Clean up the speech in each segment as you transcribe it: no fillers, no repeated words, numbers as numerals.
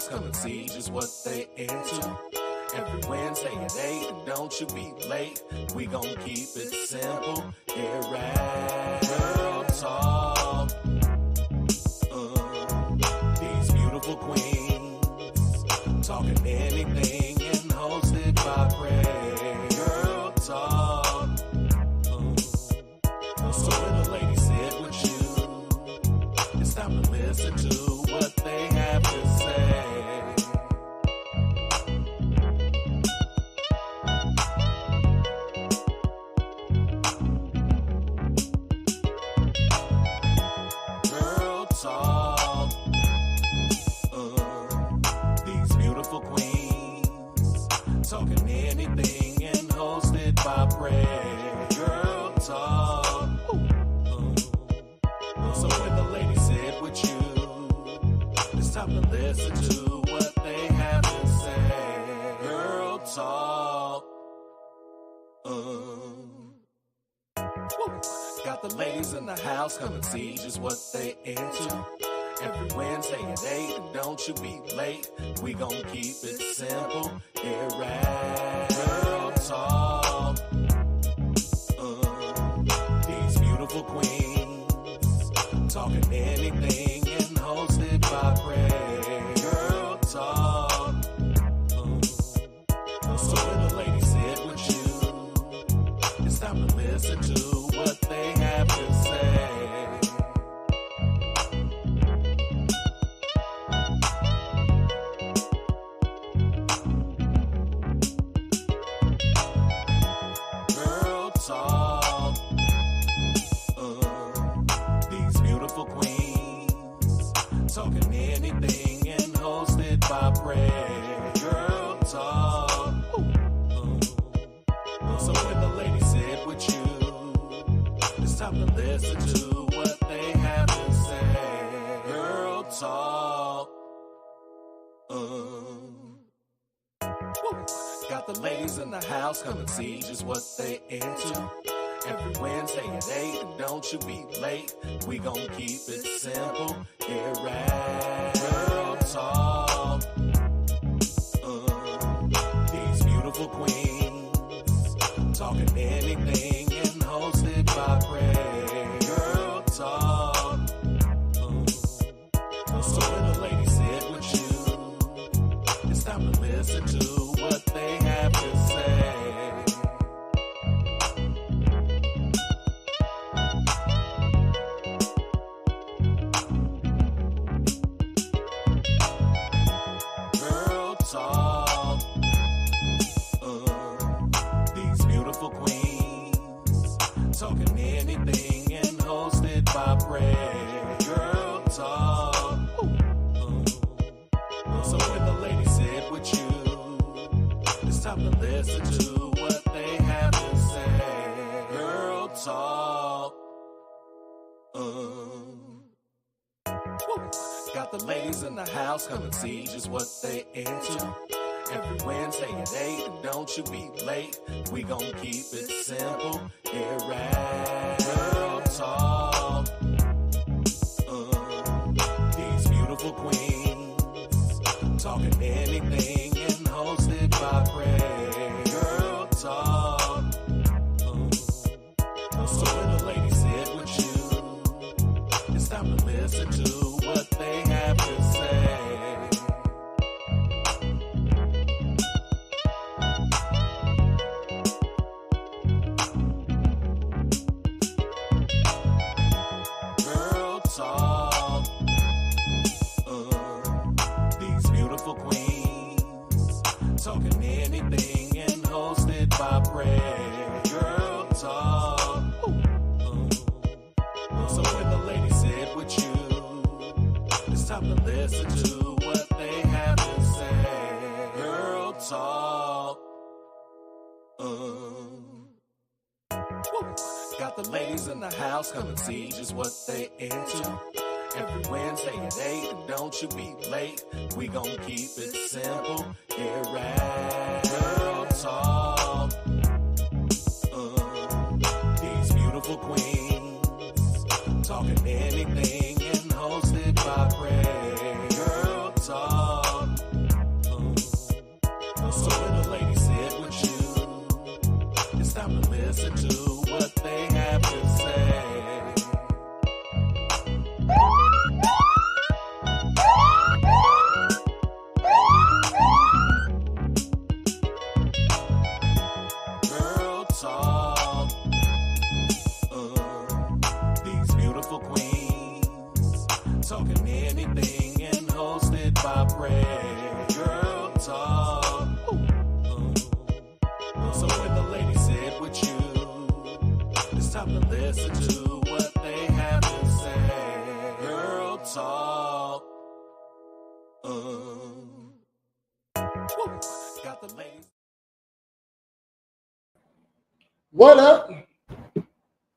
house, come and see just what they into. Every Wednesday at 8, and don't you be late. We gon' keep it simple here at Girl Talk. These beautiful queens talking anything and hosted by Prez. Girl Talk. So when the ladies sit with you, it's time to listen to what they have to say. Girl Talk. These beautiful queens talking anything and hosted by Prez. Girl Talk. So when the ladies sit with you, it's time to listen to what they have to say. Girl Talk. Got the ladies in the house, come and see just what they into. Every Wednesday at 8, and don't you be late. We gon' keep it simple here at Girl Talk. These beautiful queens talking anything and hosted by Prez. Girl Talk. So when the ladies sit with you, it's time to listen to what they have to say. Girl Talk. These beautiful queens talking anything and hosted by Prez. Girl Talk. So when the ladies sit with you, it's time to listen to what they have to say. Girl Talk. Got the ladies in the house, come and see just what they into. Every Wednesday at 8, and don't you be late. We gon' keep it simple here at Girl Talk. These beautiful queens talking anything and hosted by Prez. Girl Talk. So when the ladies sit with you, it's time to listen to what they have to say. Girl Talk. These beautiful queens talking anything and hosted by Prez. Girl Talk. So when the ladies sit with you, it's time to listen to what they have to say. Girl Talk. Got the ladies in the house, come and see just what they into. Every Wednesday at 8, and don't you be late. We gon' keep it simple here at Girl Talk. These beautiful queens talking anything and hosted by Prez. Girl Talk. So when the ladies sit with you, it's time to listen to what they have to say. Girl Talk. These beautiful queens talking anything and hosted by Prez. Girl Talk. So when the ladies sit with you, it's time to listen to what they have to say. Girl Talk. Got the ladies in the house, come and see just what they into. Every Wednesday at 8, and don't you be late. We gon' keep it simple here at Girl Talk. These beautiful queens talking anything and hosted by Prez. Girl Talk. So when the ladies sit with you, it's time to listen to what they have to say. Girl talk. These beautiful queens talking anything and hosted by Prez. Girl talk. So when the ladies sit with you, it's time to listen to what they have to say. Girl talk. Got the ladies. What up?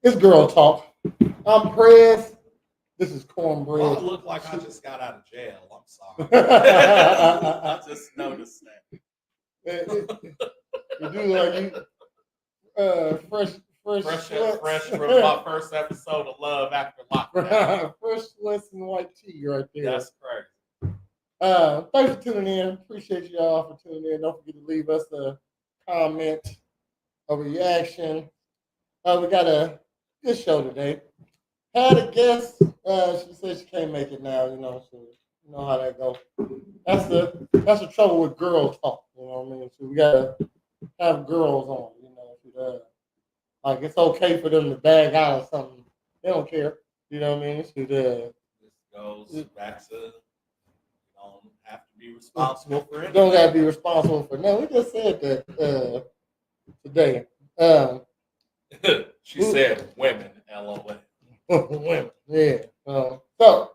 It's Girl Talk. I'm Prez. This is Cornbread. Well, I look like I just got out of jail. I'm sorry. I just noticed that. You do like you Fresh from my first episode of Love After Lockdown. fresh sweats and white tea right there. That's crazy. Thanks for tuning in. Appreciate y'all for tuning in. Don't forget to leave us a comment, a reaction. We got a good show today. Had a guest. She said she can't make it now. So you know how that goes. That's the trouble with girl talk. You know what I mean? So we gotta have girls on. Like it's okay for them to bag out or something. They don't care. You know what I mean? This goes back to you don't have to be responsible for it. Don't gotta be responsible for. No, we just said that today. She said women, LOL. Women, yeah. Got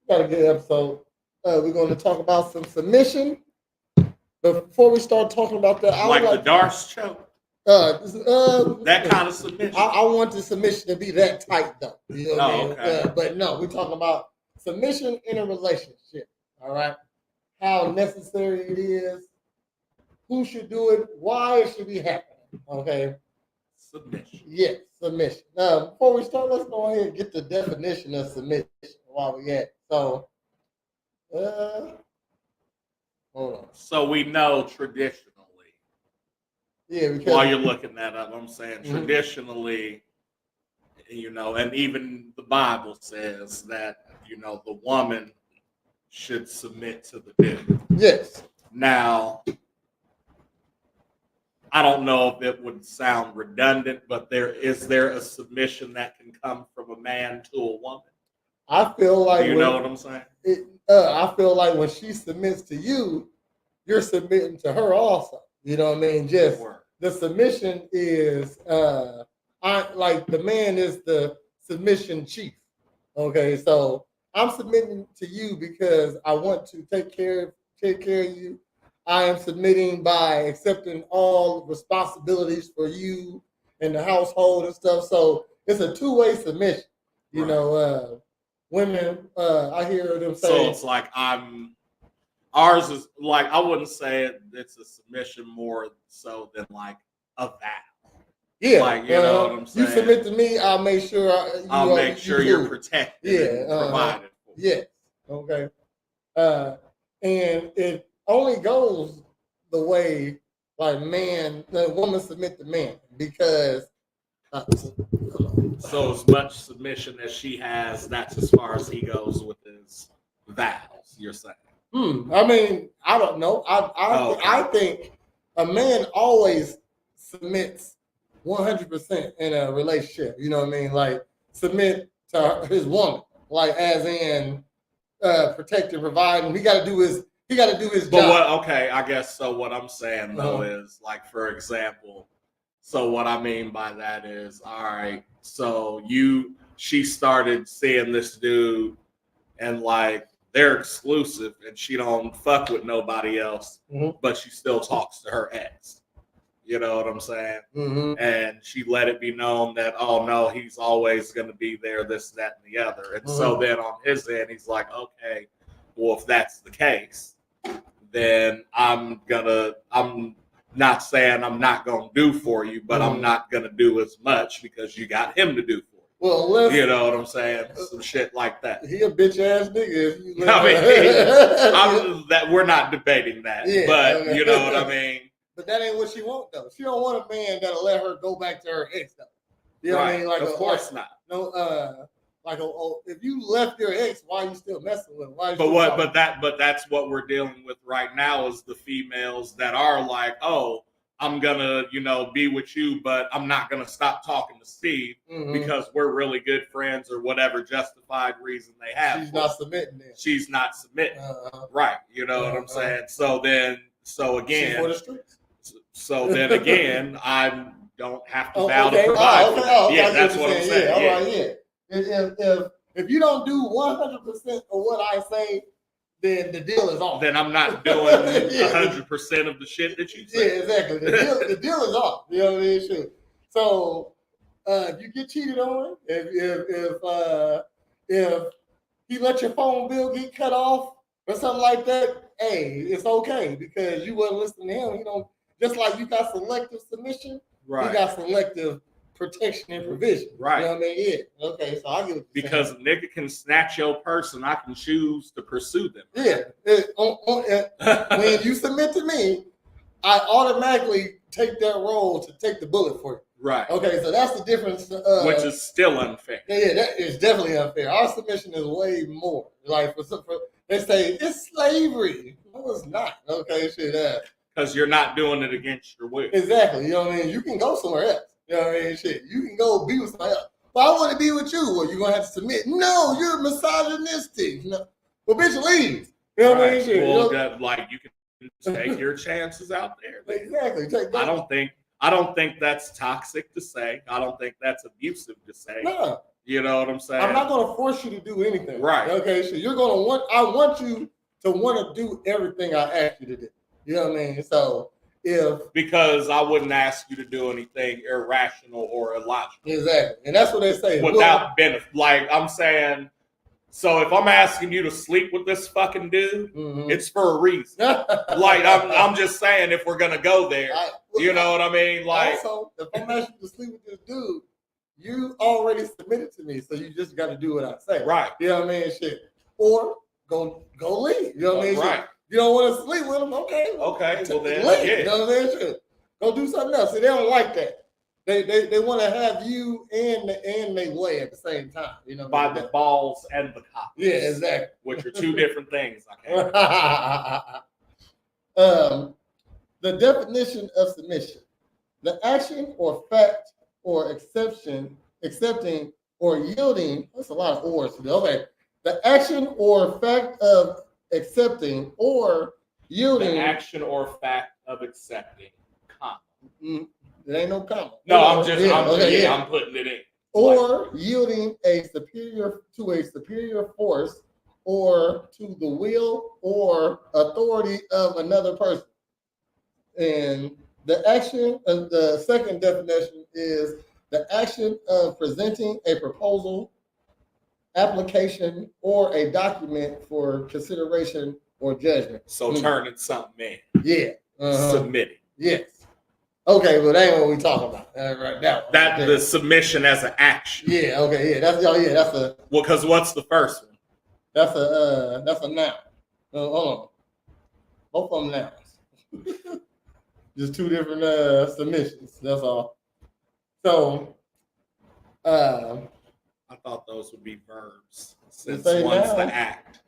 a good episode. We're going to talk about some submission. But before we start talking about that, I like would the Darce choke. That kind of submission. I want the submission to be that tight, though. You know what I mean? Okay. But no, we're talking about submission in a relationship. All right, how necessary it is, who should do it, why it should be happening. Okay. Submission. Yes, submission. Before we start, let's go ahead and get the definition of submission while we at. So, hold on. So we know traditionally. Yeah, because While you're looking that up, I'm saying traditionally, and even the Bible says that, the woman should submit to the dude. Yes. Now, I don't know if it would sound redundant, but is there a submission that can come from a man to a woman? I feel like know what I'm saying? I feel like when she submits to you, you're submitting to her also. You know what I mean? Just the submission is the man is the submission chief. Okay, so I'm submitting to you because I want to take care of you. I am submitting by accepting all responsibilities for you and the household and stuff. So it's a two-way submission. Women, I hear them say. So it's like ours is like, I wouldn't say it's a submission more so than like a vow. Yeah. Like, you know what I'm saying? You submit to me, I'll make sure I'll make sure you're protected and provided for. Yes. Okay. And it only goes the way the woman submit to man because so as much submission as she has, that's as far as he goes with his vows, you're saying. I mean, I don't know. I think a man always submits 100% in a relationship. You know what I mean? Like submit to his woman, like as in protect and provide. And he got to do his job. I guess so. What I'm saying though is, like, for example, so what I mean by that is, all right, so she started seeing this dude and like they're exclusive and she don't fuck with nobody else, but she still talks to her ex. You know what I'm saying? And she let it be known that, oh no, he's always going to be there, this, that, and the other. And so then on his end, he's like, okay, well, if that's the case, then I'm not saying I'm not going to do for you, but I'm not going to do as much because you got him to do for you. Well, let's, you know what I'm saying? Some shit like that. He a bitch ass nigga. If you I mean, that we're not debating that, Yeah, but okay. you know what I mean. But that ain't what she want though. She don't want a man that'll let her go back to her ex though. You know what I mean? Like of course not. No, if you left your ex, why are you still messing with him? Why But that's what we're dealing with right now is the females that are like, oh, I'm gonna, be with you, but I'm not gonna stop talking to Steve because we're really good friends or whatever justified reason they have. She's not submitting then. She's not submitting. Right. You know what I'm saying? So then I don't have to vow to provide for that. Yeah, that's what I'm saying. Yeah, all right, yeah. If you don't do 100% of what I say, then the deal is off. Then I'm not doing 100% of the shit that you say. Yeah, exactly. The deal is off. You know what I mean? Sure. So if you get cheated on, if he let your phone bill get cut off or something like that, hey, it's okay because you wasn't listening to him. You don't just like you got selective submission. Right. You got selective protection and provision. Right. You know what I mean? Yeah. Okay. So I get what because a nigga can snatch your purse and I can choose to pursue them. Yeah. When you submit to me, I automatically take that role to take the bullet for you. Right. Okay. So that's the difference. Which is still unfair. Yeah, that is definitely unfair. Our submission is way more. Like they say it's slavery. No, it's not. Okay, shit. Because you're not doing it against your will. Exactly. You know what I mean? You can go somewhere else. You know what I mean? Shit. You can go be with somebody else. But I want to be with you. Well, you're going to have to submit. No, you're misogynistic. No. Well, bitch, leave. You know what I mean? Shit. Well, you can take your chances out there. Exactly. I don't think that's toxic to say. I don't think that's abusive to say. No. You know what I'm saying? I'm not going to force you to do anything. Right. Okay, so I want you to want to do everything I ask you to do. You know what I mean? So because I wouldn't ask you to do anything irrational or illogical. Exactly. And that's what they say. Without benefit. Like I'm saying, so if I'm asking you to sleep with this fucking dude, it's for a reason. Like I'm just saying if we're gonna go there. You know what I mean? Like also, if I'm asking you to sleep with this dude, you already submitted to me, so you just gotta do what I say. Right. You know what I mean? Shit. Or go leave. You know what I mean? Right. Shit. You don't want to sleep with them? Okay. Okay. Well then, leave. Yeah. You know what I mean? Shit. Go do something else. See, they don't like that. They want to have you and they way at the same time. You know, by the balls and the cock. Yeah, exactly. Which are two different things. Okay. The definition of submission: the action or fact or accepting or yielding. That's a lot of ors. Okay. The action or fact of accepting or yielding. The action or fact of accepting, comma. There ain't no comma. No, I'm putting it in. Or yielding to a superior force or to the will or authority of another person. And the action of the second definition is the action of presenting a proposal, application, or a document for consideration or judgment. So turning something in. Yeah. Submitting. Yes. Okay, well, that ain't what we talking about right now. The submission as an action. Yeah. Okay. Yeah. That's a. Well, because what's the first one? That's a noun. Hold on. Both of them nouns. Just two different submissions. That's all. So. I thought those would be verbs since one's the act.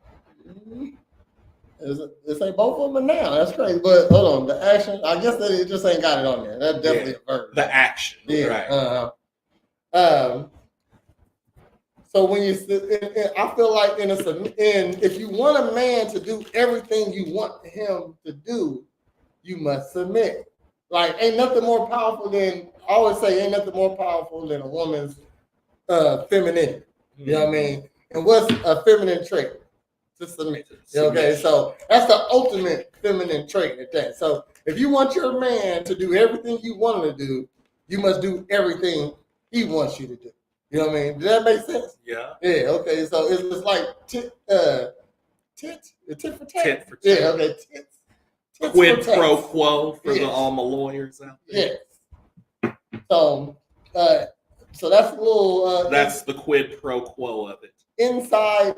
This ain't both of them now. That's crazy. But hold on, the action. I guess that it just ain't got it on there. That's definitely a verb. The action. Yeah. Right. So when I feel like if you want a man to do everything you want him to do, you must submit. Like ain't nothing more powerful than I always say. Ain't nothing more powerful than a woman's femininity. You know what I mean? And what's a feminine trait? To submit. Okay, so that's the ultimate feminine trait at that. So if you want your man to do everything you want him to do, you must do everything he wants you to do. You know what I mean? Does that make sense? Yeah. Yeah. Okay. So it's like tit for tat. Tit for tat. Yeah. Okay. Tits Quid pro quo for all my lawyers out there. Yes. So So that's a little. That's the quid pro quo of it. Inside,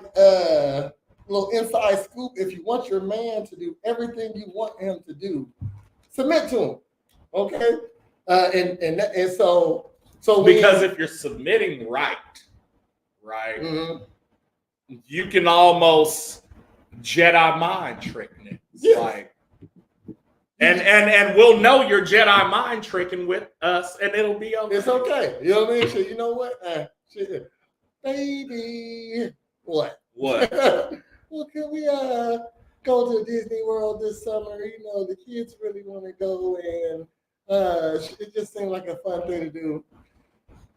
little inside scoop. If you want your man to do everything you want him to do, submit to him. Okay, and so because if you're submitting right, mm-hmm. you can almost Jedi mind trick niggas. Yes. Like, and we'll know you're Jedi mind tricking with us, and it'll be okay. It's okay. You know what I mean? Shit, you know what? Shit. Baby, what? What? Well, can we go to Disney World this summer? You know, the kids really want to go, and it just seemed like a fun thing to do.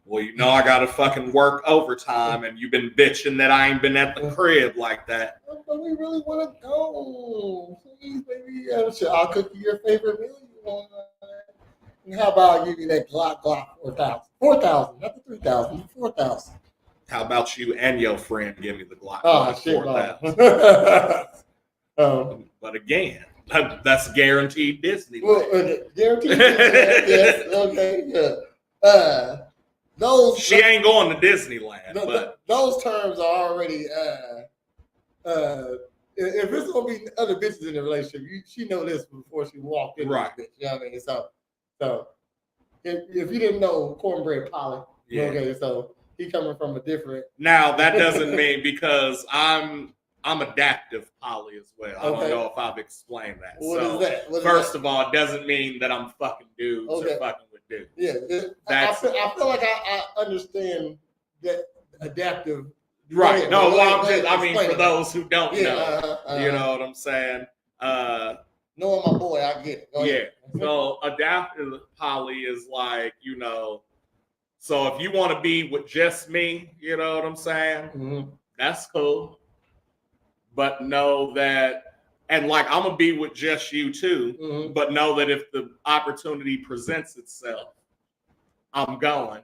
Well, you know I gotta fucking work overtime, and you've been bitching that I ain't been at the crib like that. But we really want to go. Please, baby. I'll cook you your favorite meal you want. And how about I give you that Glock 4,000? 4,000, not the 3,000, 4,000. How about you and your friend give me the Glock? Oh, shit, 4,000. But again, that's guaranteed Disney. Well, guaranteed Disneyland, yes. Okay, yeah. She ain't going to Disneyland, but those terms are already. If it's gonna be other bitches in the relationship, she know this before she walked in. Right. Bitch, you know what I mean? So if you didn't know Cornbread Polly, yeah. Okay, so he coming from a different. Now that doesn't mean because I'm adaptive poly as well. I don't know if I've explained that. What is that? First of all, it doesn't mean that I'm fucking dudes or fucking with dudes. Yeah, I feel like I understand that adaptive. Right. No, I mean for those who don't know, you know what I'm saying? Knowing my boy, I get it. Yeah. So adaptive poly is like, you know, so if you want to be with just me, you know what I'm saying? Mm-hmm. That's cool. But know that, and like I'm gonna be with just you too, but know that if the opportunity presents itself, I'm going.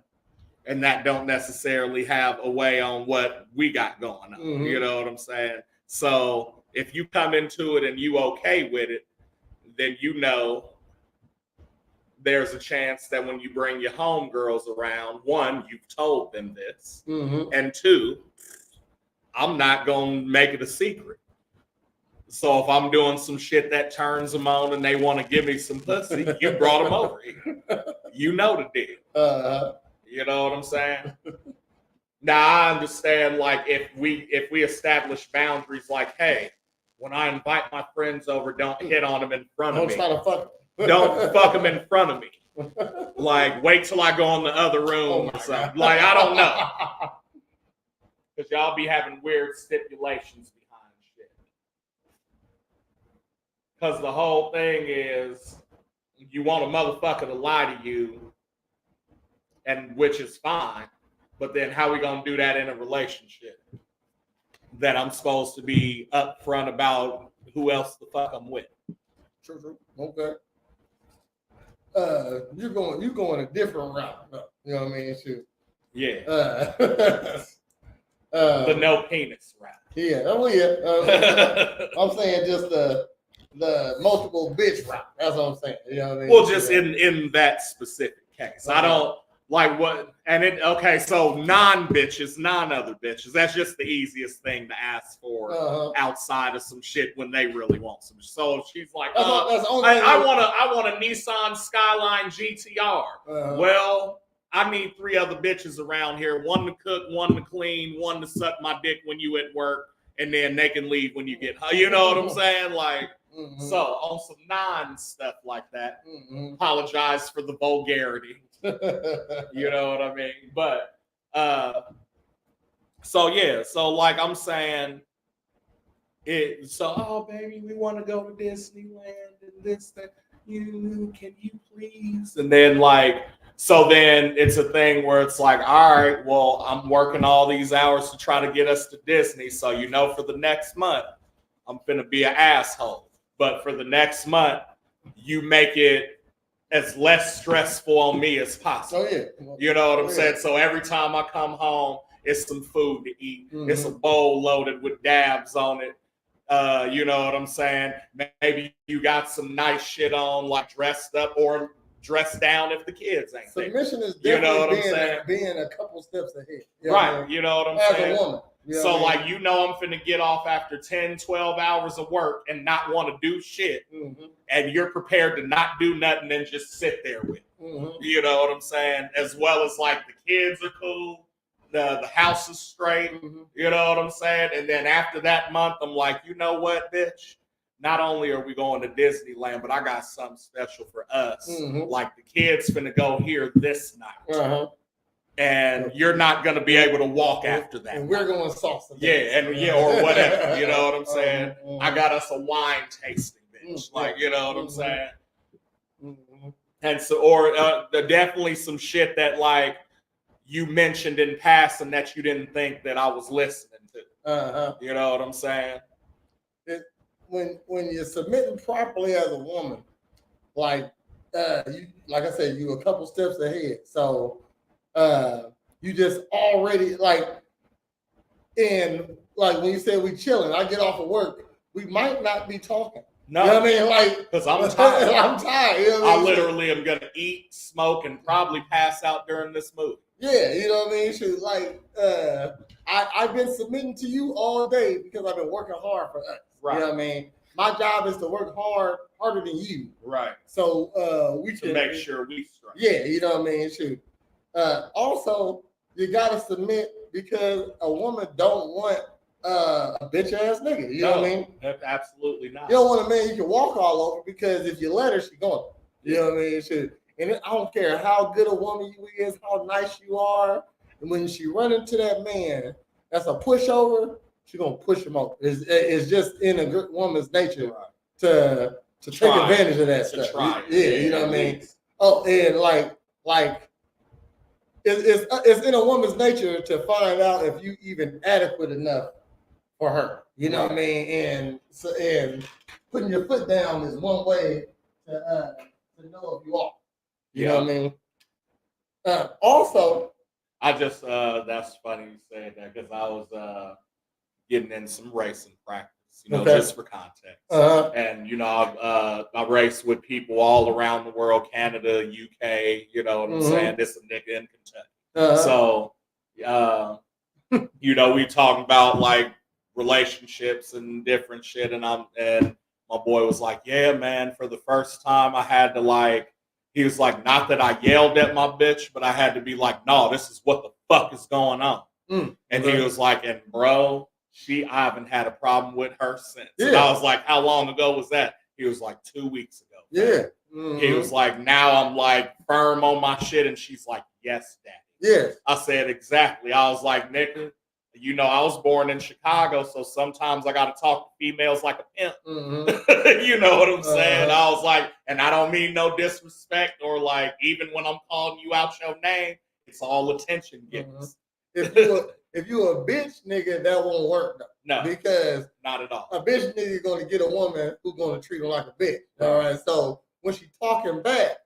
And that don't necessarily have a way on what we got going on. You know what I'm saying? So if you come into it and you okay with it, then you know there's a chance that when you bring your homegirls around, one, you've told them this, and two, I'm not going to make it a secret. So if I'm doing some shit that turns them on and they want to give me some pussy, you brought them over here. You know the deal. You know what I'm saying? Now I understand, like if we establish boundaries, like, hey, when I invite my friends over, don't hit on them in front of me. Don't try to fuck. Don't fuck them in front of me. Like, wait till I go in the other room or something. Like, I don't know. Because y'all be having weird stipulations behind shit. Because the whole thing is, you want a motherfucker to lie to you, and which is fine. But then how we going to do that in a relationship? That I'm supposed to be upfront about who else the fuck I'm with. True. Okay. You're going a different route. You know what I mean? Shoot. Yeah. The no penis route. Yeah. Oh yeah. I'm saying just the multiple bitch route. That's what I'm saying. You know what I mean? Well, just in that specific case, I don't like what. And it so non-bitches, non-other bitches. That's just the easiest thing to ask for outside of some shit when they really want some. So if she's like, I want a Nissan Skyline GTR. Well, I need 3 other bitches around here. One to cook, one to clean, one to suck my dick when you at work, and then they can leave when you get home. You know what I'm saying? Like, so on some non-stuff like that, apologize for the vulgarity. You know what I mean? But so like I'm saying oh baby, we want to go to Disneyland and this, that, can you please? And then like, so then it's a thing where it's like, all right, well, I'm working all these hours to try to get us to Disney. So, for the next month, I'm finna be an asshole. But for the next month, you make it as less stressful on me as possible. Oh, yeah. You know what I'm saying? So every time I come home, it's some food to eat. It's a bowl loaded with dabs on it. You know what I'm saying? Maybe you got some nice shit on, like dressed up, or dress down if the kids ain't there. Submission is You know what I'm definitely saying? being a couple steps ahead. Right. You know what I'm saying? As a woman. So, like, you know, I'm finna get off after 10, 12 hours of work and not want to do shit. Mm-hmm. And you're prepared to not do nothing and just sit there with it. Mm-hmm. You know what I'm saying? As well as, like, the kids are cool. The house is straight. Mm-hmm. You know what I'm saying? And then after that month, I'm like, you know what, bitch? Not only are we going to Disneyland, but I got something special for us. Mm-hmm. Like, the kids finna go here this night. Uh-huh. And you're not going to be able to walk after that. And we're going salsa. Yeah, or whatever. You know what I'm saying? Mm-hmm. I got us a wine tasting, bitch. Like, you know what I'm saying? Mm-hmm. And so, or definitely some shit that, like, you mentioned in passing that you didn't think that I was listening to. Uh-huh. You know what I'm saying? When you're submitting properly as a woman, like like I said, you a couple steps ahead. So you just already like when you say we chilling, I get off of work, we might not be talking. No, you know what I mean? Like, because I'm tired. I'm tired. You know what I literally am gonna eat, smoke, and probably pass out during this movie. Yeah, you know what I mean? Shoot, like, I've been submitting to you all day because I've been working hard for us. Right. You know what I mean? My job is to work harder than you. Right. So we can make sure we strike. Yeah, you know what I mean? Shoot. Also, you gotta submit because a woman don't want a bitch ass nigga. You know what I mean? Absolutely not. You don't want a man you can walk all over because if you let her, she going. You know what I mean? Shoot. And I don't care how good a woman you is, how nice you are. And when she run into that man, that's a pushover. She gonna push him over. It's just in a good woman's nature to take advantage of that stuff. Yeah, you know what I mean. Oh, and like it's in a woman's nature to find out if you even adequate enough for her. You know what I mean. And putting your foot down is one way to know if you are. You know what I mean? Also, I just, that's funny you saying that because I was getting in some racing practice, you know, just for context. And, you know, I race with people all around the world, Canada, UK, you know what I'm saying? This a nigga in Kentucky. So, you know, we talking about like relationships and different shit. And my boy was like, yeah, man, for the first time I had to like, he was like, not that I yelled at my bitch, but I had to be like, no, this is what the fuck is going on. And he was like, and bro, I haven't had a problem with her since. Yeah. And I was like, how long ago was that? He was like 2 weeks ago. Yeah. He was like, now I'm like firm on my shit. And she's like, yes, daddy. Yes. I said, exactly. I was like, nigga, you know, I was born in Chicago, so sometimes I got to talk to females like a pimp. You know what I'm saying? I was like, and I don't mean no disrespect or like, even when I'm calling you out your name, it's all attention gives. If you a bitch nigga, that won't work though. No, because not at all. A bitch nigga gonna get a woman who's gonna treat her like a bitch. All right. So when she talking back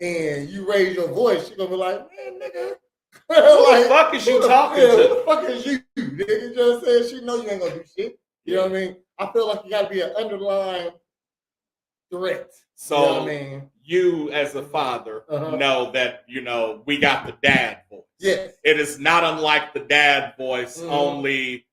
and you raise your voice, she gonna be like, man, nigga. Who the fuck is you talking to? Who the fuck is you? Nigga, you just said she know you ain't gonna do shit. You know what I mean? I feel like you gotta be an underlying threat. So you know what I mean? You as a father know that, you know, we got the dad voice. Yes. It is not unlike the dad voice, only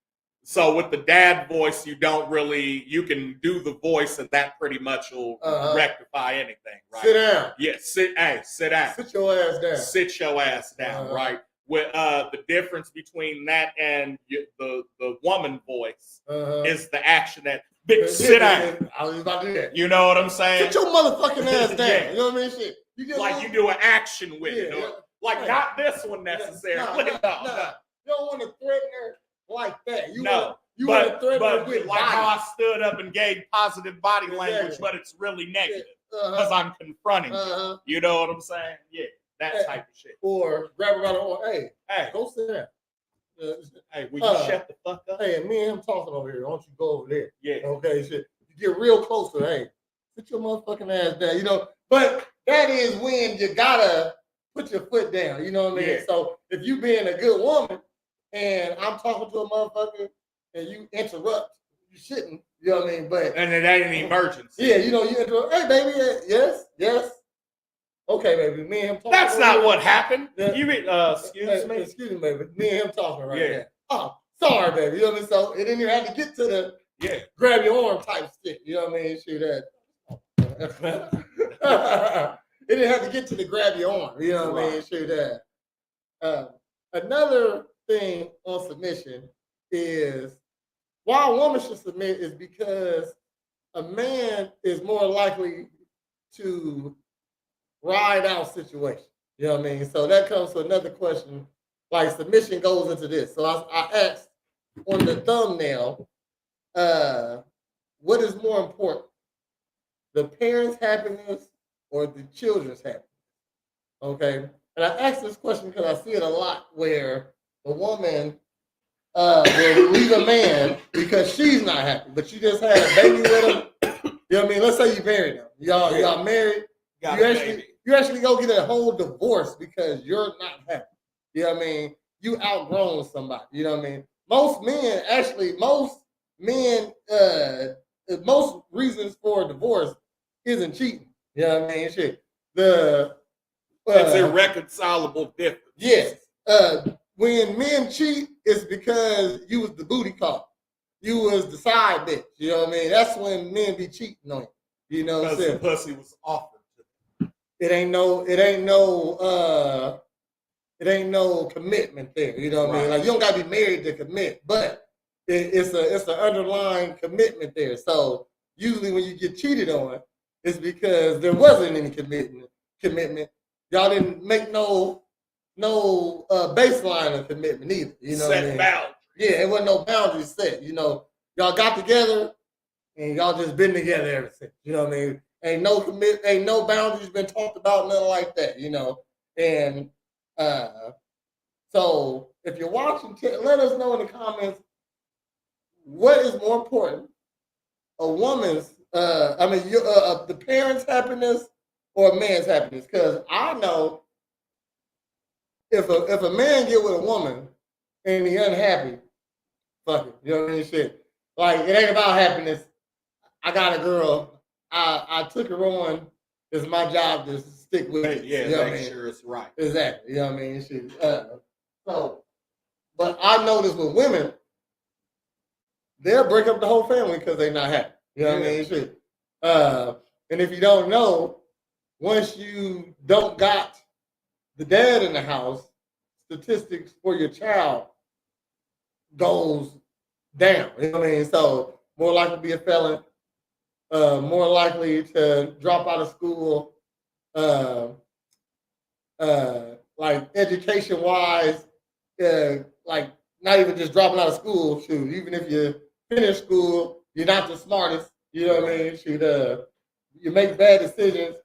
so with the dad voice, you can do the voice and that pretty much will rectify anything, right? Sit down. Yeah, sit down. Sit your ass down. Sit your ass down, right? With the difference between that and the woman voice is the action that bitch, sit down. I was about to do that. You know what I'm saying? Sit your motherfucking ass down. Yeah. You know what I mean? Shit. You get like you do an action with it. Or, like not this one necessarily. No. You don't want to threaten her like that. You want to threaten her with like body. how I stood up and gave positive body language, but it's really negative because I'm confronting you. You know what I'm saying? Yeah, that type of shit. Or grab her by the arm. Hey, go sit down. Hey, will you shut the fuck up? Hey, me and him talking over here. Why don't you go over there? Yeah. Okay, shit. You get real close to hey, sit your motherfucking ass down. You know, but that is when you gotta put your foot down. You know what I mean? Yeah. So if you being a good woman and I'm talking to a motherfucker and you interrupt, you shouldn't. You know what I mean? But and it ain't an emergency. Yeah, you know, you interrupt. Hey, baby, yes. Okay, baby. Me and him talking. That's not here. what happened. Yeah. Excuse me. Excuse me, baby. Me and him talking right Yeah. now. Oh, sorry, baby. You know what I mean? So it didn't even have to get to the grab your arm type stick. You know what I mean? Shoot that. It didn't have to get to the grab your arm. You know what I mean? Shoot that. Another thing on submission is why a woman should submit is because a man is more likely to ride out situations. You know what I mean? So that comes to another question. Like submission goes into this. So I asked on the thumbnail, what is more important? The parents' happiness or the children's happiness? Okay. And I asked this question because I see it a lot where the woman will leave a man because she's not happy, but you just had a baby with him. You know what I mean? Let's say you married him. Y'all married. You actually go get a whole divorce because you're not happy. You know what I mean? You outgrown somebody. You know what I mean? Most reasons for a divorce isn't cheating. You know what I mean? Shit. It's irreconcilable difference. Yes. When men cheat, it's because you was the booty call. You was the side bitch. You know what I mean? That's when men be cheating on you. You know what I'm saying? Because the pussy was offered to them. It ain't no commitment there. You know what I mean? Like you don't gotta be married to commit, but it's an underlying commitment there. So usually when you get cheated on, it's because there wasn't any commitment. Y'all didn't make no baseline of commitment either. You know what I mean? Boundaries. Yeah, it wasn't no boundaries set. You know, y'all got together and y'all just been together ever since. You know what I mean? Ain't no boundaries been talked about, nothing like that. You know, and so if you're watching, let us know in the comments what is more important: a woman's, the parents' happiness or a man's happiness. Because I know if a man get with a woman and he unhappy, fuck it. You know what I mean? Shit. Like it ain't about happiness. I got a girl. I took her on. It's my job to stick with it. Yeah, you know make sure it's right. Exactly. You know what I mean? Shit. But I noticed with women, they'll break up the whole family because they're not happy. You know what I mean? Shit. And if you don't know, once you don't got the dad in the house, statistics for your child goes down. You know what I mean? So more likely to be a felon, more likely to drop out of school, like education wise, like not even just dropping out of school. Shoot, even if you finish school, you're not the smartest. You know what I mean? Shoot, you make bad decisions.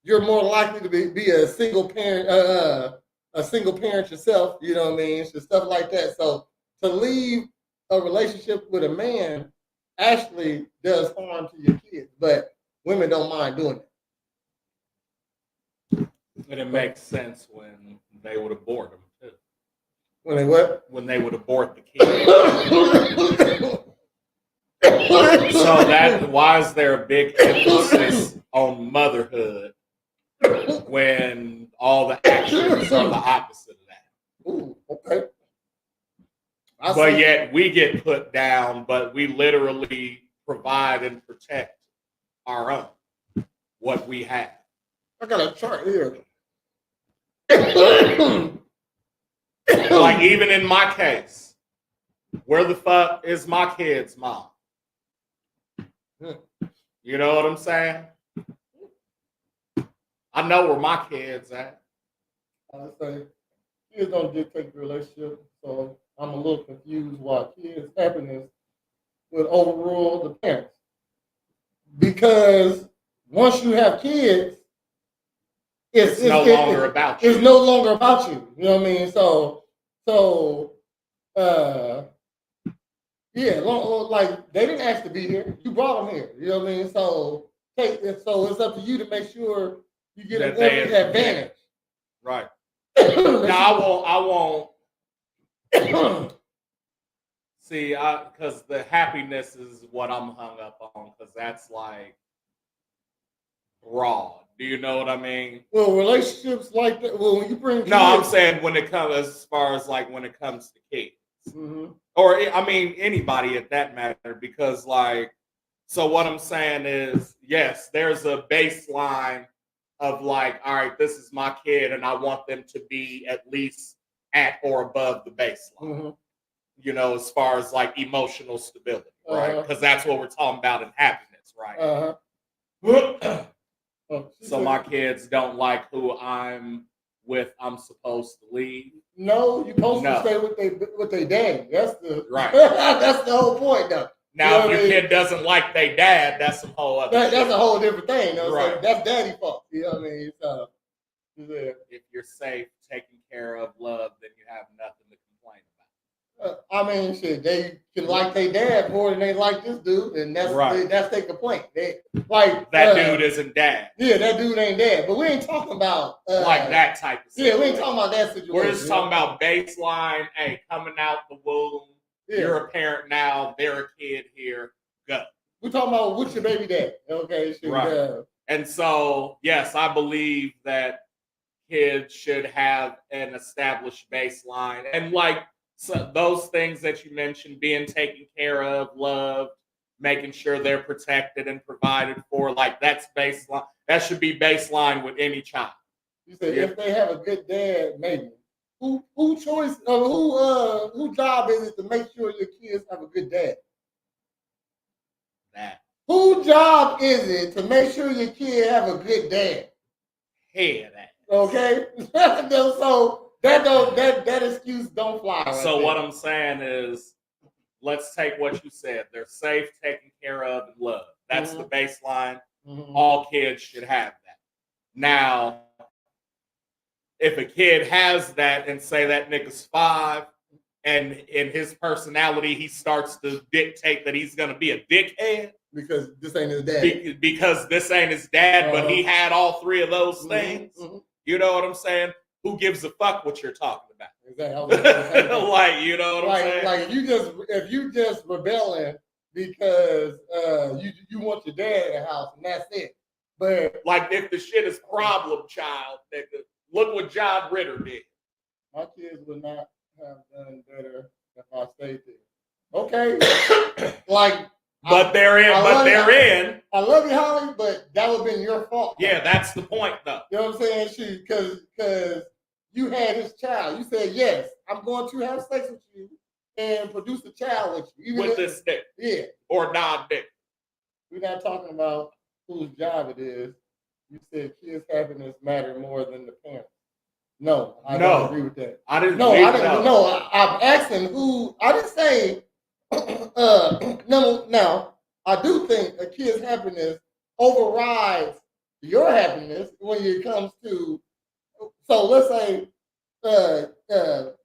You're more likely to be a single parent, yourself. You know what I mean? So stuff like that. So to leave a relationship with a man actually does harm to your kids, but women don't mind doing it. And it makes sense when they would abort them too. When they what? When they would abort the kids. So why is there a big emphasis on motherhood when all the actions are the opposite of that? Ooh, okay. But yet we get put down, but we literally provide and protect our own, what we have. I got a chart here. Like even in my case, where the fuck is my kid's mom? You know what I'm saying? I know where my kid's at. I say kids don't dictate the relationship, so I'm a little confused why kids' happiness would overrule the parents. Because once you have kids, it's no longer about you. It's no longer about you. You know what I mean? Yeah, like they didn't ask to be here. You brought them here. You know what I mean? So it's up to you to make sure you get every advantage. Right. Now I won't. See, because the happiness is what I'm hung up on, because that's like broad. Do you know what I mean? Well, relationships like that. Well, when you bring kids, No, I'm saying when it comes as far as like when it comes to kids, or I mean anybody at that matter, because like, so what I'm saying is, yes, there's a baseline of like, all right, this is my kid, and I want them to be at least at or above the baseline. You know, as far as like emotional stability, right? Because that's what we're talking about in happiness, right? So my kids don't like who I'm with. I'm supposed to leave. No, you're supposed to stay with their dad. That's the right. That's the whole point, though. Now, if your kid doesn't like their dad, that's some whole other. That's a whole different thing. Though. Right. So that's daddy fault. You know what I mean? So, yeah. If you're safe, taken care of, loved, then you have nothing to complain about. I mean, shit, they can like their dad more than they like this dude, and that's their complaint. They like that dude isn't dad. Yeah, that dude ain't dad. But we ain't talking about like that type of situation. Yeah, we ain't talking about that situation. We're just talking about baseline. Hey, coming out the womb. Yeah. You're a parent now. They're a kid here. Go. We're talking about what's your baby dad. Okay, sure. Right. Yeah. And so, yes, I believe that kids should have an established baseline. And like so those things that you mentioned, being taken care of, loved, making sure they're protected and provided for, like that's baseline. That should be baseline with any child. You say if they have a good dad, maybe. Who job is it to make sure your kids have a good dad? That. Whose job is it to make sure your kid have a good dad? Hear that. Okay, so that excuse don't fly. So what I'm saying is, let's take what you said. They're safe, taken care of, and loved. That's the baseline. All kids should have that. Now, if a kid has that and say that nigga's 5, and in his personality he starts to dictate that he's going to be a dickhead because this ain't his dad. Because this ain't his dad, but he had all 3 of those things. You know what I'm saying? Who gives a fuck what you're talking about? Exactly. Like, you know what I'm saying? Like if you just rebelling because you want your dad in the house and that's it. But like if the shit is problem child, nigga, look what John Ritter did. My kids would not have done better if I stayed there. Okay. They're in. I love you, Holly, but that would have been your fault. Yeah, that's the point, though. You know what I'm saying? Because you had his child. You said, yes, I'm going to have sex with you and produce a child with you. With this dick. Yeah. Or non-dick. We're not talking about whose job it is. You said kids' happiness matter more than the parents. No, I don't agree with that. I didn't. I'm asking who. I didn't say. Now, I do think a kid's happiness overrides your happiness when it comes to. So let's say.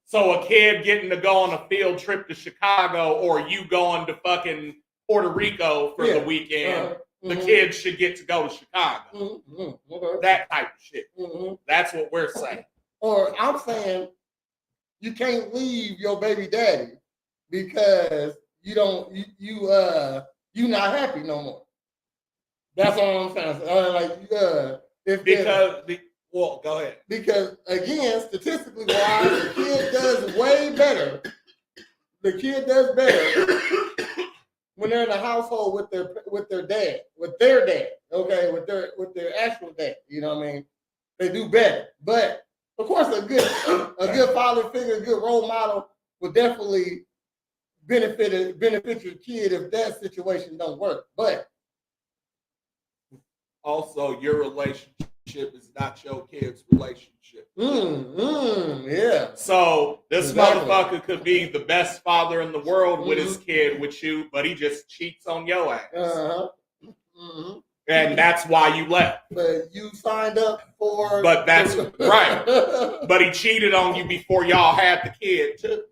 So a kid getting to go on a field trip to Chicago, or you going to fucking Puerto Rico for the weekend. The kids should get to go to Chicago. Okay. That type of shit. That's what we're saying. Or I'm saying you can't leave your baby daddy because you not happy no more. That's all I'm saying. Well, go ahead. Because again, statistically wise, the kid does way better. The kid does better when they're in a household with their dad, okay, with their actual dad. You know what I mean? They do better. But of course, a good father figure, a good role model will definitely benefit your kid if that situation don't work. But also, your relationship is not your kid's relationship. Yeah. So this motherfucker could be the best father in the world with his kid, with you, but he just cheats on your ass. And that's why you left. But you signed up for. But that's right. But he cheated on you before y'all had the kid too.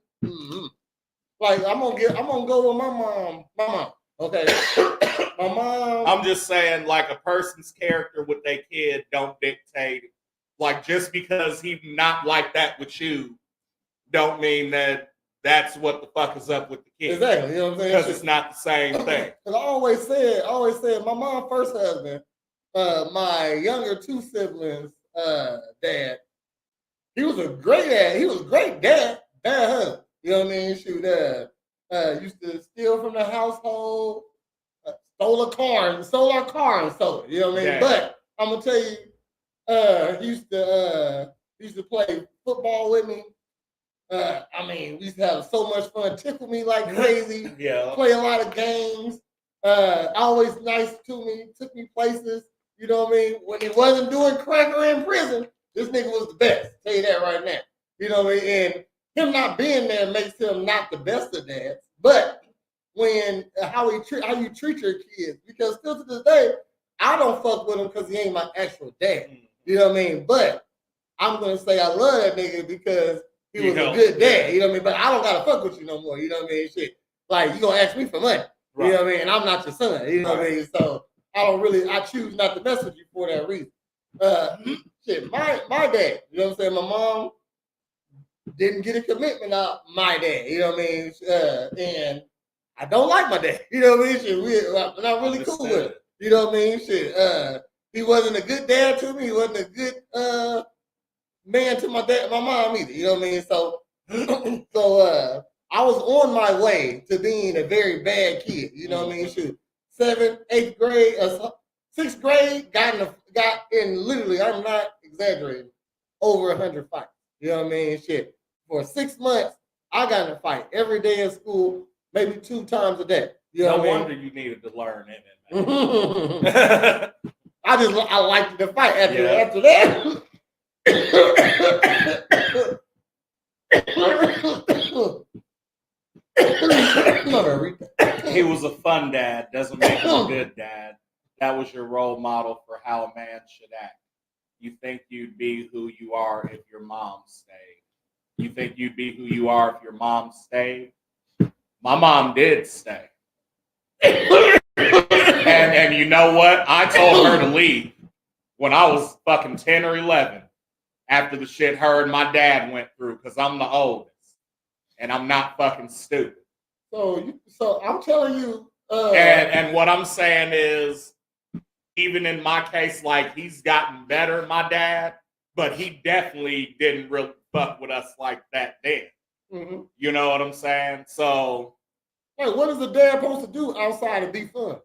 Like I'm gonna go with my mom. Okay. My mom. I'm just saying, like a person's character with their kid don't dictate. Like just because he's not like that with you, don't mean that that's what the fuck is up with the kid. Exactly. You know what I'm saying? Because it's not the same thing. Because I always said, my mom's first husband, my younger two siblings, dad. He was a great dad. He was a great dad. Bad husband. You know what I mean? Shoot, used to steal from the household, stole our car and sold it. You know what I mean? Yeah. But I'm gonna tell you, he used to play football with me. I mean, we used to have so much fun, tickle me like crazy, Yeah. play a lot of games. Always nice to me, took me places. You know what I mean? When he wasn't doing crack or in prison, this nigga was the best. Tell you that right now. You know what I mean? And him not being there makes him not the best of dads. But when how you treat your kids, because still to this day, I don't fuck with him because he ain't my actual dad. You know what I mean? But I'm gonna say I love that nigga because he was a good dad. You know what I mean? But I don't gotta fuck with you no more. You know what I mean? Shit. Like you gonna ask me for money. Right. You know what I mean? And I'm not your son. You know what I mean? So I choose not to mess with you for that reason. Shit, my dad, you know what I'm saying? My mom didn't get a commitment out my dad, you know what I mean? And I don't like my dad, you know what I mean? Shit, we're not really cool with it. You know what I mean? Shit, he wasn't a good dad to me. He wasn't a good man to my mom either. You know what I mean? So I was on my way to being a very bad kid. You know what I mean? Shoot, 7th, 8th grade, 6th grade, got in literally, I'm not exaggerating, over 100 fights. You know what I mean? Shit. For 6 months, I got in a fight every day in school, maybe 2 times a day. You know no what wonder I mean? you needed to learn MMA. I liked the fight after that. He was a fun dad. Doesn't make him a good dad. That was your role model for how a man should act. You think you'd be who you are if your mom stayed. You think you'd be who you are if your mom stayed. My mom did stay. And you know what? I told her to leave when I was fucking 10 or 11 after the shit her and my dad went through because I'm the oldest. And I'm not fucking stupid. So I'm telling you. And what I'm saying is, even in my case, like he's gotten better, my dad, but he definitely didn't really fuck with us like that then. Mm-hmm. You know what I'm saying? So, hey, what is a dad supposed to do outside of be fun?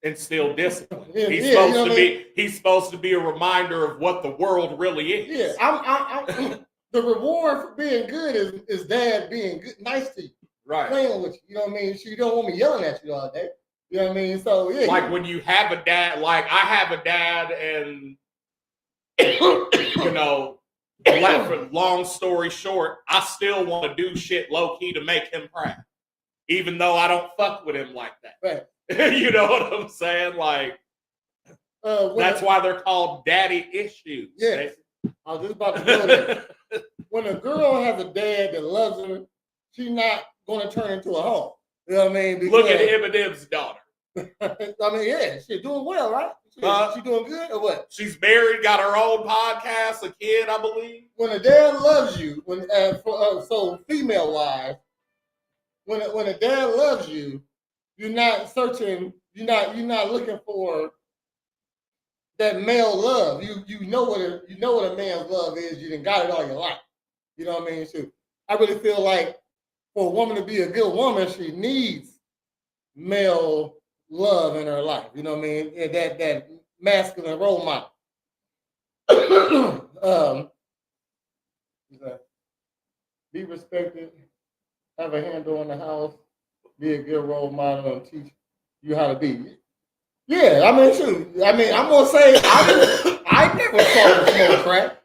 Instill discipline. He's supposed to be a reminder of what the world really is. Yeah, the reward for being good is dad being good, nice to you, right? Playing with you. You know what I mean? So you don't want me yelling at you all day. You know what I mean? So yeah. Like when you have a dad, like I have a dad, and you know, long story short, I still want to do shit low key to make him proud, even though I don't fuck with him like that. Right. You know what I'm saying? Like that's why they're called daddy issues. Yeah. I was just about to go there. When a girl has a dad that loves her, she's not going to turn into a hoe. You know what I mean? Because, look at Eminem's daughter. I mean, yeah, she's doing well, right? She doing good or what? She's married, got her own podcast, a kid, I believe. When a dad loves you, so female wise, when a dad loves you, you're not searching. You're not looking for that male love. You know what a man's love is. You done got it all your life. You know what I mean? So I really feel like for a woman to be a good woman, she needs male love in her life. You know what I mean? And that masculine role model. Be respected. Have a handle on the house. Be a good role model and teach you how to be. Yeah, I mean, shoot. I mean, I'm gonna say I never saw him smoke crack.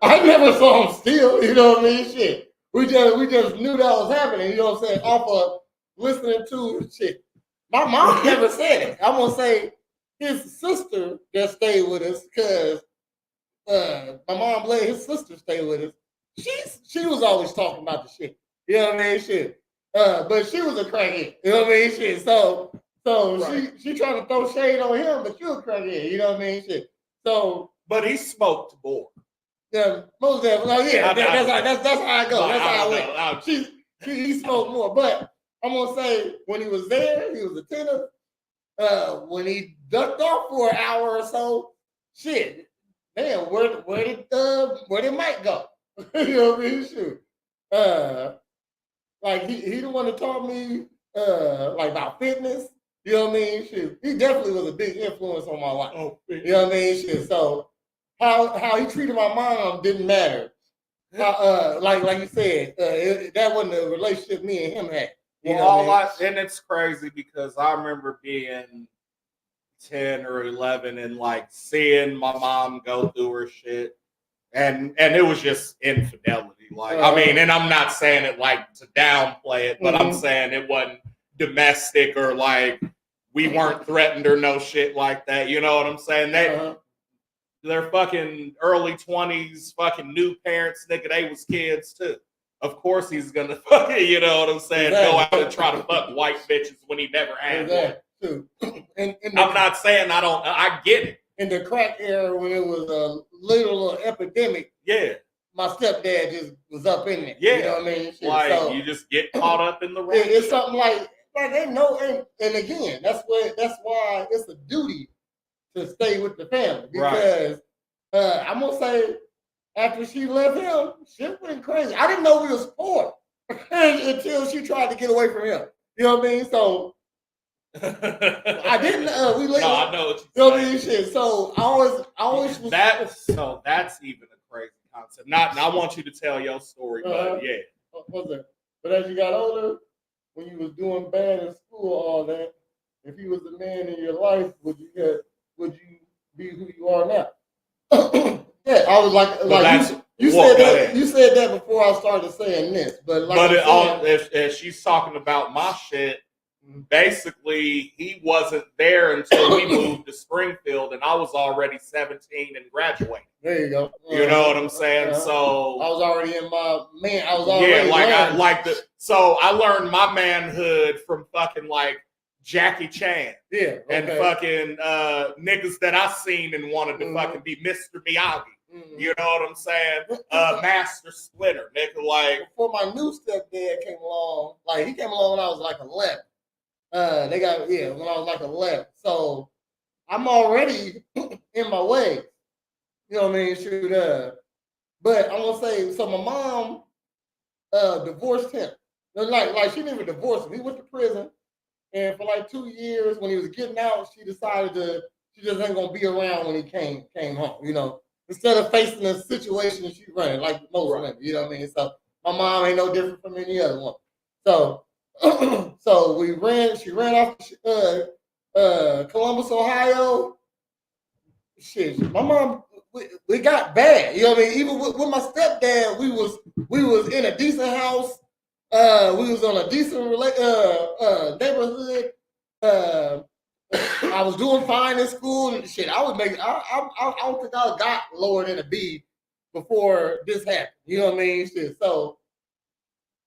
I never saw him steal. You know what I mean? Shit. We just knew that was happening. You know what I'm saying? Off of listening to shit. My mom never said it. I'm gonna say his sister that stayed with us because my mom let his sister stay with us. She was always talking about the shit. You know what I mean? Shit. But she was a crackhead. You know what I mean? Shit. So right. she trying to throw shade on him, but you a crackhead. You know what I mean? Shit. So, but he smoked more. Yeah, most definitely. Like, yeah, that's how I go. That's how I went. He smoked more, but I'm gonna say when he was there, he was attentive. when he ducked off for an hour or so, shit, man, where did Mike go? You know what I mean? Shoot. Like he the one that taught me like about fitness. You know what I mean? Shit. He definitely was a big influence on my life. Oh, you know what I mean? Shit. So how he treated my mom didn't matter. Like you said, that wasn't a relationship me and him had. And it's crazy because I remember being 10 or 11 and like seeing my mom go through her shit. And it was just infidelity. Like, I mean, and I'm not saying it like to downplay it, but I'm saying it wasn't domestic or like we weren't threatened or no shit like that. You know what I'm saying? They're fucking early 20s, fucking new parents, nigga. They was kids too. Of course he's gonna fucking, you know what I'm saying, go out and try to fuck white bitches when he never had one. I'm not saying I get it. In the crack era when it was a little epidemic, my stepdad just was up in there. You know what I mean? Shit. Like so, you just get caught up in the race. It's something like they know, and again, that's why it's a duty to stay with the family because I'm gonna say after she left him, shit went crazy. I didn't know we was poor until she tried to get away from him. You know what I mean? So I didn't. We later. No, I know what you know what I mean. Shit. So I always was. That's even a crazy concept. Not. I want you to tell your story, but yeah. What's that? But as you got older, when you was doing bad in school, all that, if he was the man in your life, would you be who you are now? Yeah, I was like you said that. You said that before I started saying this, but if she's talking about my shit. Basically, he wasn't there until we moved to Springfield, and I was already 17 and graduating. There you go. You know what I'm saying? So I was already in my man. I was already So I learned my manhood from fucking like Jackie Chan. Yeah, and fucking niggas that I seen and wanted to fucking be Mr. Miyagi. You know what I'm saying? Master Splinter, nigga. Like before my new stepdad came along, like he came along when I was like 11. When I was like 11. So I'm already in my way. You know what I mean? Shoot, but I'm gonna say so. My mom divorced him. Like she didn't even divorce him. He went to prison, and for like 2 years, when he was getting out, she decided she just ain't gonna be around when he came home. You know, instead of facing the situation she ran like most women. You know what I mean? So my mom ain't no different from any other one. So. So she ran off Columbus, Ohio. Shit, my mom, we got bad. You know what I mean? Even with my stepdad, we was in a decent house. We was on a decent neighborhood. I was doing fine in school and shit. I don't think I got lower than a B before this happened. You know what I mean? Shit. So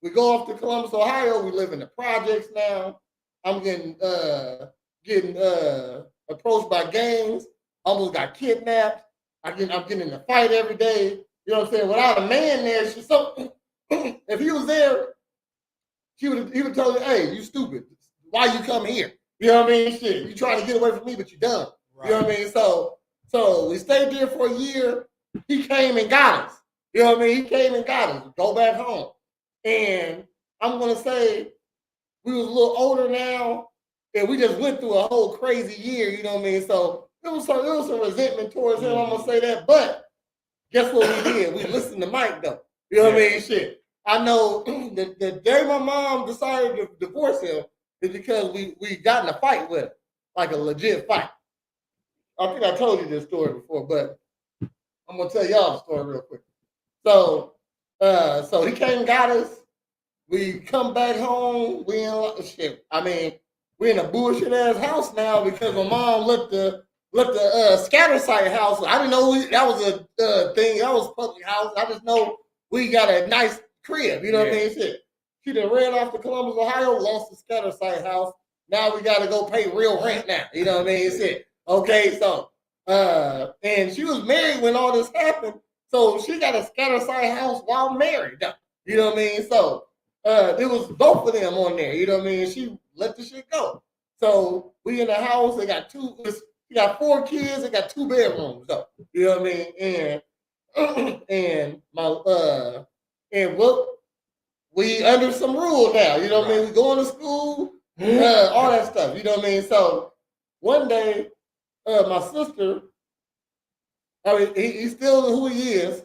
we go off to Columbus, Ohio. We live in the projects now. I'm getting approached by gangs. Almost got kidnapped. I'm getting in a fight every day. You know what I'm saying? Without a man there, if he was there, he would tell me, "Hey, you stupid. Why you come here? You know what I mean? Shit, you trying to get away from me, but you dumb. Right. You know what I mean? So we stayed there for a year. He came and got us. You know what I mean? He came and got us. Go back home. And I'm gonna say we was a little older now, and we just went through a whole crazy year. You know what I mean? So there was some resentment towards him. I'm gonna say that, but guess what we did? We listened to Mike though. You know what I mean? Shit. I know the day my mom decided to divorce him is because we got in a fight with him, like a legit fight. I think I told you this story before, but I'm gonna tell y'all the story real quick. So he came and got us. We come back home. We in shit. I mean, we in a bullshit ass house now because my mom left the scatter site house. I didn't know that was a thing. That was a public house. I just know we got a nice crib. You know what I mean? Shit. She done ran off to Columbus, Ohio, lost the scatter site house. Now we got to go pay real rent now. You know what I mean? Shit. Okay, so and she was married when all this happened. So she got a scatter site house while married. You know what I mean? So it was both of them on there. You know what I mean? She let the shit go. So we in the house. They got we got 4 kids. They got 2 bedrooms though. You know what I mean? And my and what we under some rule now. You know what I mean? We going to school, all that stuff. You know what I mean? So one day, my sister, I mean, he's still who he is.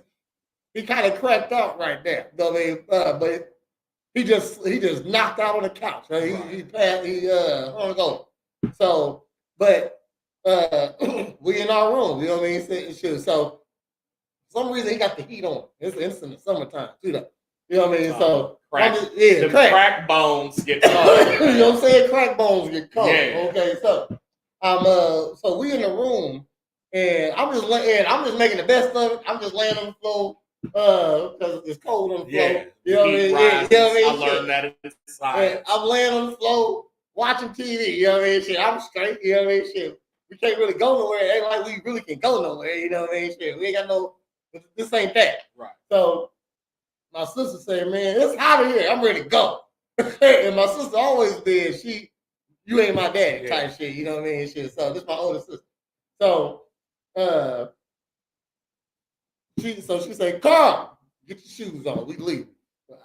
He kind of cracked out right there. You know what I mean? But he just knocked out on the couch. He passed. On the go. So, but we in our room. You know what I mean? So for some reason he got the heat on. It's in the summertime too. Though. You know what I mean? So the crack bones get caught. You know what I'm saying? Crack bones get caught. Yeah. Okay, so so we in the room and I'm just making the best of it. I'm just laying on the floor because it's cold on the floor. Yeah. You know what I mean? Yeah, you know what I mean? I learned that in science. I'm laying on the floor watching TV. You know what I mean? Shit, I'm straight. You know what I mean? Shit, we can't really go nowhere. It ain't like we really can go nowhere. You know what I mean? Shit, we ain't got no. This ain't that. Right. So my sister said, "Man, it's hot in here. I'm ready to go." And my sister always been you ain't my daddy type shit. You know what I mean? Shit. So this is my older sister. So she said, "Carl, get your shoes on. We leave." Like,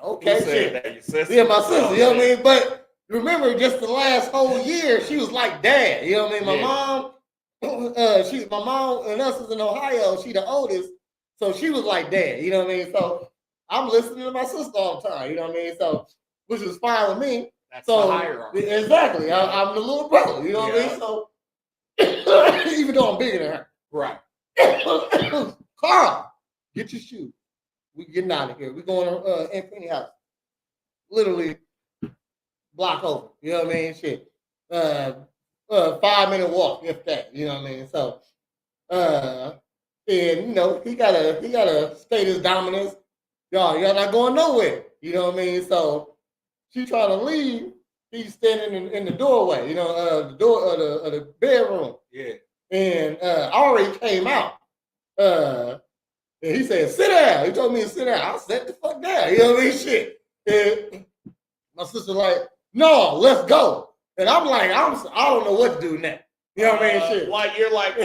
okay, shit. Yeah, my sister. You know what I mean? But remember, just the last whole year, she was like dad. You know what I mean? My mom and us is in Ohio. She the oldest, so she was like dad. You know what I mean? So I'm listening to my sister all the time. You know what I mean? So which is fine with me. That's so the hierarchy. Exactly. I'm the little brother. You know what I mean? So even though I'm bigger than her, right? Carl, get your shoes. We getting out of here. We going to Infinity House. Literally block over. You know what I mean? Shit. 5-minute walk, if that. You know what I mean? So, and you know, he gotta state his dominance. Y'all not going nowhere. You know what I mean? So she trying to leave. He's standing in the doorway. You know, the door of the bedroom. Yeah. And I already came out. And he said, "Sit down." He told me to sit down. I sat the fuck down. You know what I mean? Shit. And my sister like, "No, let's go." And I'm like, I don't know what to do now. You know what I mean? Shit. Like you're like,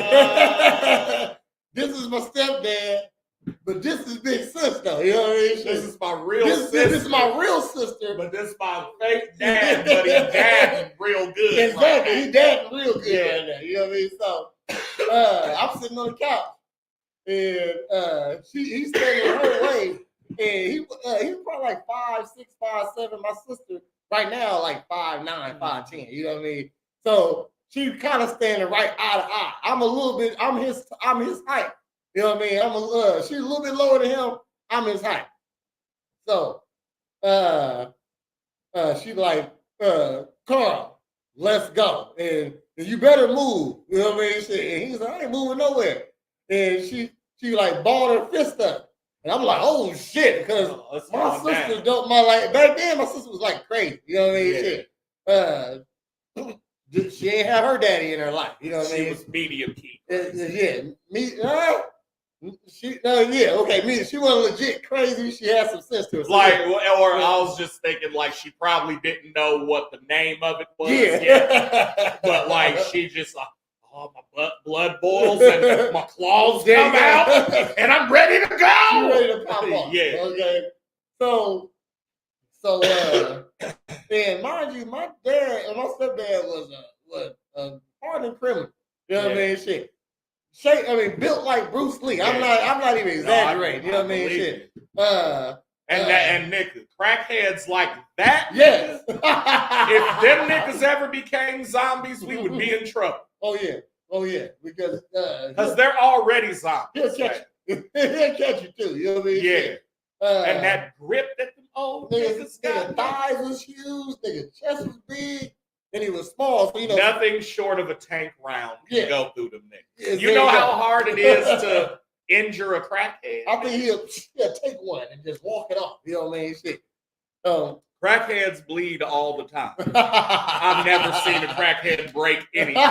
this is my stepdad, but this is big sister. You know what I mean? Shit. This is my real sister. This is my real sister. But this is my fake dad, but he dadding real good. Exactly. Right? He dadding real good right now. You know what I mean? So I'm sitting on the couch. And he's standing her way, and he was probably like 5'6", 5'7". My sister right now like 5'9", 5'10". You know what I mean? So she kind of standing right eye to eye. I'm his height. You know what I mean? She's a little bit lower than him. I'm his height. So she like, "Carl, let's go, and you better move." You know what I mean? And he's like, "I ain't moving nowhere." And she like balled her fist up. And I'm like, "Oh shit," because my sister back then my sister was like crazy. You know what I mean? Yeah. Shit. She ain't have her daddy in her life. You know what I mean? She was medium key. She wasn't legit crazy. She had some sense to her. I was just thinking like she probably didn't know what the name of it was. Yeah. But like she just my blood boils and my claws come out and I'm ready to go. You're ready to pop off. Yeah. Okay. So and mind you, my dad and my stepdad was a hardened criminal. You know what I mean? Shit. Built like Bruce Lee. I'm not even exaggerating. You know what I mean? Shit. And niggas, crackheads like that. Yes. If them niggas ever became zombies, we would be in trouble. Oh yeah. Because they're already zombies. He'll catch you. He'll catch you too. You know what I mean? Yeah. And that grip that the old niggas got. Nigga thighs was huge. Nigga chest was big. And he was small. So nothing short of a tank round can go through them niggas. Yeah, you know how hard it is to injure a crackhead? I think he'll take one and just walk it off. You know what I mean? Shit. Crackheads bleed all the time. I've never seen a crackhead break anything.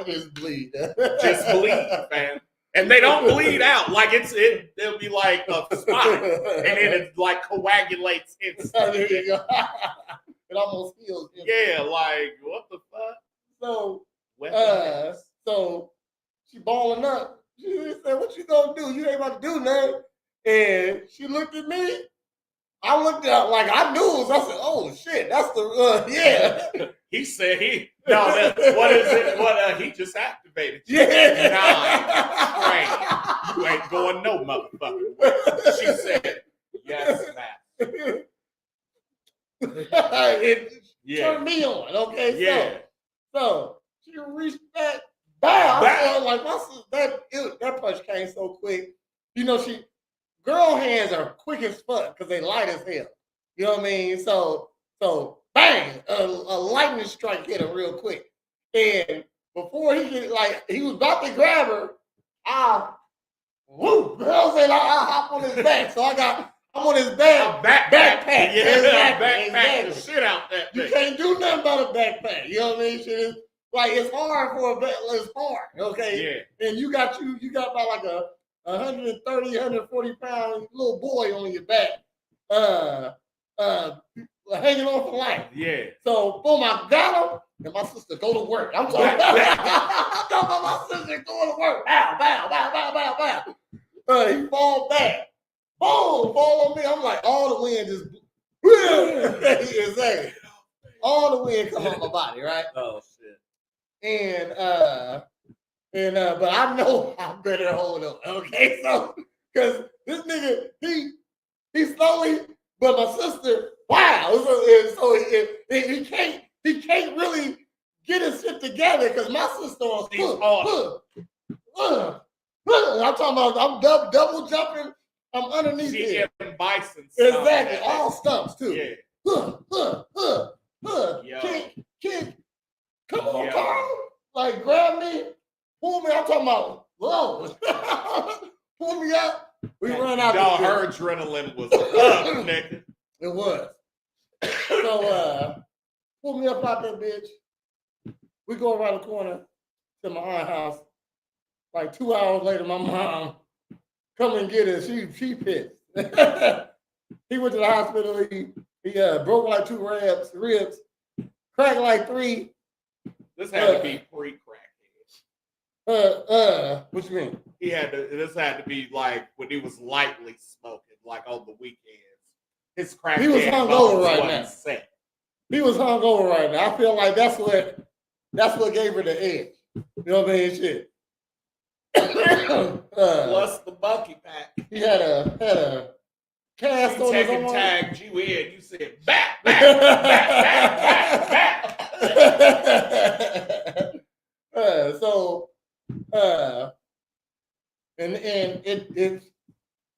Just bleed. Just bleed, man. And they don't bleed out. Like it'll be like a spot. And then it like coagulates instantly. There you go. it almost feels. Yeah, like what the fuck? So she balling up. She said, "What you gonna do? You ain't about to do nothing." And she looked at me. I looked at like I knew it was. I said, "Oh shit, that's the yeah." He said what is it? What he just activated you. Yeah. 9 straight. You ain't going no motherfucking way. She said, "Yes, ma'am." It turned me on. Okay, yeah. So she reached back, bow. I like my sister, that punch came so quick. You know, girl hands are quick as fuck because they light as hell. You know what I mean? So bang, a lightning strike hit her real quick. And before he was about to grab her, I hop on his back. So I'm on his backpack. Yeah, exactly. backpack the shit out that thing. You can't do nothing about a backpack. You know what I mean? Shit is like it's hard for a back. It's hard. Okay. Yeah. And you got about like a 130, 140 pound little boy on your back. Hanging on for life. Yeah. So boom, I got him, and my sister go to work. I'm talking about my sister going to work. Bow. He fall back. Boom, fall on me. I'm like, all the wind just exactly. All the wind come on my body, right? Oh shit. But I know I better hold on. Okay, so because this nigga, he slowly, but my sister, wow. So he can't really get his shit together because my sister on I'm talking about I'm double jumping. I'm underneath it. Bison. Exactly. All stumps too. Yeah. Kick. Come on, Carl. Like grab me, pull me. I'm talking about whoa. Pull me up. We run out. Y'all, her adrenaline was up, nigga. It was. So pull me up out that bitch. We go around the corner to my aunt's house. Like 2 hours later, my mom come and get us. She pissed. He went to the hospital. He broke like 2 ribs, cracked like 3. This had to be pre-crack. What you mean? This had to be like when he was lightly smoking, like on the weekends. His crack. He was hungover right now. He was hungover right now. I feel like that's what gave her the edge. You know what I mean? Shit. Plus the monkey pack. He had a cast on his arm. Tagged you in. You said back. And it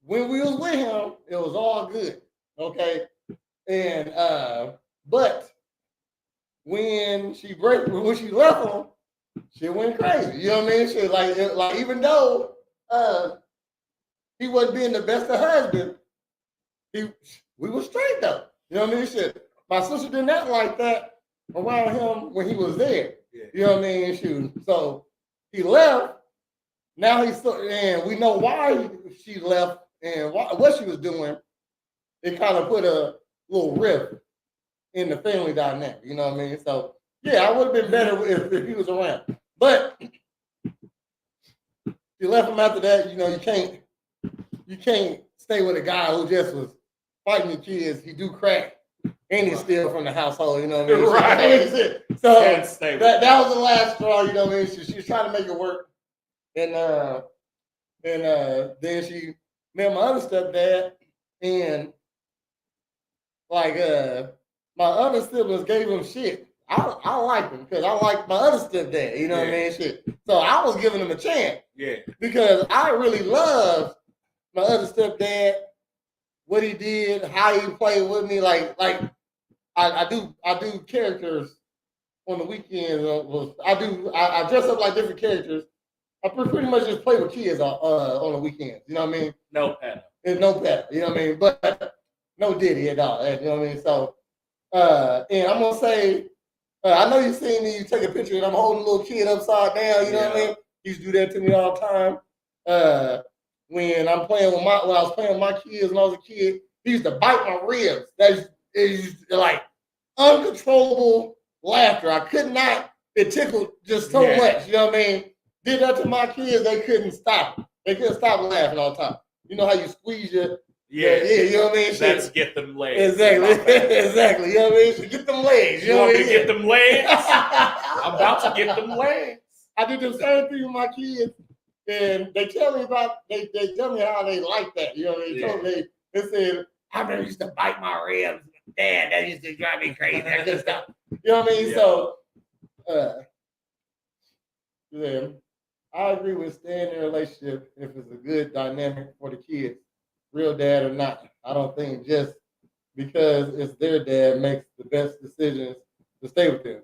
when we was with him, it was all good. Okay. And but when she left him, she went crazy. You know what I mean? She like even though he wasn't being the best of husband, we were straight though. You know what I mean? Shit. My sister did not like that around him when he was there. Yeah. You know what I mean? Shoot. So he left. Now and we know why she left and what she was doing. It kind of put a little rift in the family dynamic. You know what I mean? So yeah, I would have been better if he was around. But she left him after that. You know, you can't stay with a guy who just was fighting your kids. He do crack and he steal from the household. You know what I mean? Right. So that was the last straw. You know what I mean? She was trying to make it work. And then she met my other stepdad, and like my other siblings gave him shit. I like him because I like my other stepdad. You know what I mean? Shit. So I was giving him a chance. Yeah. Because I really loved my other stepdad, what he did, how he played with me. Like I do characters on the weekends. I dress up like different characters. I pretty much just play with kids on the weekends. You know what I mean? No pet. There's no pet. You know what I mean? But no Diddy at all. You know what I mean? So, and I'm gonna say, I know you've seen me. You take a picture and I'm holding a little kid upside down. You know what I mean? He used to do that to me all the time. When I was playing with my kids when I was a kid, he used to bite my ribs. That is like, uncontrollable laughter. I could not. It tickled just so much. You know what I mean? Did that to my kids. They couldn't stop. They couldn't stop laughing all the time. You know how you squeeze your you know what I mean? Let's get them legs. Exactly. Exactly. You know what I mean? So get them legs. You want me to get them legs? I'm about to get them legs. I did the same thing with my kids, and they tell me they tell me how they like that. You know what I mean? Told me, they said, I remember used to bite my ribs. Dad, that used to drive me crazy. That good stuff. You know what I mean? So yeah, I agree with staying in a relationship if it's a good dynamic for the kids, real dad or not. I don't think just because it's their dad makes the best decisions to stay with them.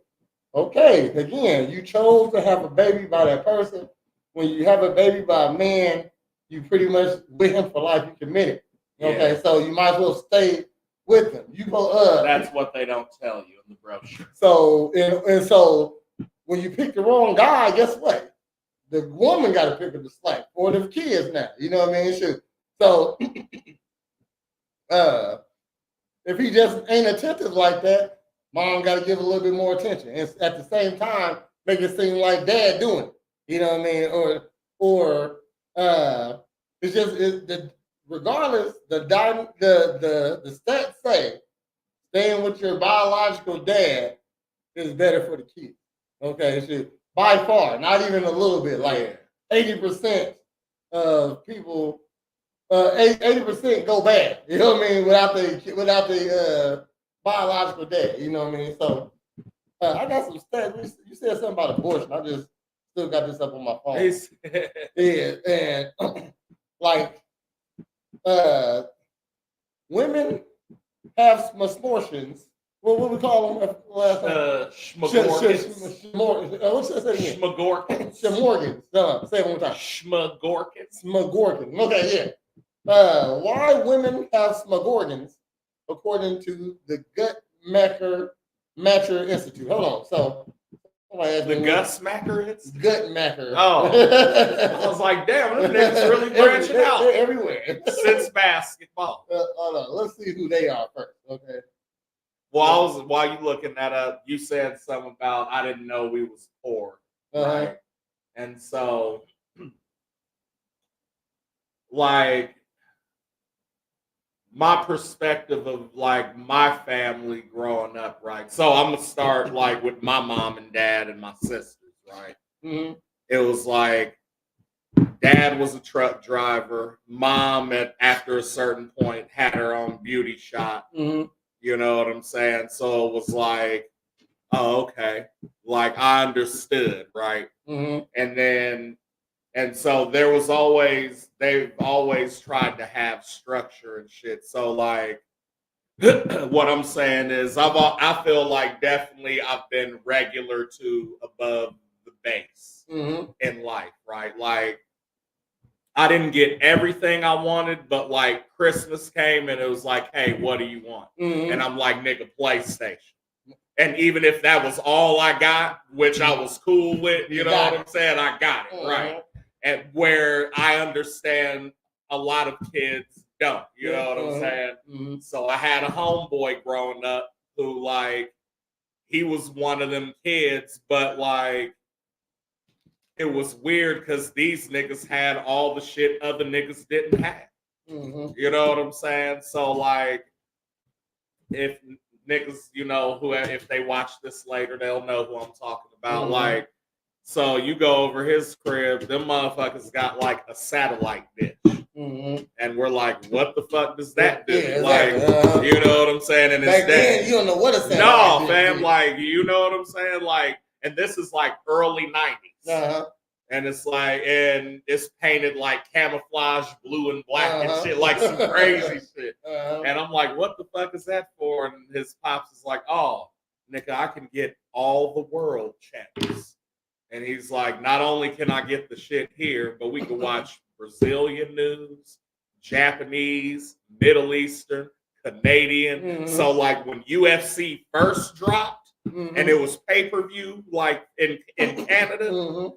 Okay, again, you chose to have a baby by that person. When you have a baby by a man, you pretty much with him for life. You committed. Okay, so you might as well stay with him. You go. That's what they don't tell you in the brochure. So and so when you pick the wrong guy, guess what? The woman got to pick up the slack for the kids now. You know what I mean? Shoot. So if he just ain't attentive like that, mom got to give a little bit more attention, and at the same time, make it seem like dad doing it. You know what I mean? Or it's just regardless. The stats say staying with your biological dad is better for the kids. Okay, so by far, not even a little bit. Like 80% of people, 80% go bad. You know what I mean? Without the biological dad. You know what I mean? So I got some stats. You said something about abortion. I just still got this up on my phone. Yeah, and like women have abortions. What we call them last time? Schmagorkins. What's that again? Schmagorkins. Schmorgans. No, say it one more time. Schmagorkins. Schmagorkins. Okay, yeah. Why women have schmagorgans, according to the Gut Matcher Institute. Hold on. So the Gut Smacker? Gut Macker. Oh. I was like, damn, them niggas really branching out. They're everywhere. Since basketball. Hold on. Let's see who they are first. Okay. Well, while you looking that up, you said something about I didn't know we was poor. Right. And so like my perspective of like my family growing up, right? So I'm gonna start like with my mom and dad and my sisters, right? Mm-hmm. It was like dad was a truck driver. Mom, after a certain point, had her own beauty shop. Mm-hmm. You know what I'm saying? So it was like, oh, okay. Like I understood, right? Mm-hmm. And so they've always tried to have structure and shit. So like, what I'm saying is I feel like definitely I've been regular to above the base in life, right? Like I didn't get everything I wanted, but like Christmas came and it was like, hey, what do you want? Mm-hmm. And I'm like, nigga, PlayStation. And even if that was all I got, which I was cool with, you know what I'm saying? I got it, right? And where I understand a lot of kids don't, you know what I'm saying? Mm-hmm. So I had a homeboy growing up who like, he was one of them kids, but like, it was weird because these niggas had all the shit other niggas didn't have. Mm-hmm. You know what I'm saying? So like, if niggas, you know, if they watch this later, they'll know who I'm talking about. Mm-hmm. Like, so you go over his crib, them motherfuckers got like a satellite dish. Mm-hmm. And we're like, what the fuck does that do? Yeah, like, you know what I'm saying? And it's that. You don't know what a satellite dish. No, fam, like, you know what I'm saying? Like, and this is like early 90s. Uh-huh. And it's like, and it's painted like camouflage blue and black and shit, like some crazy shit. And I'm like, what the fuck is that for? And his pops is like, oh, nigga, I can get all the world channels. And he's like, not only can I get the shit here, but we can watch Brazilian news, Japanese, Middle Eastern, Canadian. Mm-hmm. So like when UFC first dropped and it was pay-per-view like in Canada,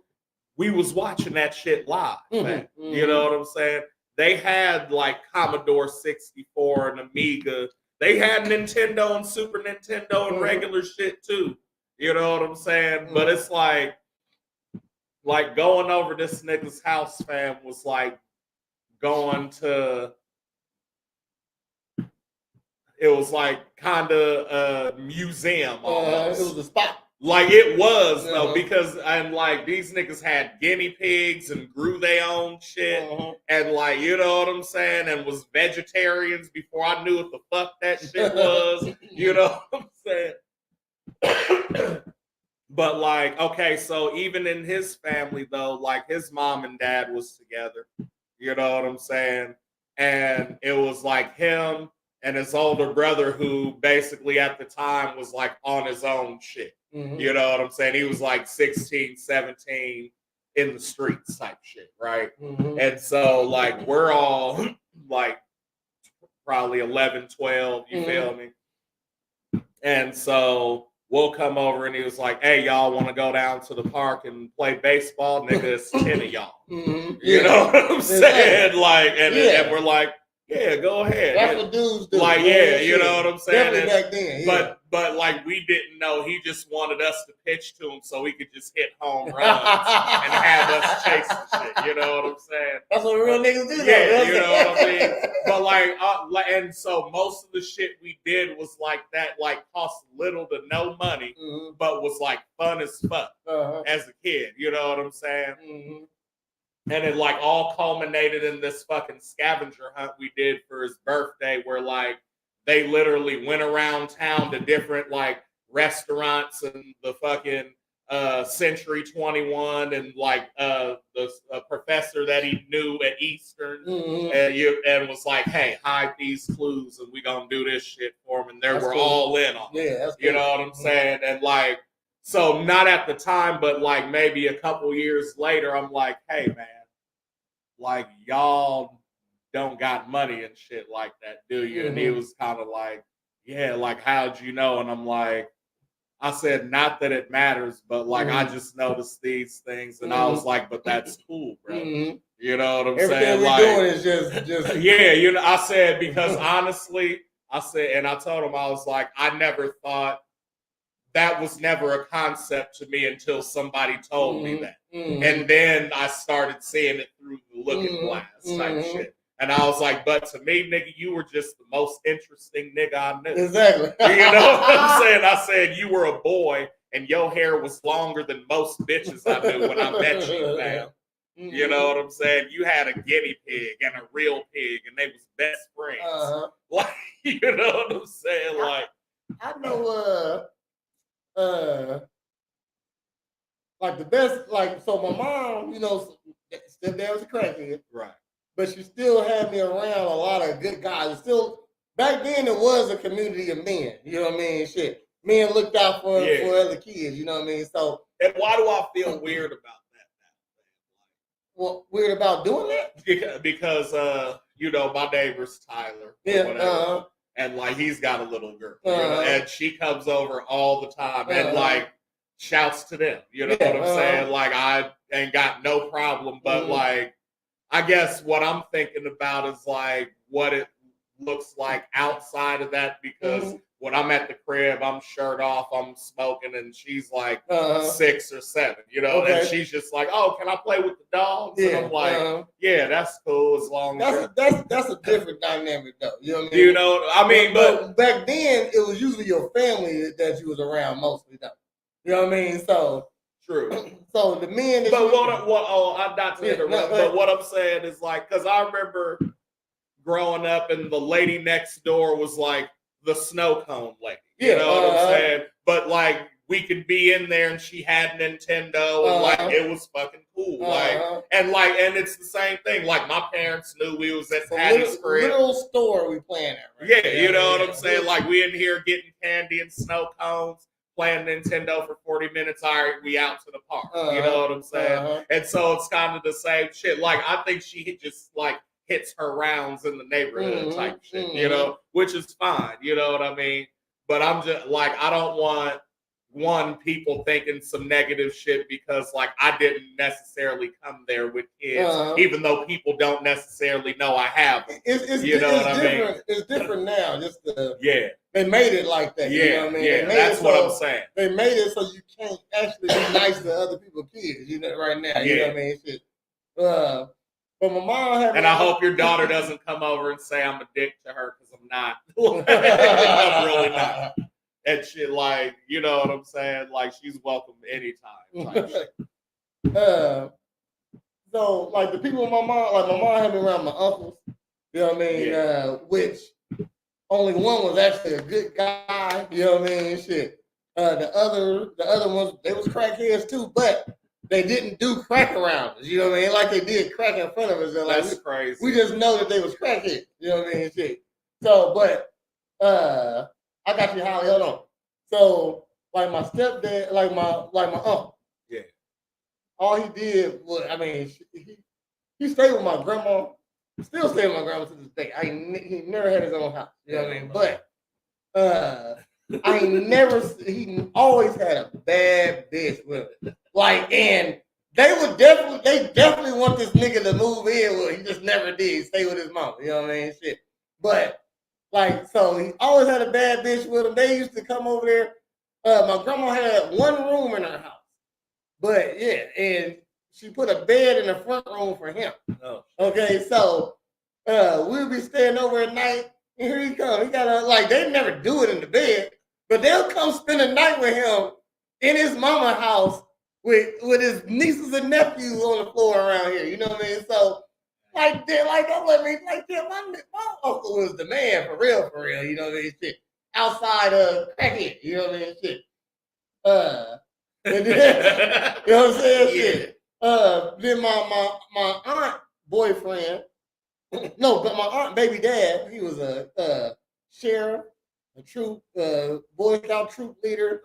we was watching that shit live. You know what I'm saying? They had like Commodore 64 and Amiga they had Nintendo and Super Nintendo and regular shit too. You know what I'm saying? But it's like going over this nigga's house, fam, was like going to. It was like kind of a museum almost. It was a spot. Like it was though, because and like these niggas had guinea pigs and grew their own shit, and like you know what I'm saying, and was vegetarians before I knew what the fuck that shit was. You know what I'm saying? But like, okay, so even in his family though, like his mom and dad was together. You know what I'm saying? And it was like him and his older brother who basically at the time was like on his own shit. You know what I'm saying? He was like 16, 17 in the streets type shit, right? And so like we're all like probably 11, 12, you feel me? And so we'll come over and he was like, hey, y'all want to go down to the park and play baseball? Nigga, it's 10 of y'all. You know what I'm saying? Like, and we're like, yeah, go ahead. That's what dudes do. Like, yeah, you know what I'm saying? Definitely back then. Yeah. But like we didn't know. He just wanted us to pitch to him so he could just hit home runs and have us chase the shit. You know what I'm saying? That's what real niggas do. Yeah, you know what I mean? But like, and so most of the shit we did was like that, like cost little to no money, but was like fun as fuck as a kid. You know what I'm saying? And it like all culminated in this fucking scavenger hunt we did for his birthday where like they literally went around town to different like restaurants and the fucking Century 21 and like the professor that he knew at Eastern and was like, hey, hide these clues and we gonna do this shit for him. And they were all in on it. Yeah, that's cool. You know what I'm saying? And like, so not at the time, but like maybe a couple years later, I'm like, hey man, like y'all don't got money and shit like that, do you? And he was kind of like, yeah, like how'd you know? And I'm like, I said, not that it matters, but like I just noticed these things, and I was like, but that's cool, bro. You know what I'm saying? Everything we're doing is just yeah, you know. I said because honestly, I said, and I told him I was like, I never thought that was never a concept to me until somebody told me that. And then I started seeing it through the looking glass type shit. And I was like, but to me, nigga, you were just the most interesting nigga I knew. Exactly. You know what I'm saying? I said you were a boy and your hair was longer than most bitches I knew when I met you, man. You know what I'm saying? You had a guinea pig and a real pig and they was best friends. Like, you know what I'm saying? Like, I know like the best, like, so my mom, you know, stepdad was a crackhead. Right. But she still had me around a lot of good guys. Still, back then, it was a community of men. You know what I mean? Shit. Men looked out for other kids. You know what I mean? So. And why do I feel weird about that now? Well, weird about doing that? Because you know, my neighbor's Tyler. Yeah. And like, he's got a little girl. You know, and she comes over all the time and like shouts to them. You know what I'm saying? Like, I ain't got no problem, but like, I guess what I'm thinking about is like what it looks like outside of that, because when I'm at the crib, I'm shirt off, I'm smoking, and she's like 6 or 7, you know, and she's just like, "Oh, can I play with the dogs?" And I'm like, "Yeah, that's cool as long as that's a different dynamic, though." You know what I mean? You know, I mean, but back then it was usually your family that you was around mostly, though. You know what I mean? So. True. So the men. That I'm not to interrupt, but what I'm saying is like, because I remember growing up and the lady next door was like the snow cone lady. You know what I'm saying? But like, we could be in there and she had Nintendo and like it was fucking cool. And it's the same thing. Like, my parents knew we was at Patty's crib. Little store we playing at, right? Yeah, you know what I'm saying? Like, we in here getting candy and snow cones, playing Nintendo for 40 minutes. All right, we out to the park. You know what I'm saying? And so it's kind of the same shit. Like, I think she just like hits her rounds in the neighborhood type shit, you know, which is fine. You know what I mean? But I'm just like, I don't want one, people thinking some negative shit because like I didn't necessarily come there with kids, even though people don't necessarily know I have them. It's different. It's different now. Just they made it like that. Yeah, you know what I mean? Yeah, that's what I'm saying. They made it so you can't actually be nice to other people's kids. You know, right now. You know what I mean? Shit. But my mom had. And I hope your daughter doesn't come over and say I'm a dick to her because I'm not. I'm really not. And shit, like, you know what I'm saying? Like, she's welcome anytime. So, like, the people with my mom had been around my uncles, you know what I mean? Which only one was actually a good guy, you know what I mean? Shit. The other ones, they was crackheads too, but they didn't do crack around us, you know what I mean? Like they did crack in front of us. That's crazy. We just know that they was crackheads, you know what I mean? Shit. So, but, I got you, Holly. Hold on. So, like my stepdad, like my uncle. Yeah. All he did was, I mean, he stayed with my grandma. Still staying with my grandma to this day. He never had his own house. You know what I mean? But he always had a bad bitch with him. Like, and they definitely want this nigga to move in with. He just never did. Stay with his mom. You know what I mean? Shit. But like, so he always had a bad bitch with him. They used to come over there. My grandma had one room in her house. But yeah, and she put a bed in the front room for him. Oh. Okay, so we'll be staying over at night, and here he comes. He got they never do it in the bed, but they'll come spend a night with him in his mama house with his nieces and nephews on the floor around here. You know what I mean? So don't let me my uncle was the man for real. You know what I mean? Shit. Outside of crackhead, you know what I mean? Shit. And then, you know what I'm saying? Yeah. Shit. Then my aunt boyfriend, no, but my aunt baby dad, he was a sheriff, a troop, Boy Scout troop leader.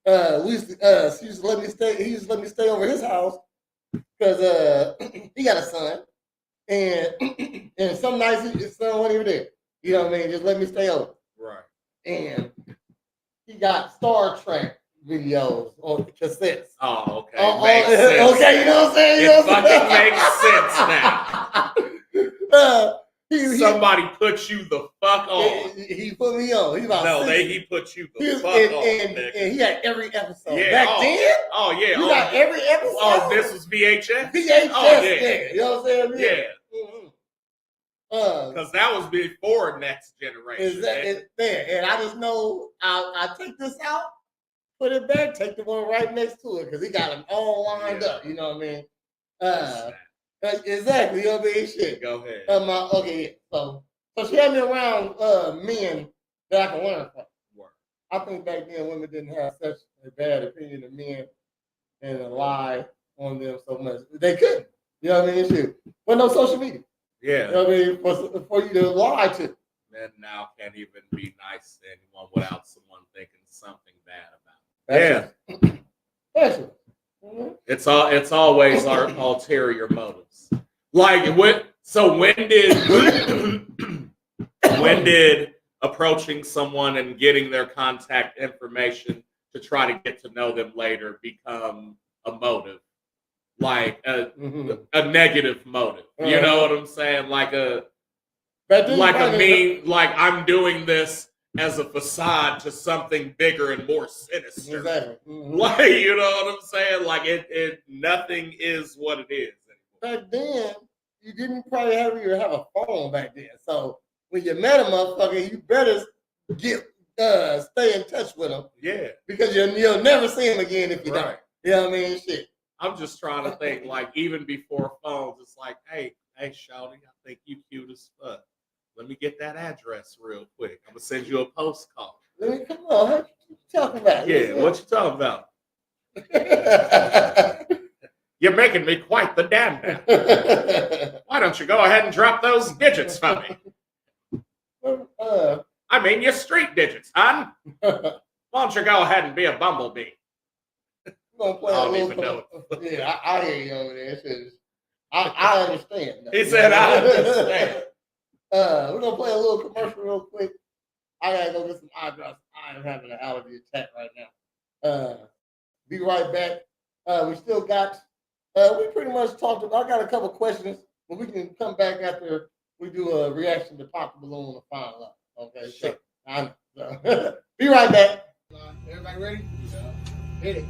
He used to let me stay. He used to let me stay over his house because he got a son, and some nights his son wasn't even there. You know what I mean? Just let me stay over. Right. And he got Star Trek videos on cassettes. Oh, okay. Makes sense. Okay, you know what I'm saying? It fucking makes sense now. Somebody put you the fuck on. He put me on. He put you the fuck on. And he had every episode. Yeah. Back then? Oh, yeah. You got every episode? Oh, this was VHS? VHS, nigga. You know what I'm saying? Yeah. Because that was before Next Generation. And I just know I take this out, put it back, take the one right next to it because he got them all lined up. You know what I mean? Exactly. You know what I mean? Shit. Go ahead. So she had me around men that I can learn from. I think back then women didn't have such a bad opinion of men and rely on them so much. They couldn't. You know what I mean? Shit. But no social media. Yeah. You know what I mean? For you to lie to. Men now can't even be nice to anyone without someone thinking something bad about it. That's it. Mm-hmm. It's always our ulterior motives. Like when did approaching someone and getting their contact information to try to get to know them later become a motive? Like a negative motive. You know what I'm saying? Like I'm doing this as a facade to something bigger and more sinister. Exactly. Mm-hmm. Like, you know what I'm saying? Like nothing is what it is anymore. Back then, you didn't probably have a phone back then. So when you met a motherfucker, you better stay in touch with him. Yeah. Because you'll never see him again if you don't. You know what I mean? Shit. I'm just trying to think, like, even before phones, it's like, hey, shawty, I think you cute as fuck. Let me get that address real quick. I'm gonna send you a postcard. Come on, what you talking about? Yeah, what you talking about? You're making me quite the damn man. Why don't you go ahead and drop those digits for me? I mean, your street digits, hon. Why don't you go ahead and be a bumblebee? I don't even know. Yeah, I hear you over there. I understand. He said, I understand. We're gonna play a little commercial real quick. I gotta go get some eye drops. I am having an allergy attack right now. Be right back. We still got. We pretty much talked about. I got a couple questions, but we can come back after we do a reaction to Pop the Balloon and Find Love. Okay, Sure. So, be right back. Everybody ready? Yeah. Hit it.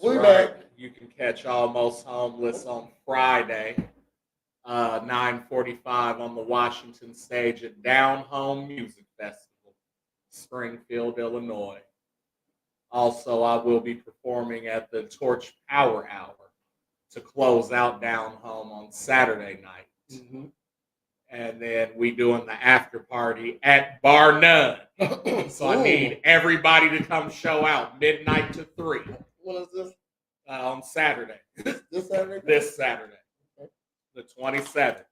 We back. You can catch Almost Homeless on Friday, 9:45 on the Washington stage at Down Home Music Festival, Springfield, Illinois. Also, I will be performing at the Torch Power Hour to close out Down Home on Saturday night. Mm-hmm. And then we doing the after party at Bar None. So I need everybody to come show out midnight to 3. When is this? On Saturday. This Saturday? This Saturday. Okay. The 27th.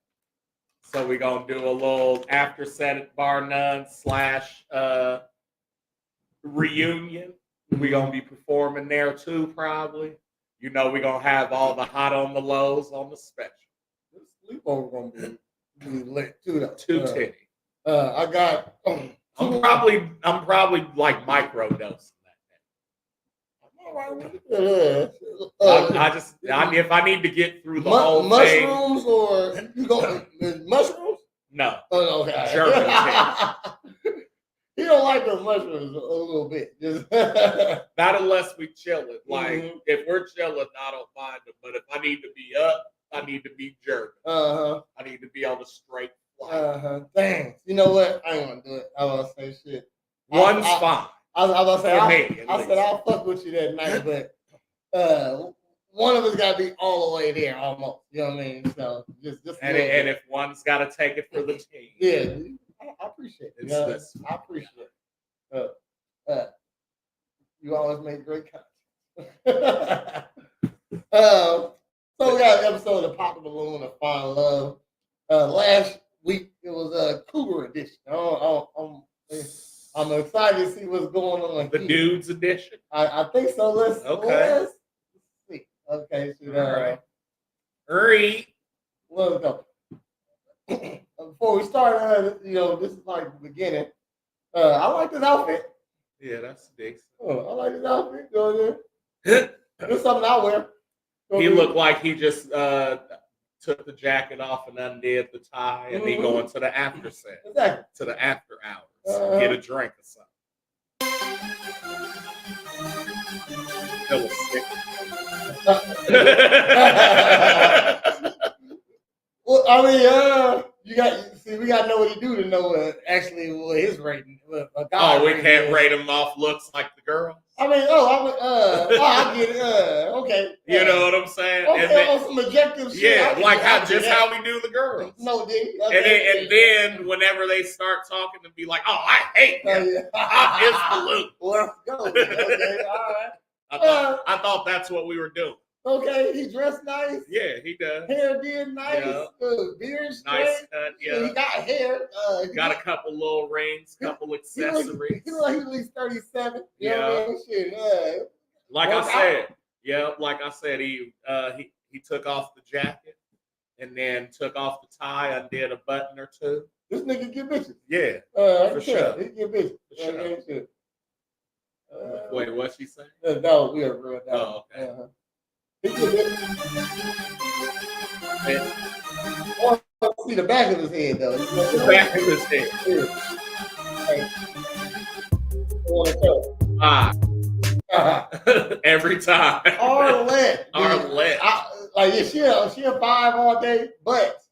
So we're going to do a little after set at Bar None / reunion. We're going to be performing there too, probably. You know, we're going to have all the hot on the lows on the special. This sleepover going to be lit too, though. 210. I got. I'm probably like microdosing. If I need to get through the whole mushrooms thing. Or you go mushrooms? No. Oh, okay. German. He don't like the mushrooms a little bit. Just not unless we chilling. Like if we're chilling, I don't mind them. But if I need to be up, I need to be jerking. I need to be on a straight flight. Dang. You know what? I ain't gonna do it. I was gonna say shit. One's fine. I was gonna say I said I'll fuck with you that night, but one of us gotta be all the way there almost. You know what I mean? So just and if one's gotta take it for the team. Yeah, I appreciate it. I appreciate it. You always make great content. So we got an episode of Pop the Balloon and Find Love. Last week it was a Cougar edition. I'm excited to see what's going on. The dudes edition. I think so. Let's see. Okay, so all right. Read. Let's go. Before we start, this is like the beginning. I like this outfit. Yeah, that's decent. I like this outfit. It's something I wear. He looked like he just took the jacket off and undid the tie, and he going to the after set, Exactly. to the after hours, get a drink or something. That was sick. Well, I mean, we got to know what he do to know actually what his rating. We can't rate him off looks like the girls. I mean, I get it. Okay. You know what I'm saying? Okay, and then, some objective shit. Yeah, like how we do the girls. No, and then whenever they start talking to be like, oh, I hate him. I'm his Let's go. Okay, all right. I thought that's what we were doing. Okay, he dressed nice. Yeah, he does. Hair did nice. Yeah. Beard straight. Nice cut, yeah. He got hair. Got a couple little rings, couple accessories. He look like he's at least 37. You Yeah. know what I mean? Shit, like I said, he took off the jacket and then took off the tie, undid a button or two. This nigga get bitches. Yeah. For sure. He get bitches. For sure. Wait, what's she saying? No, we are real down. Oh, okay. He get bitches. See the back of his head though. The back of his head. Every time. Arlette. Arlette. She a 5 all day, but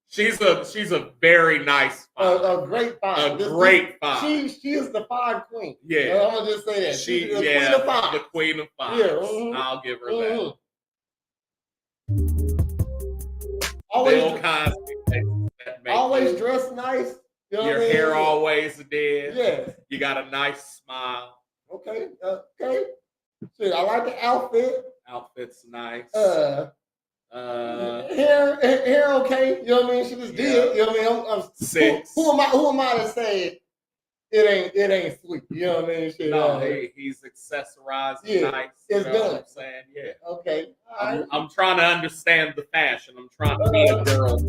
she's a very nice 5. A great 5. A great 5. She is the 5 queen. Yeah. I'm gonna just say that. She's the queen of 5. The queen of 5. Yeah. Mm-hmm. I'll give her that. Always dressed nice. You know your hair always dead. Yeah. You got a nice smile. Okay. Shit, I like the outfit. Outfit's nice. Hair okay. You know what I mean? She just did. You know what I mean? I'm 6. Who am I to say it ain't sweet? You know what I mean? Shit, no, he's accessorized nice. It's done. What I'm saying? Yeah. Okay. I'm trying to understand the fashion. I'm trying to be a girl.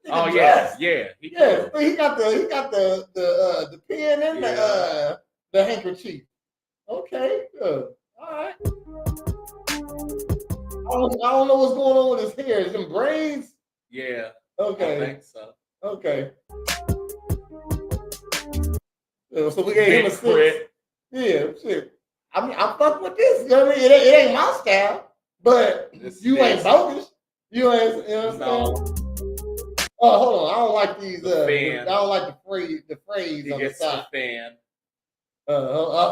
Oh yeah, yeah. He got the pen and the handkerchief. Okay, good. All right. I don't know what's going on with his hair. Is them braids? Yeah. Okay. I think so. Okay. So we gave him a 6. Yeah, shit. I mean, I fuck with this. You know what I mean? It ain't my style, but you ain't bogus. You ain't. You know what I'm saying? Oh, hold on. I don't like these. I don't like the phrase on the side. Fan.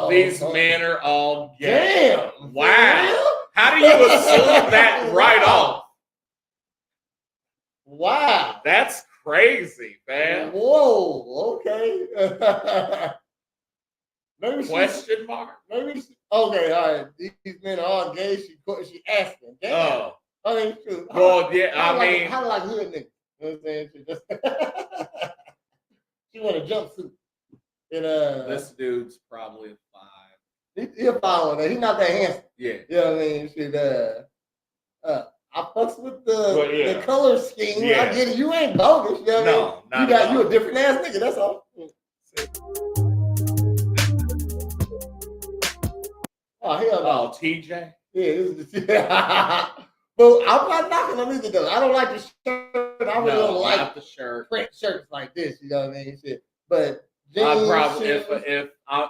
These men are all gay. Damn. Wow. How do you assume that right off? Wow. That's crazy, man. Whoa. Okay. Maybe question mark? Maybe. Okay. All right. These men are all gay. She asking. Damn. Oh. I mean, shoot. Well, yeah. I mean, how like hood niggas. You know what I'm saying? She want a jumpsuit. And this dude's probably a 5. He a 5. He's not that handsome. Yeah. You know what I mean? Shit, I fucks with the color scheme. Yeah. I get it. You ain't bogus. You know what I mean? You a different ass nigga. That's all. Oh hell no. Oh, TJ. Yeah, this is but I'm not knocking on either though. I don't like the shirt. I really don't like the shirt. Print shirts like this. You know what I mean? Shit. But I probably if I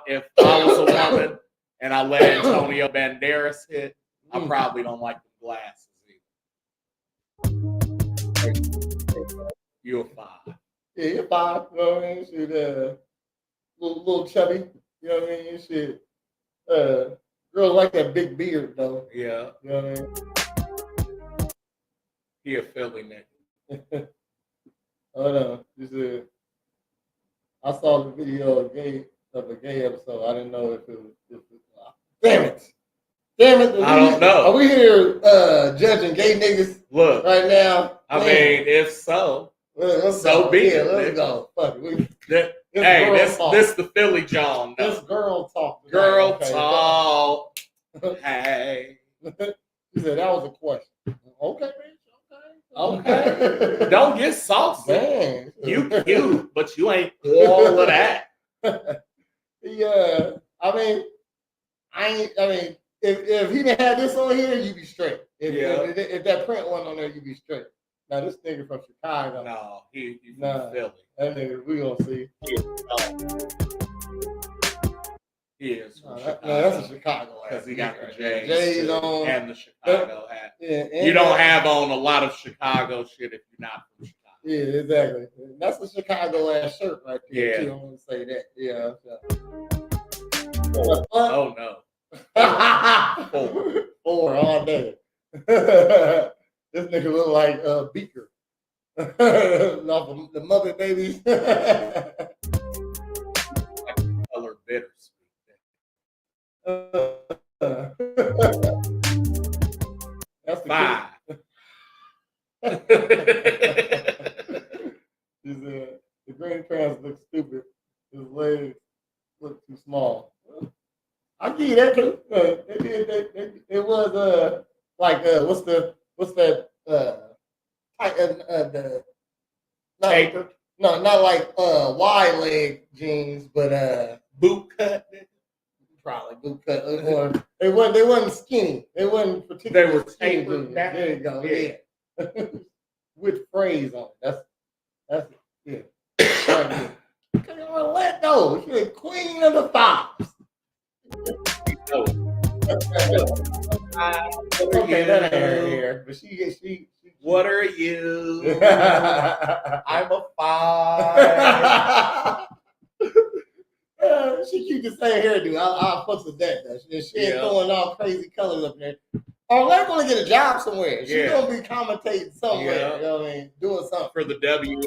was a woman and I let Antonio Banderas hit, I probably don't like the glasses either. You're a 5. Yeah, you're 5. You know what I mean? Shit, little chubby. You know what I mean? Shit. Girls like that big beard though. Yeah. You know what I mean? He a Philly nigga. Hold on. I saw the video of a gay episode. I didn't know if it was damn it. I don't know. Are we here judging gay niggas right now? I mean, if so, so be it. Let's go. Fuck it. This the Philly John. This girl talk. Girl talk. Hey. He said that was a question. Okay, bitch. Okay. Don't get saucy. Dang. You cute, but you ain't all of that. Yeah. I mean, if he didn't have this on here, you'd be straight. If that print wasn't on there, you'd be straight. Now this nigga from Chicago. No, he from Philly. That nigga, we gonna see. He is from Chicago. No, that's a Chicago hat. Because he got the J's on and the Chicago hat. Yeah, you don't have on a lot of Chicago shit if you're not from Chicago. Yeah, exactly. That's a Chicago ass shirt right there. Yeah. Too. I'm gonna say that. Yeah. Oh no. 4 all day. This nigga look like Beaker. No, the Muppet Babies. Color bitters. That's the 5. The green pants look stupid. His legs look too small. I give you that too. It was what's that the Taper. No, not like wide leg jeans, but boot cut. Probably boot cut. Or they wasn't skinny. They wasn't particularly. They were skinny tapered jeans. down. There you go. Yeah. With Prez on it. That's yeah. Come on, let go. She's the queen of the fops. Okay, that ain't her hair, but she. What are you? I'm a 5. She keep the same hairdo. I'll fuck with that though. She ain't throwing all crazy colors up there. Or they're gonna get a job somewhere. She's gonna be commentating somewhere. Yeah. You know what I mean? Doing something For the W.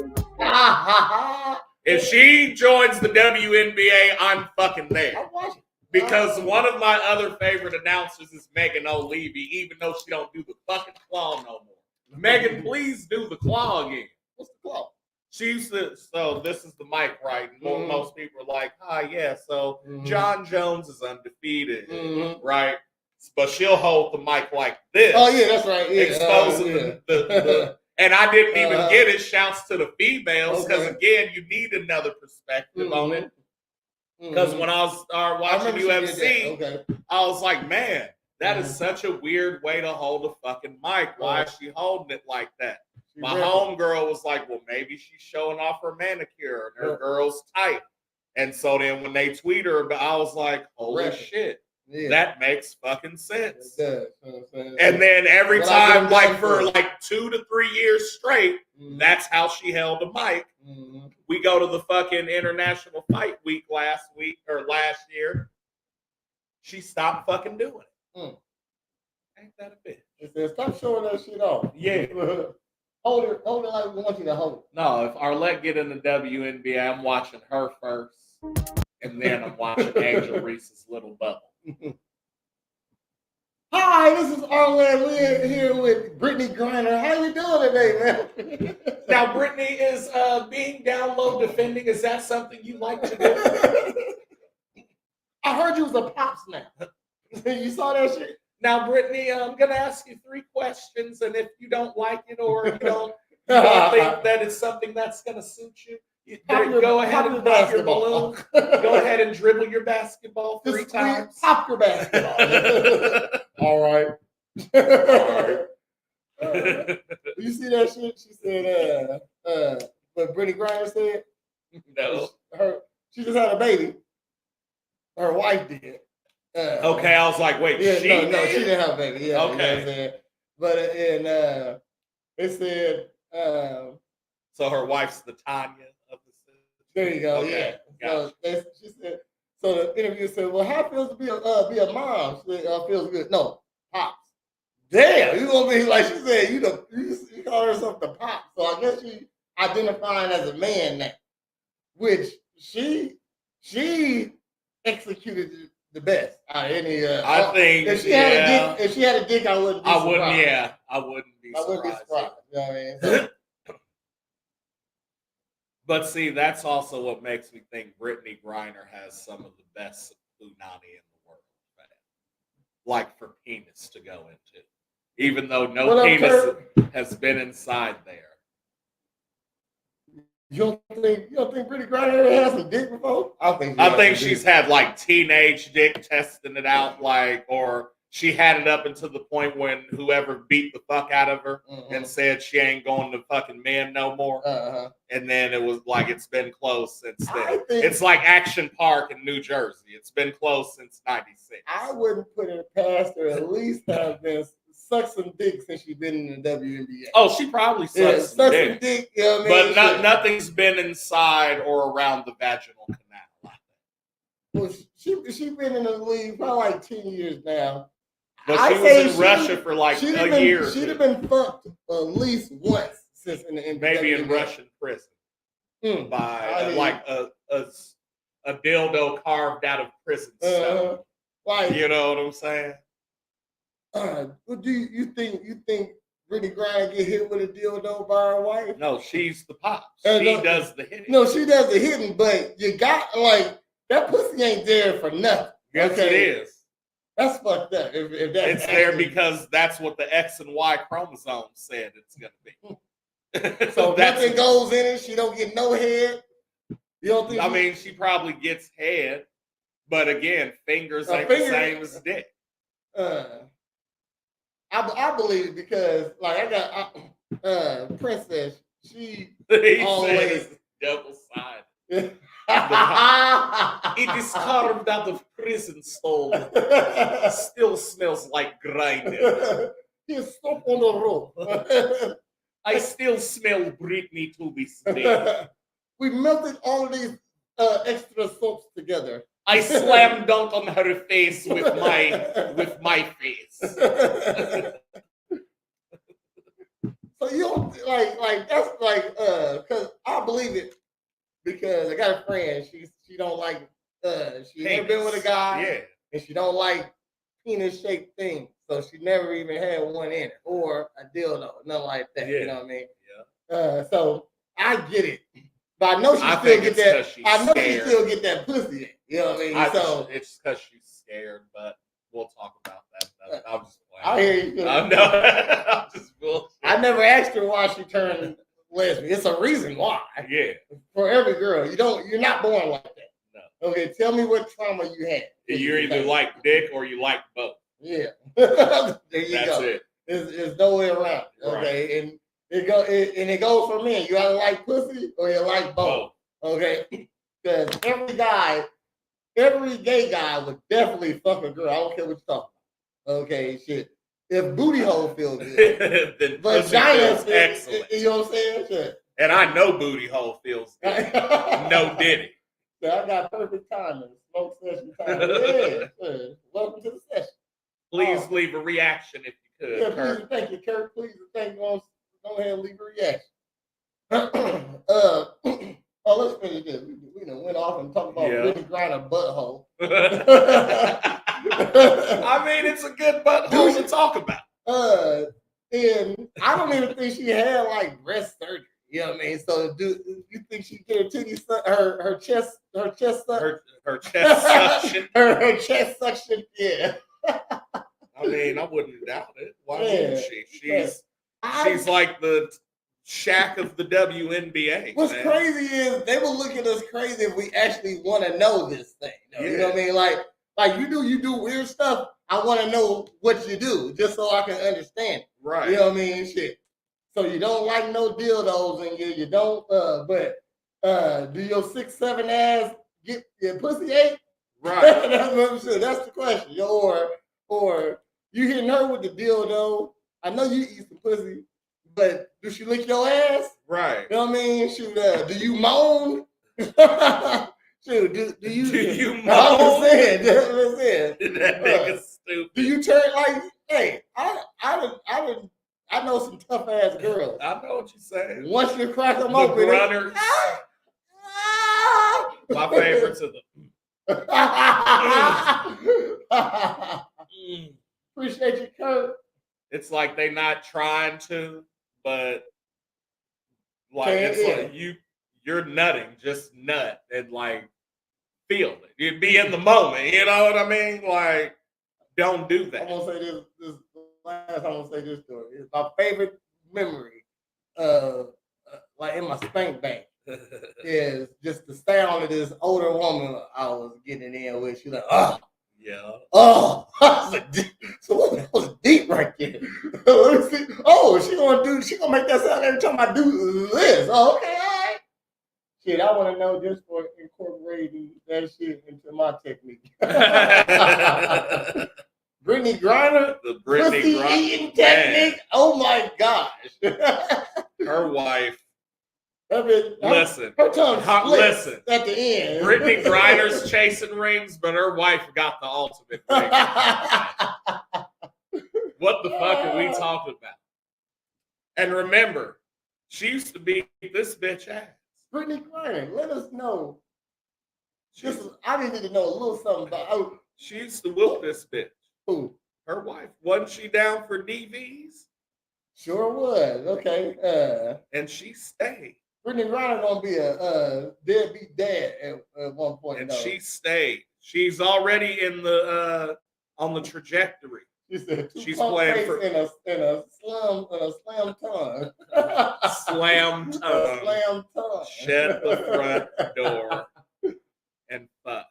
If she joins the WNBA, I'm fucking there. I'm watching. Because one of my other favorite announcers is Megan O'Leary, even though she don't do the fucking claw no more. Megan, please do the claw again. What's the claw? She used to, so this is the mic, right? Most people are like, yeah, so Mhm. John Jones is undefeated, Mhm. right? But she'll hold the mic like this. Oh, yeah, that's right. Yeah. Exposing the and I didn't even get it. Shouts to the females, because again, you need another perspective on it. Because when I was watching UFC, I was like, man, that is such a weird way to hold a fucking mic. Why is she holding it like that? My homegirl was like, well, maybe she's showing off her manicure and her girl's tight. And so then when they tweet her, I was like, holy shit. Yeah. That makes fucking sense. It does. And then every time, like for like 2 to 3 years straight, that's how she held a mic. We go to the fucking International Fight Week last year. She stopped fucking doing it. Ain't that a bitch? It says, stop showing that shit off. Yeah. Hold it like we want you to hold it. No, if Arlette get in the WNBA, I'm watching her first. And then I'm watching Angel Reese's Little Bubble. Hi, this is Arlette. We're here with Brittany Griner. How you doing today, man? Now, Brittany is being down low defending. Is that something you like to do? I heard you was a pops now. You saw that shit? Now, Brittany, I'm going to ask you 3 questions, and if you don't like it or you don't think that it's something that's going to suit you, go ahead and pop your balloon. Go ahead and dribble your basketball 3 times. Pop your basketball. All right. You see that shit? She said, what Brittany Griner said? No. She just had a baby. Her wife did. Okay, I was like, wait, yeah, she didn't have a baby. Yeah, okay. You know but it said, so her wife's the Tanya of the city. There you go. Okay, yeah. So she said. So the interviewer said, "Well, how it feels to be a mom?" She said, "Feels good." No, pops. Damn, you gonna be like she said. You call herself the pop. So I guess she identifying as a man now, which she executed the best out of any. I think if she had a dick, I wouldn't. Be surprised. I wouldn't be surprised. I wouldn't be surprised. You know what I mean? But see, that's also what makes me think Brittany Griner has some of the best punani in the world, man. Like for penis to go into. even though no What up, penis Kurt? has been inside there. You don't think Brittany Griner had some dick before? I think she's had like teenage dick testing it out, like, or she had it up until the point when whoever beat the fuck out of her and said she ain't going to fucking men no more. And then it was like it's been closed since then. It's like Action Park in New Jersey. It's been closed since '96. I wouldn't put it past her at least have been sucked some dick since she's been in the WNBA. Oh, she probably sucked some dick. You know what I mean? But nothing's been inside or around the vaginal canal. Well, she been in the league probably like 10 years now. But she was in Russia for like a year. She'd have been fucked at least once since in the maybe in Russian prison by like a dildo carved out of prison stone. Like, you know what I'm saying? Do you think Brittany Griner get hit with a dildo by her wife? No, she's the pops. She does the hitting. No, she does the hitting, but you got like that pussy ain't there for nothing. Yes, it is. That's fucked up. If that's it's there because that's what the X and Y chromosome said it's gonna be. So nothing goes in it. She don't get no head. You don't think? I mean, she probably gets head, but again, fingers ain't the same as dick. I believe it because like I got Princess. She always double sided. It is carved out of prison stone. Still smells like grinding. He's stop on the road. I still smell Britney to this day. We melted all of these extra soaps together. I slam dunk on her face with my face. So you don't like that's like because I believe it. Because I got a friend, she don't like she never been with a guy, and she don't like penis shaped things, so she never even had one in it or a dildo, nothing like that. You know what I mean? Yeah. So I get it, but I know she still get that. I know she still get that pussy in. You know what I mean? So it's because she's scared, but we'll talk about that. I'm just playing. I hear you. I'm just bullshit. I never asked her why she turned lesbian. It's a reason why. Yeah. For every girl, you're not born like that. No. Okay, tell me what trauma you had. You either like dick or you like both. Yeah. There you That's go. It. There's no way around. Okay, right. And it goes for men. You either like pussy or you like both. Okay, because every gay guy would definitely fuck a girl. I don't care what you're talking about. Okay, shit. If booty hole feels good, then vagina feels excellent. You know what I'm saying? Shit. And I know booty hole feels good. No diddy. So I got perfect timing. Smoke session time. Yeah. Welcome to the session. Please leave a reaction if you could. Yeah, Kurt. please, thank you, Kurt. Please, thank you. Go ahead and leave a reaction. Let's finish this. We done went off and talked about Brittany Griner butthole. I mean, it's a good butthole to talk about. And I don't even think she had like breast surgery. You know what I mean? So, do you think she get her titty her chest suction? Her chest suction. her chest suction. Yeah. I mean, I wouldn't doubt it. Why wouldn't she? She's like the Shaq of the WNBA. What's crazy is they will look at us crazy if we actually want to know this thing. You know what I mean? Like you do weird stuff. I want to know what you do just so I can understand. Right. You know what I mean? Shit. So you don't like no dildos and you don't but do your 6'7" ass get your pussy ate? Right. That's what I'm saying. That's the question. Or you hitting her with the dildo. I know you eat some pussy, but do she lick your ass? Right. You know what I mean? Shoot, do you moan? Shoot, do you moan? I'm saying. That nigga's stupid. Do you turn like, hey, I know some tough ass girls. I know what you're saying. Once you crack them open, runners. My favorites are the. Appreciate you, Kurt. It's like they not trying to, but like like you're nutting, just nut and like feel it. You'd be in the moment, you know what I mean? Like, don't do that. I'm gonna say this last time I'm gonna say this story. It's my favorite memory, like in my spank bank, is just the sound of this older woman I was getting in with. She's like, oh. Yeah. Oh, I was like, so that was deep right there. Let me see. Oh, she gonna make that sound every time I do this. Oh, okay, all right. Shit, I want to know just for incorporating that shit into my technique. Brittany Griner, The Brittany pussy eating technique. Oh my gosh. Her wife. Listen. Her tongue splits at the end. Brittany Griner's chasing rings, but her wife got the ultimate ring. What the fuck are we talking about? And remember, she used to beat this bitch ass. Brittany Griner, let us know. I needed to know a little something about. She used to whoop this bitch. Who? Her wife. Wasn't she down for DVs? Sure was. Okay. And she stayed. Brittany Griner gonna be a deadbeat dad at one point. And she stayed. She's already in the on the trajectory. She's playing for in a slam tongue. Slam tongue. Slam tongue. Shut the front door and fuck.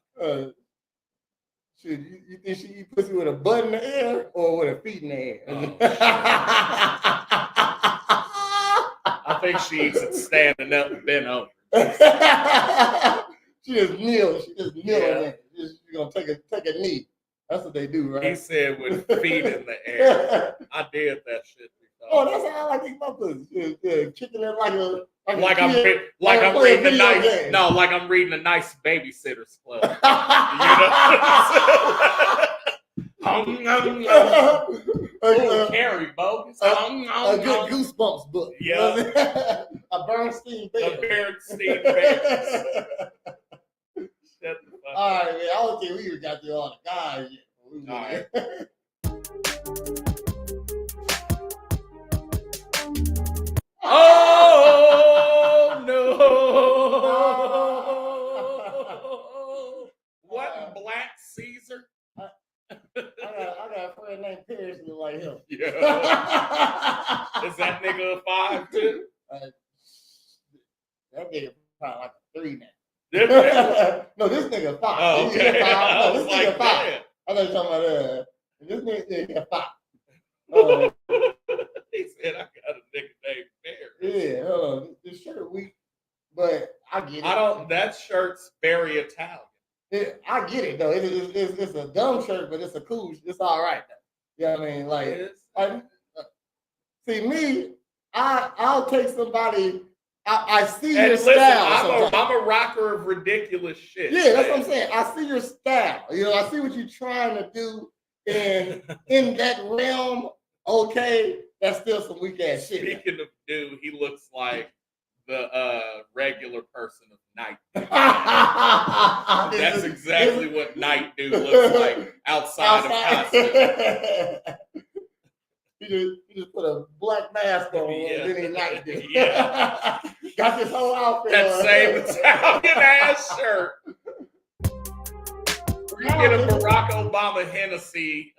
You think she eat pussy with a butt in the air or with her feet in the air? Oh, I think she eats it standing up and bent over. She just kneel. She just kneel in there. She's gonna take a knee. That's what they do, right? He said with feet in the air. I did that shit before. Oh, that's how I like to eat my pussy. Yeah, kicking it like I'm reading a nice like I'm reading a nice Babysitter's Club. You know? Carrie Bogus. A good Goosebumps book. Yeah. A Bernstein Bears. A Bernstein Bears. Shut the fuck all right, man. I don't think we even got through all the guys yet. All right. Oh no! What Black Caesar? I got a friend named Pierce who like him. Yeah. Is that nigga a 5 too? That nigga probably like a 3 now. No, this nigga 5. Oh, okay. No, this nigga 5. Damn. I thought you were talking about this nigga 5. He said I got a nigga named Bear. Yeah, this shirt weak, but I get it. That shirt's very Italian. I get it though. It's a dumb shirt, but it's a cool. It's all right though. You know what I mean? Like, see me, I'll take somebody. I see your listen, style. I'm a rocker of ridiculous shit. Yeah, that's what I'm saying. I see your style. You know, I see what you're trying to do in that realm. Okay, that's still some weak ass shit. Speaking of dude, he looks like the regular person of Night Dude. That's exactly what Night Dude looks like outside of costume. He just put a black mask on and then he Night Dude. Yeah. Got this whole outfit that on. Same Italian ass shirt. You get a Barack Obama Hennessy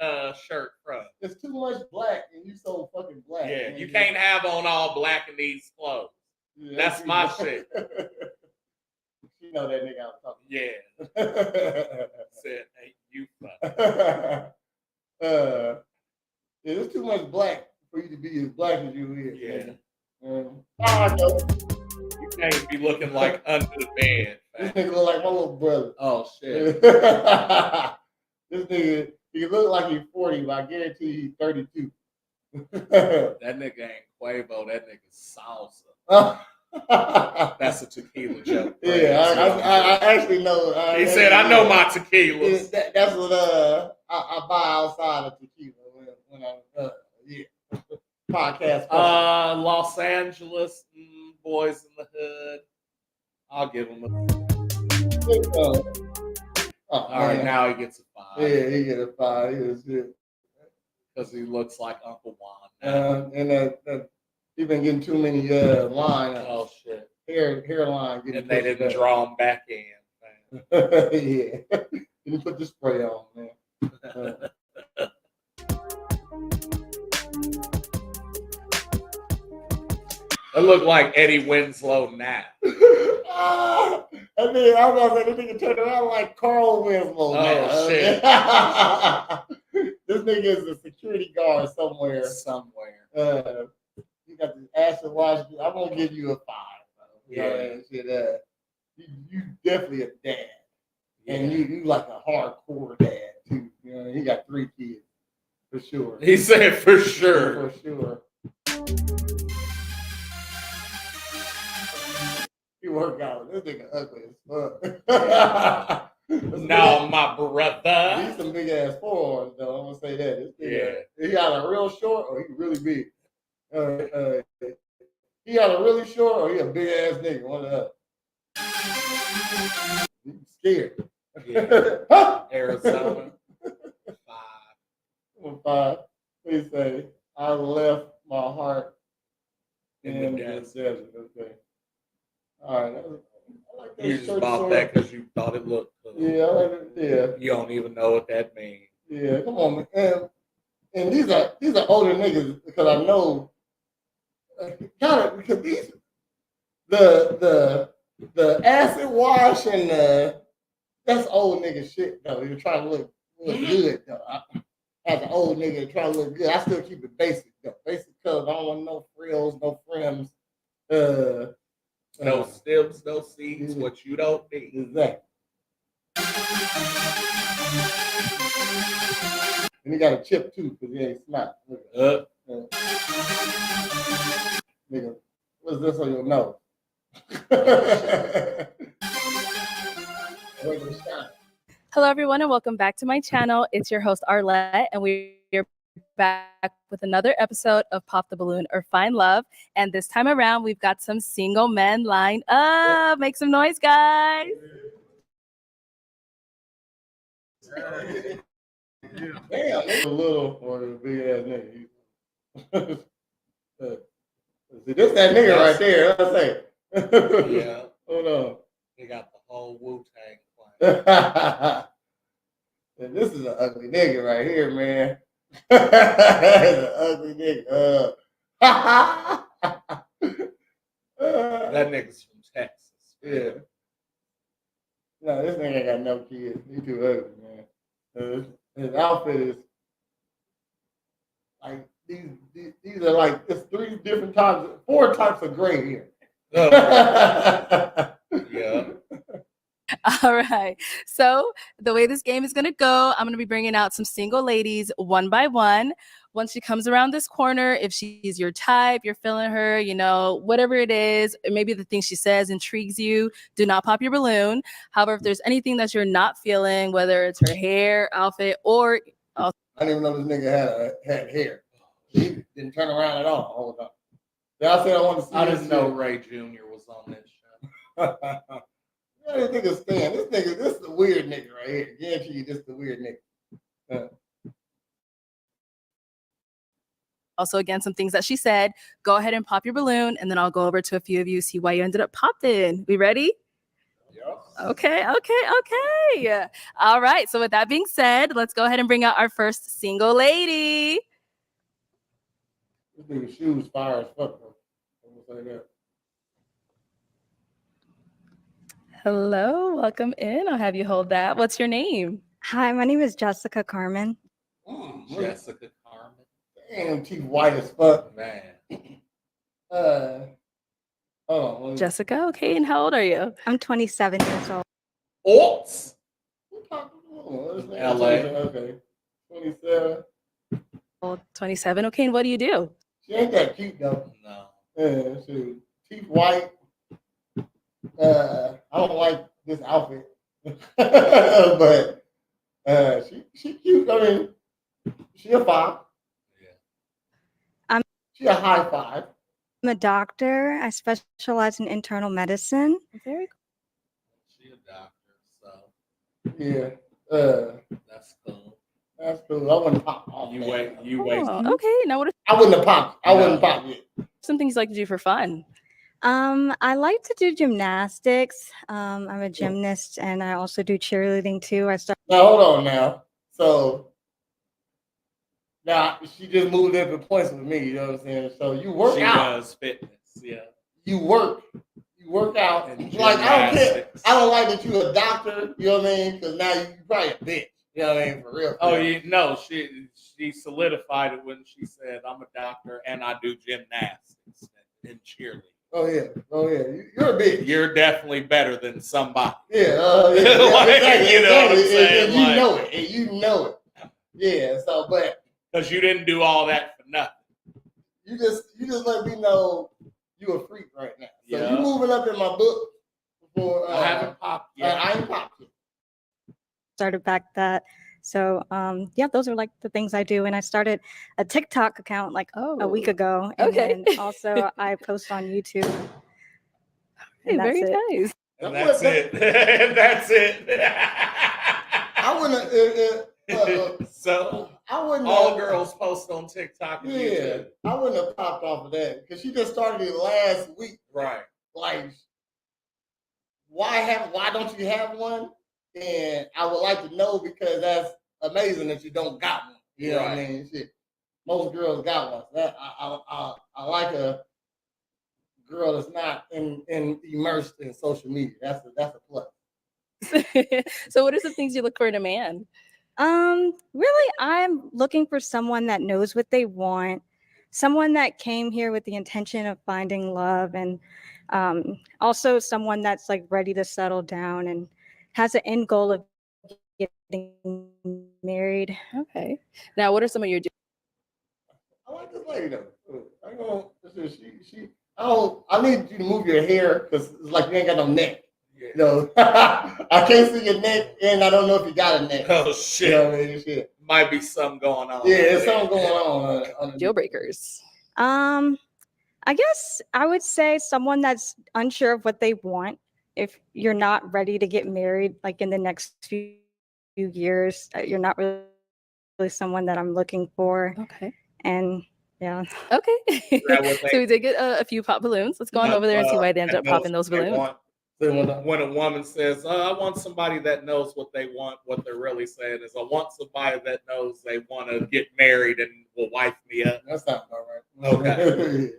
shirt from. It's too much black and you so fucking black. Yeah, man. You can't have on all black in these clothes. Yeah, that's my shit. You know that nigga I was talking. Yeah. Said, hey, you fuck. Yeah, there's too much black for you to be as black as you is. Yeah. You can't be looking like under the bed. This nigga look like my little brother. Oh shit. This nigga, he look like he's 40, but I guarantee he's 32. That nigga ain't Quavo, that nigga's salsa. That's a tequila joke. Prez. Yeah, I actually know. He said, I know my tequilas. That's what I buy outside of tequila when I podcast. Los Angeles, Boys in the Hood. I'll give him a. All right, now he gets a 5. Yeah, he gets a 5. He was good because he looks like Uncle Juan. And he been getting too many line. Oh shit, hairline. And they didn't draw him back in. Yeah, didn't put the spray on, man. It looked like Eddie Winslow Nat. And then I was like, this nigga turned around like Carl Winslow. Oh, shit. This nigga is a security guard somewhere. You got this Ashton Washington. I'm gonna give you a 5. Bro. Yeah. You definitely a dad. Yeah. And you like a hardcore dad too. You know, he got 3 kids. For sure. He said for sure. For sure. You work out. This nigga ugly as fuck. No, my brother. He's some big ass forearms though. I'm gonna say that. He got a real short or he really big. He got a really short or he a big ass nigga. One of the other. He's scared. Yeah. Arizona. 5. Please say I left my heart in the desert. Okay. All right. I like that. You just bought that because you thought it looked cool. Yeah, I like it. Yeah. You don't even know what that means. Yeah, come on, man. And these are older niggas because I know kind of because these the acid wash and that's old nigga shit though. You're trying to look good though. As an old nigga trying to look good, I still keep it basic though. Basic colors. I don't want no frills, no frims. No stems, no seeds, what you don't need. Exactly. And he got a chip too because he ain't smart. Nigga, what's this on your nose? Hello, everyone, and welcome back to my channel. It's your host, Arlette, and we're back with another episode of Pop the Balloon or Find Love. And this time around, we've got some single men lined up. Make some noise, guys. Damn, it's a little for the big ass nigga. See, this that nigga right there. Let's say. Yeah. Hold on. They got the whole Wu-Tang playing. And this is an ugly nigga right here, man. An ugly nigga. That nigga's from Texas. Yeah. No, this nigga ain't got no kids. He too ugly, man. His outfit is like these are like it's 4 types of gray here. Yeah. All right. So the way this game is going to go, I'm going to be bringing out some single ladies one by one. Once she comes around this corner, if she's your type, you're feeling her, you know, whatever it is, maybe the thing she says intrigues you, do not pop your balloon. However, if there's anything that you're not feeling, whether it's her hair, outfit, or... I didn't even know this nigga had hair. He didn't turn around at all all the time. I said I want to see. I didn't know Ray Jr. was on this show. I didn't think of Stan. This is the weird nigga right here. Guarantee you, this is the weird nigga. Also, again, some things that she said. Go ahead and pop your balloon, and then I'll go over to a few of you, see why you ended up popping. We ready? Yes. Okay. All right. So with that being said, let's go ahead and bring out our first single lady. This nigga's shoes fire as fuck. I'm gonna say that. Hello, welcome in. I'll have you hold that. What's your name? Hi, my name is Jessica Carmen. Jessica Carmen. Damn, teeth white as fuck. Man. Jessica, okay, and how old are you? I'm 27 years old. Oops. LA. Okay. 27. 27, okay, and what do you do? She ain't that cute though. No. Yeah, she teeth white. I don't like this outfit. But she cute. I mean, she a 5. Yeah. She a high 5. I'm a doctor. I specialize in internal medicine. Very cool. She a doctor, so yeah. That's cool. That's cool. I wouldn't pop off. You wait. Okay, now what? I wouldn't have popped. I wouldn't pop yet. Some things you like to do for fun. I like to do gymnastics. I'm a gymnast, and I also do cheerleading too. Now hold on now. So now she just moved up in points with me. You know what I'm saying? So you work she out. does fitness. Yeah. You work out. And Like I don't care. gymnastics. I don't like that you a doctor. You know what I mean? Because now you probably a bitch. You know what I mean? For real. Oh, you know, she solidified it when she said, "I'm a doctor and I do gymnastics and cheerleading." Oh yeah. You're a bitch. You're definitely better than somebody. Yeah. Like, Exactly. you know what I'm Exactly. saying? And you Like- know it. And you know it. Yeah. So, but Because you didn't do all that for nothing. you just let me know you a freak right now. So Yeah. you moving up in my book for I haven't popped yet. I ain't popped yet. Started back that. So yeah, those are like the things I do. And I started a TikTok account like a week ago. And Okay. then also I post on YouTube. Hey, And very that's it. nice. And that's it. And that's it. I wouldn't. So I wouldn't. all girls post on TikTok and Yeah, YouTube. I wouldn't have popped off of that because she just started it last week. Right. Like, why don't you have one? And I would like to know because that's amazing that you don't got one. You know what I Right. mean? Shit, most girls got one. That I like a girl that's not immersed in social media. That's a plus. So what are some things you look for in a man? Really, I'm looking for someone that knows what they want, someone that came here with the intention of finding love, and also someone that's like ready to settle down and has an end goal of getting married. Okay. Now, what are some of your I like this lady though. I ain't gonna. She. I need you to move your hair because it's like you ain't got no neck. Yeah. You know, I can't see your neck, and I don't know if you got a neck. Oh You shit. know what I mean? Shit. Might be something going on. Yeah, there's something going on. deal breakers? I guess I would say someone that's unsure of what they want. If you're not ready to get married, like in the next few years, you're not really someone that I'm looking for. Okay. And yeah. Okay. That would So we did get a few pop balloons. Let's go on over there and see why they ended up popping those balloons. When a woman says, "I want somebody that knows what they want," what they're really saying is, "I want somebody that knows they want to get married and will wife me up." That's not about right. Okay.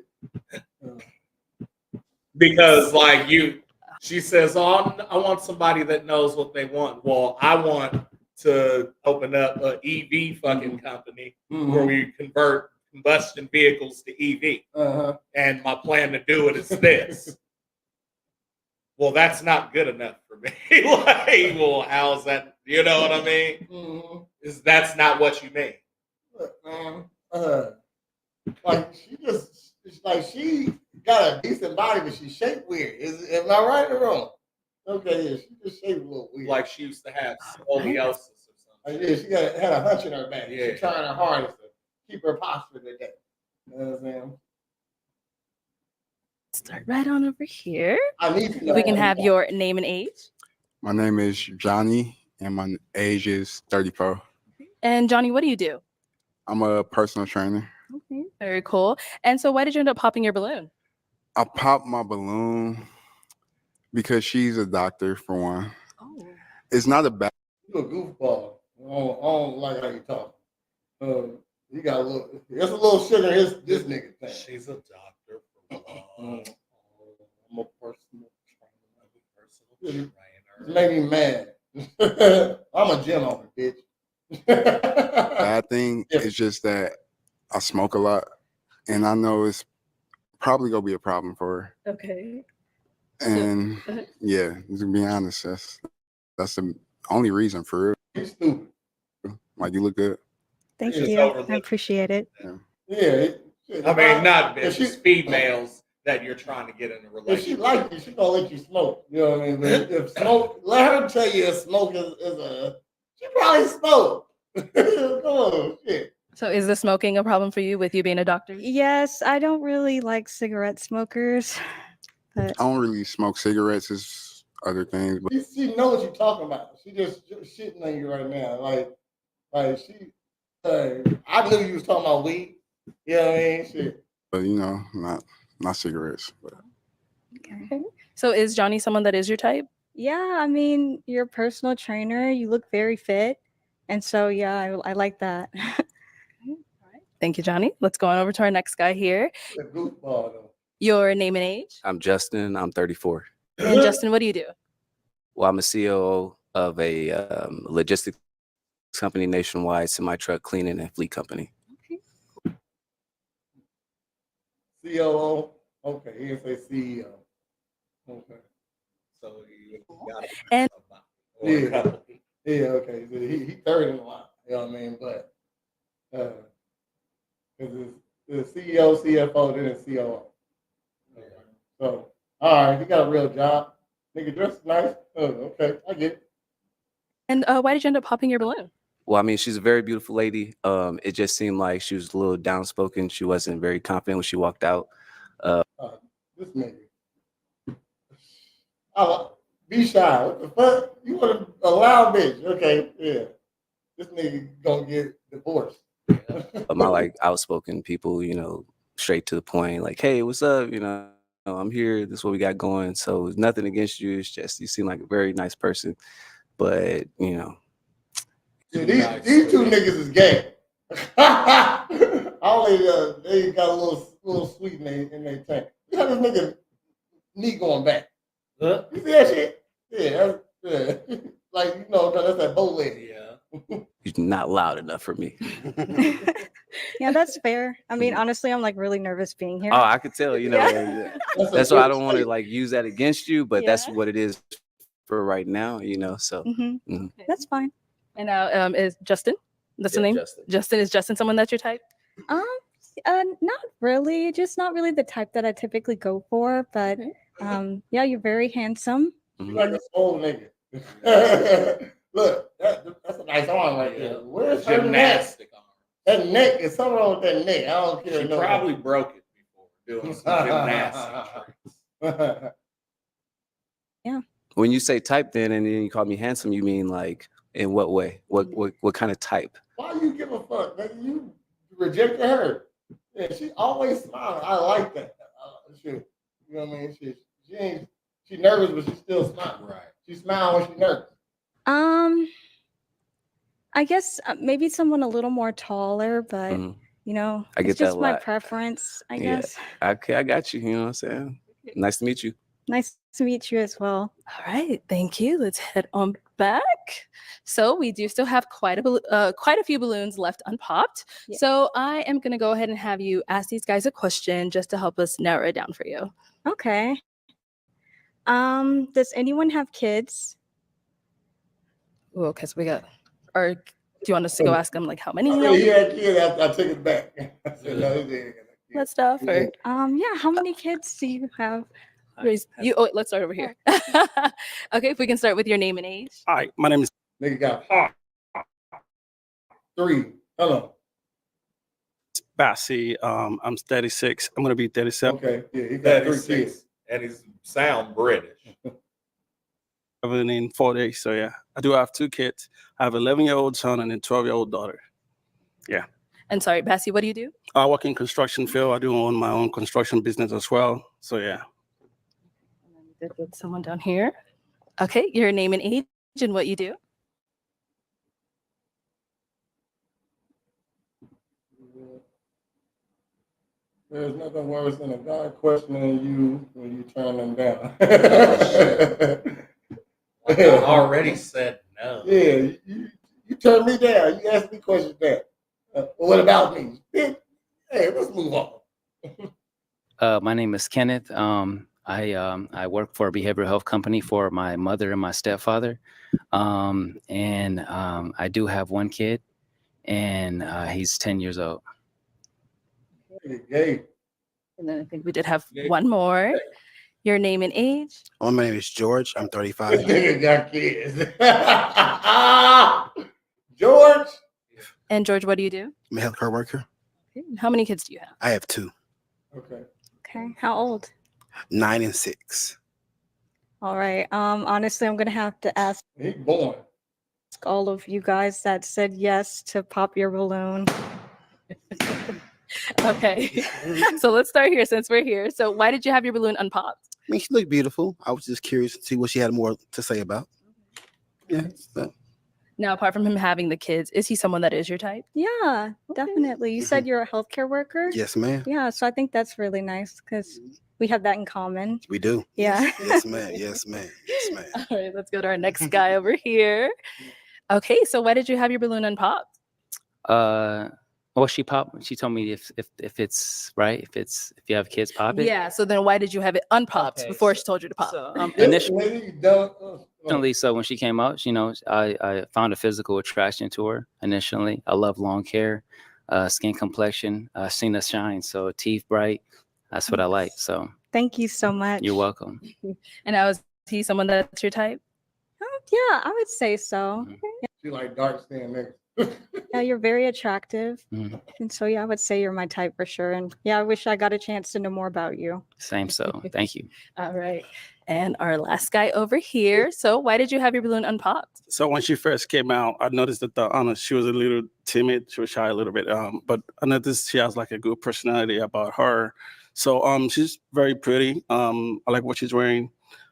Because like she says, "Oh, I want somebody that knows what they want." Well, I want to open up an EV fucking company where we convert combustion vehicles to EV. And my plan to do it is this. Well, that's not good enough for me. Like, well, how's that? You know what I mean? Is that's not what you mean? Look, man. Like she got a decent body, but she's shaped weird. Am I right or wrong? Okay, yeah, she just shaped a little weird. Like she used to have scoliosis or something. Yeah, she had a hunch in her back. Yeah. She's trying her hardest to keep her posture today. You know what I'm saying? Start right on over here. I need to know. We can have your name and age. My name is Johnny, and my age is 34. And Johnny, what do you do? I'm a personal trainer. Okay, very cool. And so why did you end up popping your balloon? I popped my balloon because she's a doctor, for one. Oh. It's not a bad. You a goofball. I don't like how you talk. You got a little. There's a little sugar in this nigga thing. She's a doctor. I'm a personal trainer. It made me mad. I'm a gym owner, bitch. Bad thing is just that I smoke a lot, and I know it's probably gonna be a problem for her. Okay. And yeah, to be honest, that's the only reason for You stupid. real. Like, you look good. Thank It's you. overlooked. I appreciate it. Yeah. I mean, not if bitches, females that you're trying to get in a If relationship. she like you, she gonna let you smoke. You know what I mean? But if smoke, let her tell you if smoke is a. She probably smoke. Come on, shit. So is the smoking a problem for you with you being a doctor? Yes, I don't really like cigarette smokers, but I don't really smoke cigarettes. It's other things, but She know what you're talking about. She just shitting on you right now. Like she. I knew you was talking about weed. You know what I mean? Shit. you know, not cigarettes. But Okay. So is Johnny someone that is your type? yeah, I mean, you're a personal trainer. You look very fit. And so, yeah, I like that. Thank you, Johnny. Let's go on over to our next guy here. A goofball though. Your name and age. I'm Justin. I'm 34. And Justin, what do you do? Well, I'm a COO of a logistics company nationwide, semi-truck cleaning and fleet company. COO. Okay, he didn't say CEO. Okay. So you got it. And- Yeah. Yeah, okay. So he third in the line. You know what I mean? But because it's CEO, CFO, then it's COO. So all right, he got a real job. Nigga dressed nice. Oh, okay, I get it. And why did you end up popping your balloon? Well, I mean, she's a very beautiful lady. It just seemed like she was a little downspoken. She wasn't very confident when she walked out. This nigga. Be shy. What the fuck? You want to allow bitch? Okay, yeah. This nigga gonna get divorced. My like outspoken people, straight to the point, like, hey, what's up? I'm here. This is what we got going. So it's nothing against you. It's just you seem like a very nice person. But, Yeah, these two niggas is gay. Only they got a little sweet in their tank. You got this nigga knee going back. Huh? You see that shit? Yeah, that's like that's that bow leg. Yeah. you're not loud enough for me. Yeah, that's fair. I mean, honestly, I'm like really nervous being here. Oh, I could tell, that's why I don't want to like use that against you, but that's what it is for right now, so. That's fine. And now is Justin? That's the name? Justin. Justin, is Justin someone that's your type? Not really. Just not really the type that I typically go for. But yeah, you're very handsome. You like a swole nigga. Look, that's a nice arm right there. Where's her neck? Gymnastic arm. That neck is something wrong with that neck. I don't care. She probably broke it before doing some gymnastic tricks. Yeah. When you say type then and then you call me handsome, you mean like in what way? What kind of type? Why you give a fuck? Nigga? You rejected her. Yeah, she always smiling. I like that. Shit. You know what I mean? She nervous, but she still smiling. Right. She smiles when she nervous. I guess maybe someone a little more taller, but I it's get just that a my lot. preference, I Yeah. guess. Okay, I got you. You know what I'm saying? Nice to meet you. Nice to meet you as well. All right, thank you. Let's head on back. So we do still have quite a few balloons left unpopped. Yeah. So I am going to go ahead and have you ask these guys a question just to help us narrow it down for you. Okay. Does anyone have kids? Well, because we got, or do you want us to go ask them like how many? Yeah, he had kids. I took it back. I said, no, he didn't. Let's start. Or Yeah. How many kids do you have? let's start over here. Okay, if we can start with your name and age. Hi, my name is Nigga got 3. Hello. Bassy. I'm 36. I'm gonna be 37. Okay. Yeah, he got 3 kids. 36. And he's sound British. In 4 days. So yeah, I do have 2 kids. I have an 11-year-old son and a 12-year-old daughter. Yeah. And sorry, Bessie, what do you do? I work in construction field. I do own my own construction business as well. So yeah. Good with someone down here. Okay, your name and age and what you do. There's nothing worse than a guy questioning you when you turn them down. Like I already said no. Yeah, you turn me down. You ask me questions back. What about me? Hey, let's move on. My name is Kenneth. I work for a behavioral health company for my mother and my stepfather. I do have 1 kid, and he's 10 years old. Gay. And then I think we did have one more. Your name and age. My name is George. I'm This 35. nigga got kids. George. And George, what do you do? I'm a healthcare worker. Okay. How many kids do you have? I have 2, Okay. Okay. How old? 9 and 6. All right. Honestly, I'm gonna have to ask He born. all of you guys that said yes to pop your balloon. Okay. So let's start here since we're here. So why did you have your balloon unpopped? I mean, she looked beautiful. I was just curious to see what she had more to say about. Yeah. So. Now, apart from him having the kids, is he someone that is your type? Yeah, definitely. You said you're a healthcare worker? Yes, ma'am. Yeah, so I think that's really nice because We have that in common. We do. Yeah. Yes, ma'am. Yes, ma'am. Yes, ma'am. All right, let's go to our next guy over here. Okay, so why did you have your balloon unpopped? Well, she told me if it's right, if you have kids, pop it. Yeah, so then why did you have it unpopped Okay, before she told you to pop? So This lady don't. initially, so when she came out, you know, I found a physical attraction to her initially. I love long hair, skin complexion, seen us shine. So teeth bright. That's what I like. So Thank you so much. you're welcome. And now is he someone that's your type? Yeah, I would say so. She like dark skinned niggas. Yeah, you're very attractive. Mhm. And so, yeah, I would say you're my type for sure. And yeah, I wish I got a chance to know more about you. Same. So thank you. All right. And our last guy over here. So why did you have your balloon unpopped? So when she first came out, I noticed that she was a little timid. She was shy a little bit. But I noticed she has like a good personality about her. So she's very pretty. I like what she's wearing.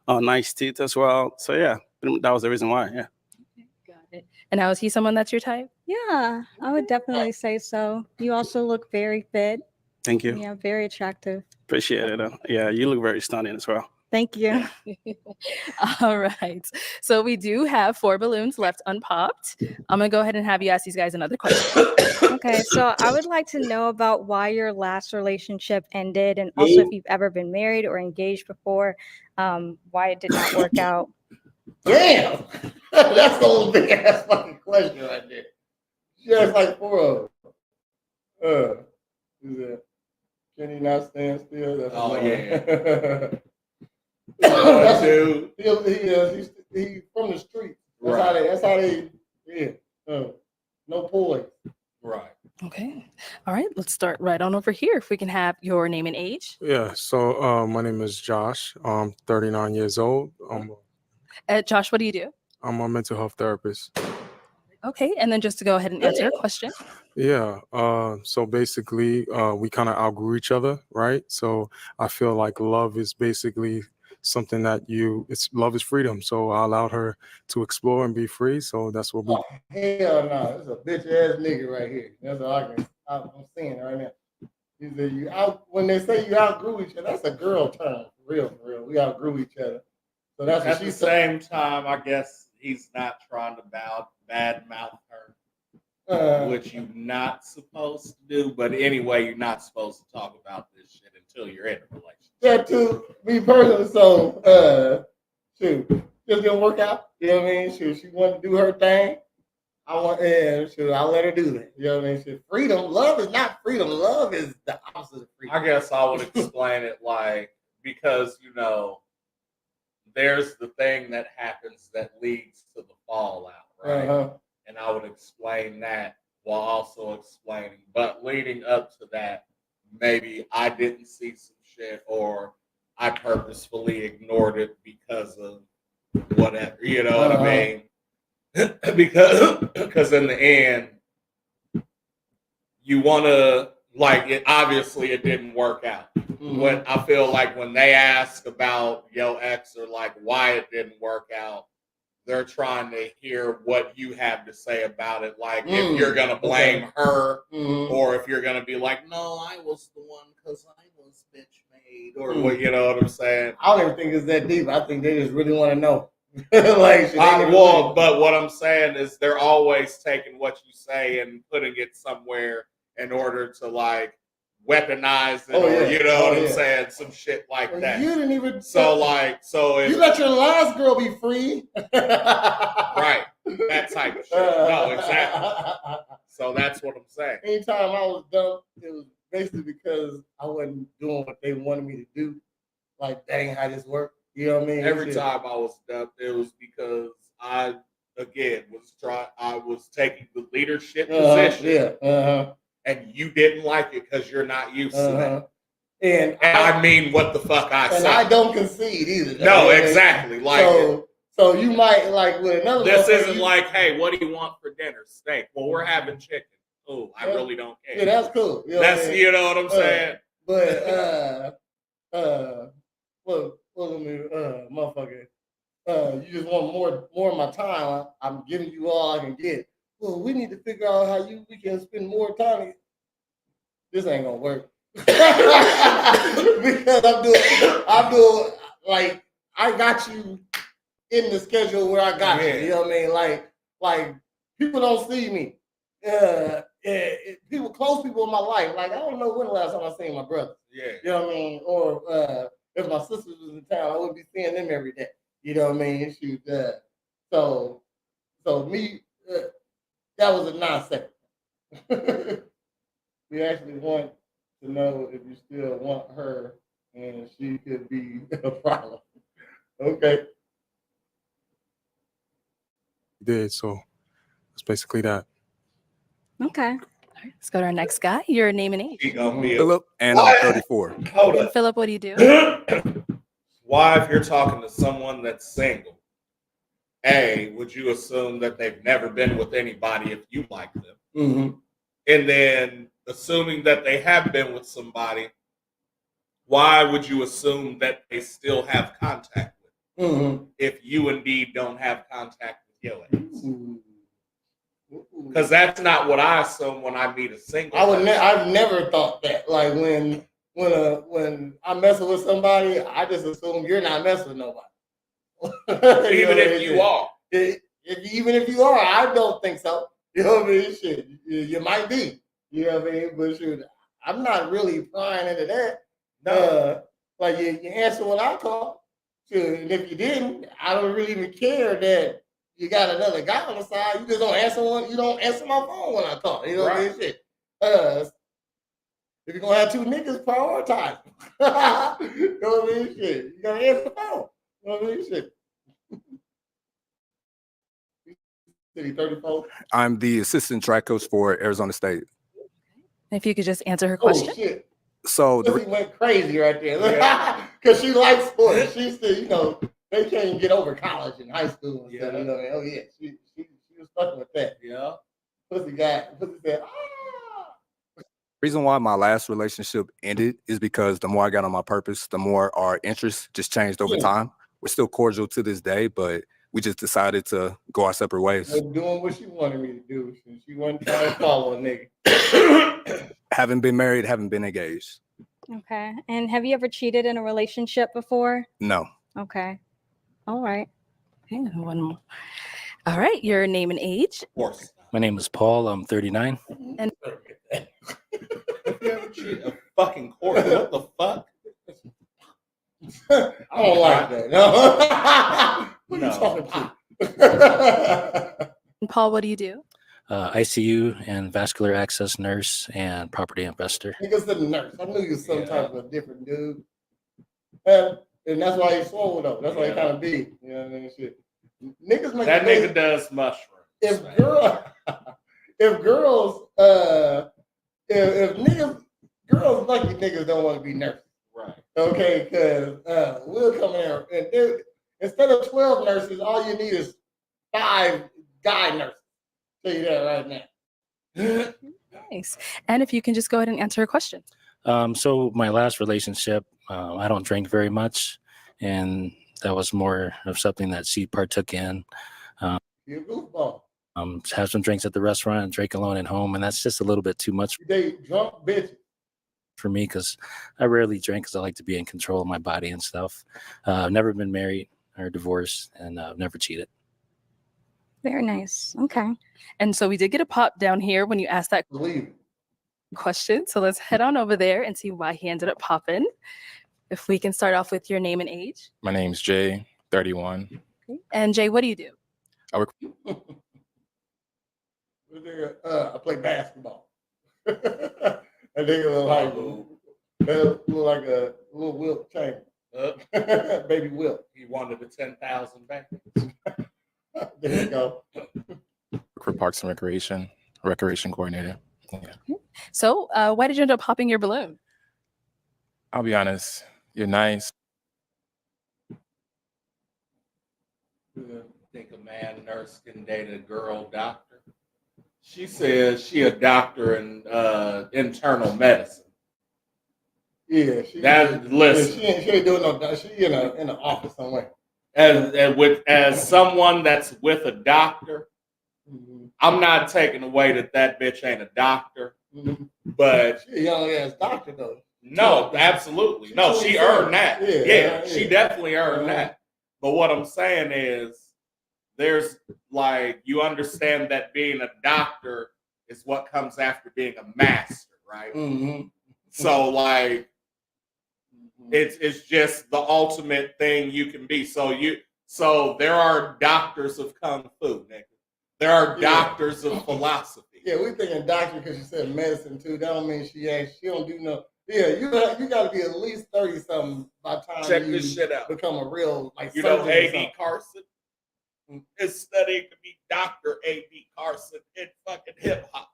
Nice teeth as well. So yeah, that was the reason why. Yeah. Got it. And now is he someone that's your type? Yeah, I would definitely say so. You also look very fit. Thank you. Yeah, very attractive. Appreciate it. Yeah, you look very stunning as well. Thank you. All right. So we do have 4 balloons left unpopped. I'm going to go ahead and have you ask these guys another question. Okay, so I would like to know about why your last relationship ended, and also if you've ever been married or engaged before, why it did not work out. Damn, that's the whole big ass fucking question right there. She asked like 4 of them. Is it? Can he not stand still? That's Oh, yeah. That's dude. He's from the street. That's how they. Yeah. No poise. Right. Okay. All right. Let's start right on over here. If we can have your name and age. Yeah, so my name is Josh. I'm 39 years old. Josh, what do you do? I'm a mental health therapist. Okay. And then just to go ahead and answer your question. Yeah, so basically, we kind of outgrew each other, right? So I feel like love is basically something that love is freedom. So I allowed her to explore and be free. So that's what we. Oh, hell no, it's a bitch ass nigga right here. That's all I'm seeing right now. He said when they say you outgrew each other, that's a girl term. For real. We outgrew each other. So that's At the same time, I guess he's not trying to bad mouth her, which you're not supposed to do. But anyway, you're not supposed to talk about this shit until you're in a relationship. Yeah, to be personal. So, shoot, just didn't work out. You know what I mean? Shoot, she wanted to do her thing. I'll let her do that. You know what I mean? Shoot, freedom, love is not freedom. Love is the opposite of freedom. I guess I would explain it because there's the thing that happens that leads to the fallout, right? Uh-huh. And I would explain that while also explaining, but leading up to that, maybe I didn't see some shit or I purposefully ignored it because of whatever, you know what I mean? because in the end, you want to, obviously it didn't work out. Mm-hmm. When I feel like when they ask about your ex or why it didn't work out, they're trying to hear what you have to say about it. If you're going to blame her or if you're going to be like, no, I was the one because I was bitch made or what, you know what I'm saying? I don't even think it's that deep. I think they just really want to know. But what I'm saying is they're always taking what you say and putting it somewhere in order to weaponize it you know what I'm saying? Some shit like that. You didn't even you let your last girl be free. Right. That type of shit. No, exactly. So that's what I'm saying. Anytime I was dumb, it was basically because I wasn't doing what they wanted me to do. That ain't how this worked. You know what I mean? Every time I was dumb, it was because I was taking the leadership position. And you didn't like it because you're not used to that. And I mean what the fuck I said. And I don't concede either. No, exactly. So you might with another. This isn't hey, what do you want for dinner? Steak. Well, we're having chicken. Oh, I really don't care. Yeah, that's cool. You know you know what I'm saying? Motherfucker. You just want more of my time. I'm giving you all I can get. Well, we need to figure out how we can spend more time. This ain't gonna work. Because I'm doing like I got you in the schedule where I got you. You know what I mean? Like people don't see me. People, close people in my life. Like I don't know when the last time I seen my brother. Yeah. You know what I mean? Or if my sisters was in town, I wouldn't be seeing them every day. You know what I mean? Shoot. So me, that was a non-second. We actually want to know if you still want her, and she could be a problem. Okay. Did so. It's basically that. Okay. All right, let's go to our next guy. Your name and age. He gonna be Philip, and What? I'm 34. Hold And up. Philip, what do you do? Why, if you're talking to someone that's single, A, would you assume that they've never been with anybody if you like them? Mm-hmm. And then, assuming that they have been with somebody, why would you assume that they still have contact with you if you indeed don't have contact with your ex? Because that's not what I assume when I meet a single. I've never thought that. Like when I'm messing with somebody, I just assume you're not messing with nobody. Even if you are. Even if you are, I don't think so. You know what I mean? Shit, you might be. You know what I mean? But shoot, I'm not really prying into that. No. Like you answer when I call. Shoot, and if you didn't, I don't really even care that you got another guy on the side. You just don't answer you don't answer my phone when I call. You know what I mean? Shit. If you're gonna have two niggas, prioritize. You know what I mean? Shit. You gotta answer the phone. You know what I mean? Shit. City 34. I'm the assistant track coach for Arizona State. If you could just answer her question. Oh shit. So He went crazy right there. Because she likes sports. She still, they can't get over college and high school and stuff. You know what I mean? Oh yeah, she was fucking with that. Yeah. Pussy said, reason why my last relationship ended is because the more I got on my purpose, the more our interests just changed over time. We're still cordial to this day, but we just decided to go our separate ways. doing what she wanted me to do. She wasn't trying to follow a nigga. Haven't been married, haven't been engaged. Okay. And have you ever cheated in a relationship before? No. Okay. All right. Okay, one more. All right, your name and age. Of course. My name is Paul. I'm 39. And If you ever cheat a fucking court, what the fuck? I don't like that. No. Who No. you talking to? And Paul, what do you do? ICU and vascular access nurse and property investor. Nigga's the nurse. I knew you was some type of a different dude. And that's why he's swole though. That's why he kind of big. You know what I mean? Shit. Niggas make That nigga does mushrooms. If girls girls lucky niggas don't want to be nurses. Right. Okay, because we'll come in there and instead of 12 nurses, all you need is 5 guy nurses. Tell you that right now. Nice. And if you can just go ahead and answer her question. So my last relationship, I don't drink very much, and that was more of something that she partook in. You're a goofball. Have some drinks at the restaurant and drink alone at home, and that's just a little bit too much They drunk bitches. for me because I rarely drink because I like to be in control of my body and stuff. I've never been married or divorced, and I've never cheated. Very nice. Okay. And so we did get a pop down here when you asked that question. So let's head on over there and see why he ended up popping. If we can start off with your name and age. My name's Jay, 31. Okay. And Jay, what do you do? I work. I play basketball. I think it look like a little Wilt Chamberlain. Baby Wilt. He wanted the 10,000 back. There you go. For Parks and Recreation coordinator. Yeah. So why did you end up popping your balloon? I'll be honest, you're nice. Think a man nurse can date a girl doctor. She says she a doctor in internal medicine. Yeah, listen. She ain't doing no. She in an office somewhere. As someone that's with a doctor, I'm not taking away that bitch ain't a doctor, but she a young ass doctor though. No, absolutely. No, she earned that. Yeah, she definitely earned that. But what I'm saying is, there's like, you understand that being a doctor is what comes after being a master, right? Mm-hmm. So like, it's just the ultimate thing you can be. So there are doctors of kung fu, nigga. There are doctors of philosophy. Yeah, we thinking doctor because you said medicine too. That don't mean she don't do no. Yeah, you got to be at least 30 something by the time Check you this shit out. become a real like. You know, surgeon or A.B. Carson is studying to be Dr. A.B. Carson in fucking hip hop,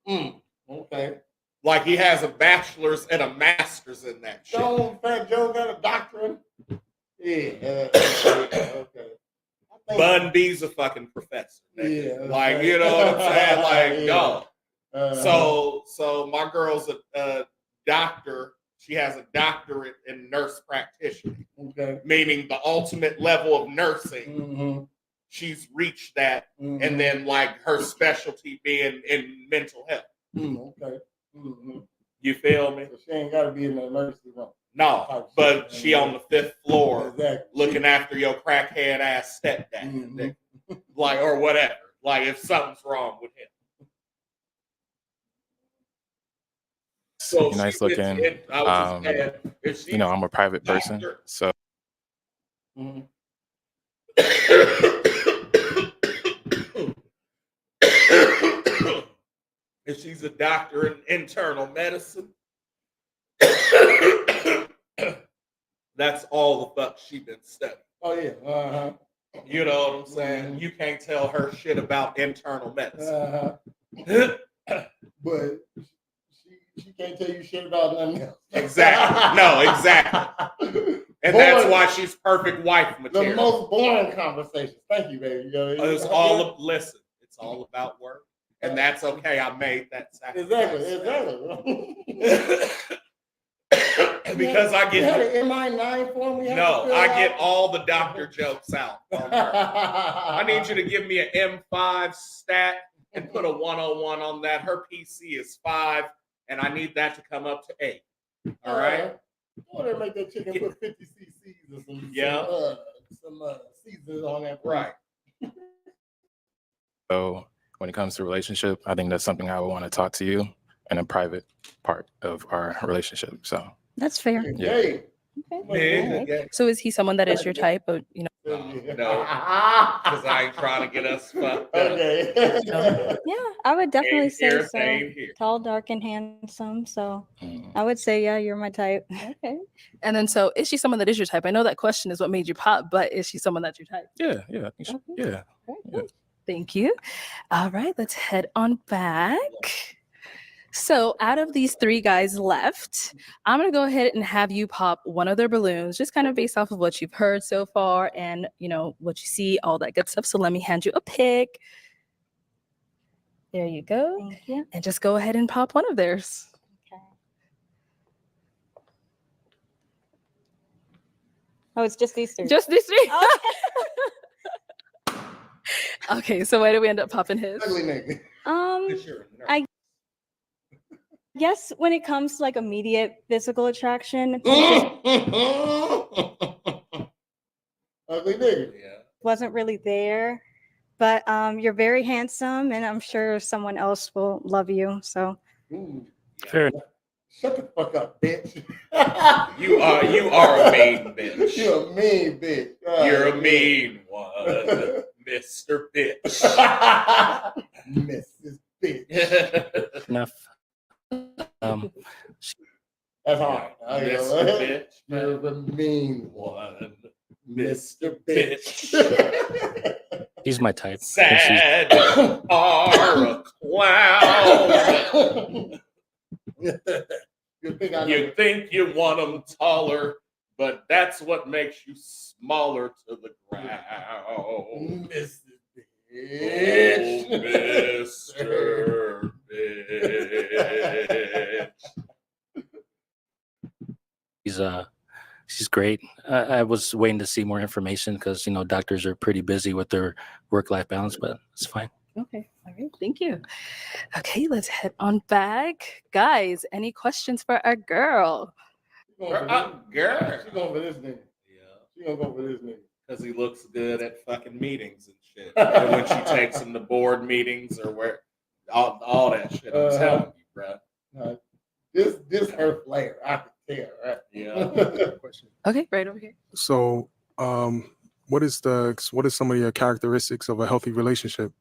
nigga. Okay. Like he has a bachelor's and a master's in that shit. Fat Joe got a doctorate. Yeah. Okay. Bun B's a fucking professor. Nigga. Yeah. Like, you know what I'm saying? Like, Yeah. dog. So my girl's a doctor. She has a doctorate in nurse practitioner. Okay. Meaning the ultimate level of nursing. Mm-hmm. She's reached that. And then like her specialty being in mental health. Okay. Mm-hmm. You feel me? So she ain't got to be in the emergency room. No, but she on the 5th floor Exactly. looking after your crackhead ass stepdad. Like, or whatever. Like if something's wrong with him. So nice looking. I'm a private person, so. If she's a doctor in internal medicine, that's all the fuck she been studying. Oh yeah. You know what I'm saying? You can't tell her shit about internal medicine. But she can't tell you shit about nothing else. Exactly. No, exactly. And that's why she's perfect wife material. The most boring conversations. Thank you, baby. It's all about work. And that's okay. I made that sacrifice. Exactly. Because I get you had an MI9 form. I get all the doctor jokes out. I need you to give me an M5 stat and put a 101 on that. Her PC is 5, and I need that to come up to 8. All right. Or they make that chicken put 50 cc's or some seasons on that. Right. So when it comes to relationship, I think that's something I would want to talk to you in a private part of our relationship. So that's fair. Yeah. Okay. So is he someone that is your type? Or, No, because I ain't trying to get us fucked up. Yeah, I would definitely say Here, so. same here. Tall, dark, and handsome. So I would say, yeah, you're my type. Okay. And then, so is she someone that is your type? I know that question is what made you pop, but is she someone that's your type? Yeah. Yeah. Thank you. All right, let's head on back. So out of these 3 guys left, I'm going to go ahead and have you pop one of their balloons, just kind of based off of what you've heard so far and, what you see, all that good stuff. So let me hand you a pick. There you go. Thank you. And just go ahead and pop one of theirs. Okay. Oh, it's just these 3. Just these 3? Okay. Okay, so why did we end up popping his? I guess when it comes to like immediate physical attraction, ugly nigga. Wasn't really there. But you're very handsome, and I'm sure someone else will love you. So fair. Shut the fuck up, bitch. You are a mean bitch. You're a mean bitch. You're a mean one, Mr. Bitch. Mrs. Bitch. Enough. That's hard. Mr. Bitch. You're the mean one, Mr. Bitch. He's my type. Sad are a clown. You think you want them taller, but that's what makes you smaller to the ground. Mr. Bitch. Oh, Mr. Bitch. She's great. I was waiting to see more information because doctors are pretty busy with their work-life balance, but it's fine. Okay. All right. Thank you. Okay, let's head on back. Guys, any questions for our girl? She going for this nigga. Yeah. She gonna go for this nigga. Because he looks good at fucking meetings and shit. And when she takes him to board meetings or where all that shit, I'm telling you, bro. This her flair. I can tell, right? Yeah. Question. Okay, right over here. So, what is some of your characteristics of a healthy relationship?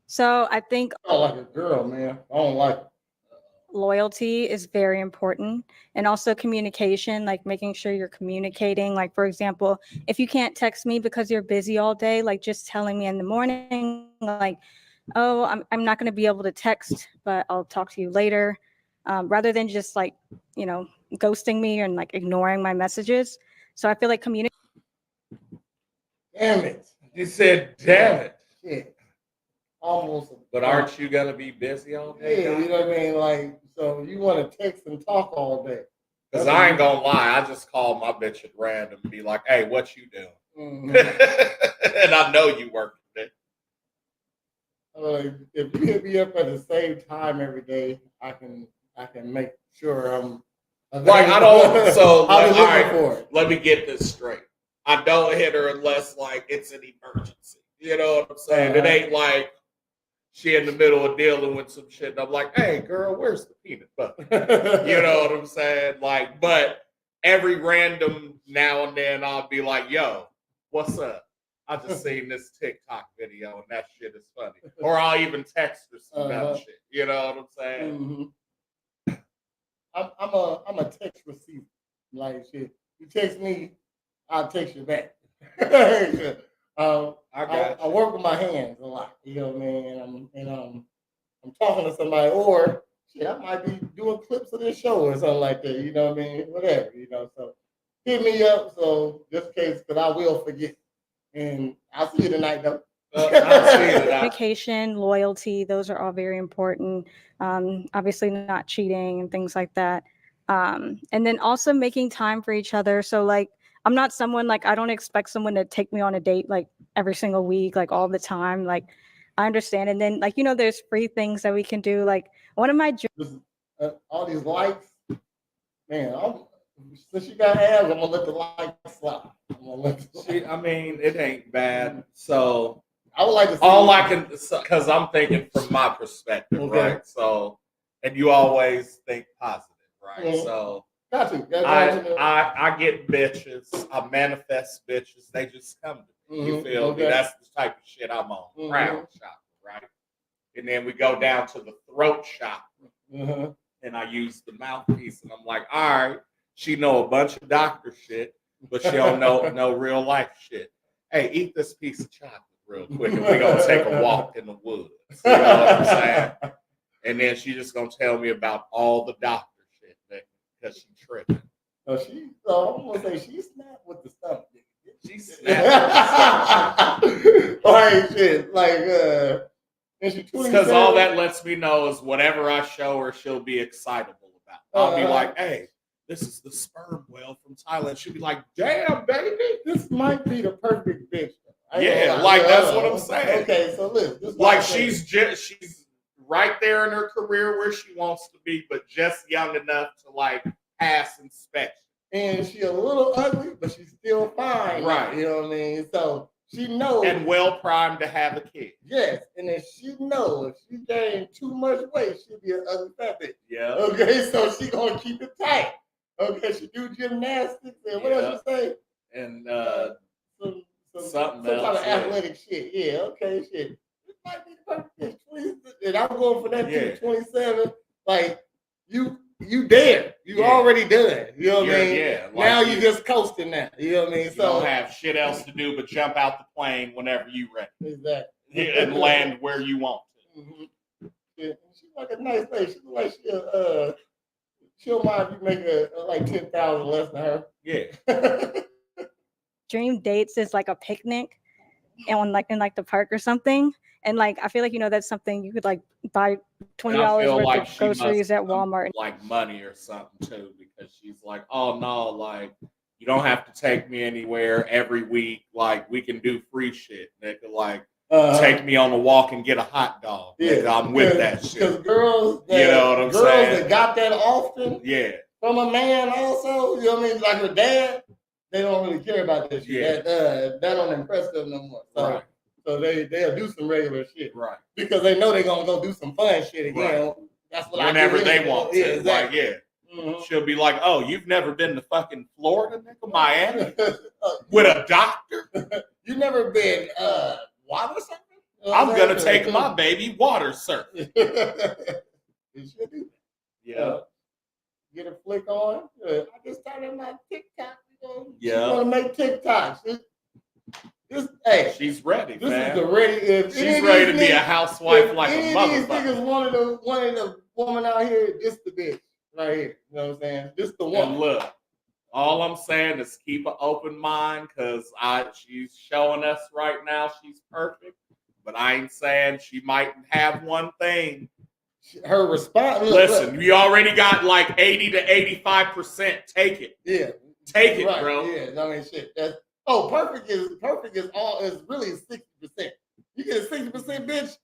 So I think I don't like a girl, man. I don't like it. loyalty is very important, and also communication, like making sure you're communicating. Like, for example, if you can't text me because you're busy all day, like just telling me in the morning, like, oh, I'm not going to be able to text, but I'll talk to you later, rather than just like, ghosting me and like ignoring my messages. So I feel like Damn it. You said, damn it. Shit. Almost. But aren't you going to be busy all day? Yeah, you know what I mean? Like, so you want to text and talk all day. Because I ain't going to lie. I just call my bitch at random and be like, hey, what you doing? Mm-hmm. And I know you working it. If you hit me up at the same time every day, I can make sure I'm like I don't. So I'll be all looking right, for it. let me get this straight. I don't hit her unless like it's an emergency. You know what I'm saying? It ain't like she in the middle of dealing with some shit. And I'm like, hey, girl, where's the peanut butter? You know what I'm saying? Like, but every random now and then I'll be like, yo, what's up? I just seen this TikTok video and that shit is funny. Or I'll even text her some dumb shit. You know what I'm saying? Mm-hmm. I'm a text receiver. Like shit. You text me, I'll text you back. I work with my hands a lot. You know what I mean? And I'm talking to somebody, or shit, I might be doing clips of this show or something like that. You know what I mean? Whatever. So hit me up. So just in case, because I will forget. And I'll see you tonight, though. communication, loyalty, those are all very important. Obviously not cheating and things like that. And then also making time for each other. So like, I'm not someone like, I don't expect someone to take me on a date like every single week, like all the time. Like I understand. And then like, there's free things that we can do. Like one of my all these likes, man, since you got abs, I'm gonna let the likes slide. I mean, it ain't bad. So I would like to see all I can, because I'm thinking from my perspective, right? So, and you always think positive, right? Mm-hmm. So, got to. I get bitches, I manifest bitches. They just come to me. You feel me? That's the type of shit I'm on. Crown shop, right? And then we go down to the throat shop, and I use the mouthpiece, and I'm like, all right, she know a bunch of doctor shit, but she don't know no real life shit. Hey, eat this piece of chocolate real quick, and we're gonna take a walk in the woods. You know what I'm saying? And then she just gonna tell me about all the doctor shit because she tripping. So I'm gonna say she snapped with the stomach. She snapped with the stomach. Like shit, like because all that lets me know is whatever I show her, she'll be excitable about. I'll be like, hey, this is the sperm whale from Thailand. She'll be like, damn, baby, this might be the perfect bitch. Yeah, like that's what I'm saying. Okay, so listen, like she's right there in her career where she wants to be, but just young enough to like pass inspection. And she a little ugly, but she's still fine. Right. You know what I mean? So she knows. And well primed to have a kid. Yes. And if she knows if she gained too much weight, she'll be an ugly fat bitch. Yeah. Okay, so she gonna keep it tight. Okay, she do gymnastics and what else you say? And some kind of athletic shit. Yeah, okay, shit. This might be the perfect bitch. And I'm going for that too, 27. Like you there. You already done. You know what I mean? Yeah. Like now you just coasting now. You know what I mean? You don't have shit else to do but jump out the plane whenever you ready. Exactly. And land where you want to. Mm-hmm. Yeah, she's like a nice lady. She looks like she'll mind if you make like 10,000 less than her. Yeah. dream dates is like a picnic and in the park or something. And like I feel like that's something you could like buy $20 worth of groceries at Walmart. Like money or something too, because she's like, oh no, like you don't have to take me anywhere every week. Like we can do free shit. Nigga, like Take me on a walk and get a hot dog. Yeah, Nigga, I'm with that shit. Because girls that, you know what I'm girls saying? that got that often Yeah. from a man also, you know what I mean? Like her dad, they don't really care about that shit. Yeah. That don't impress them no more. So, Right. so they'll do some regular shit. Right. Because they know they're gonna go do some fun shit again. Right. That's what Whenever I do they anyway. want to. Yeah, exactly. Like, she'll be like, "Oh, you've never been to fucking Florida, nigga, Miami, with a doctor? You never been water surfing? I'm gonna take my baby water surfing." You should do that. Yeah. Get a flick on. I just started my TikTok. Yeah. She's gonna make TikToks. Hey, she's ready, this man. is the ready. She's ready to be a housewife like a motherfucker. These motherfucker. niggas wanted a woman out here, just the bitch right here. You know what I'm saying? Just the one. And look, all I'm saying is keep an open mind, because she's showing us right now she's perfect. But I ain't saying she might have one thing. Her response. Listen, you already got like 80 to 85%. Take it. Yeah. Take it, right, bro. Yeah, I mean shit. Perfect is really 60%. You get a 60% bitch,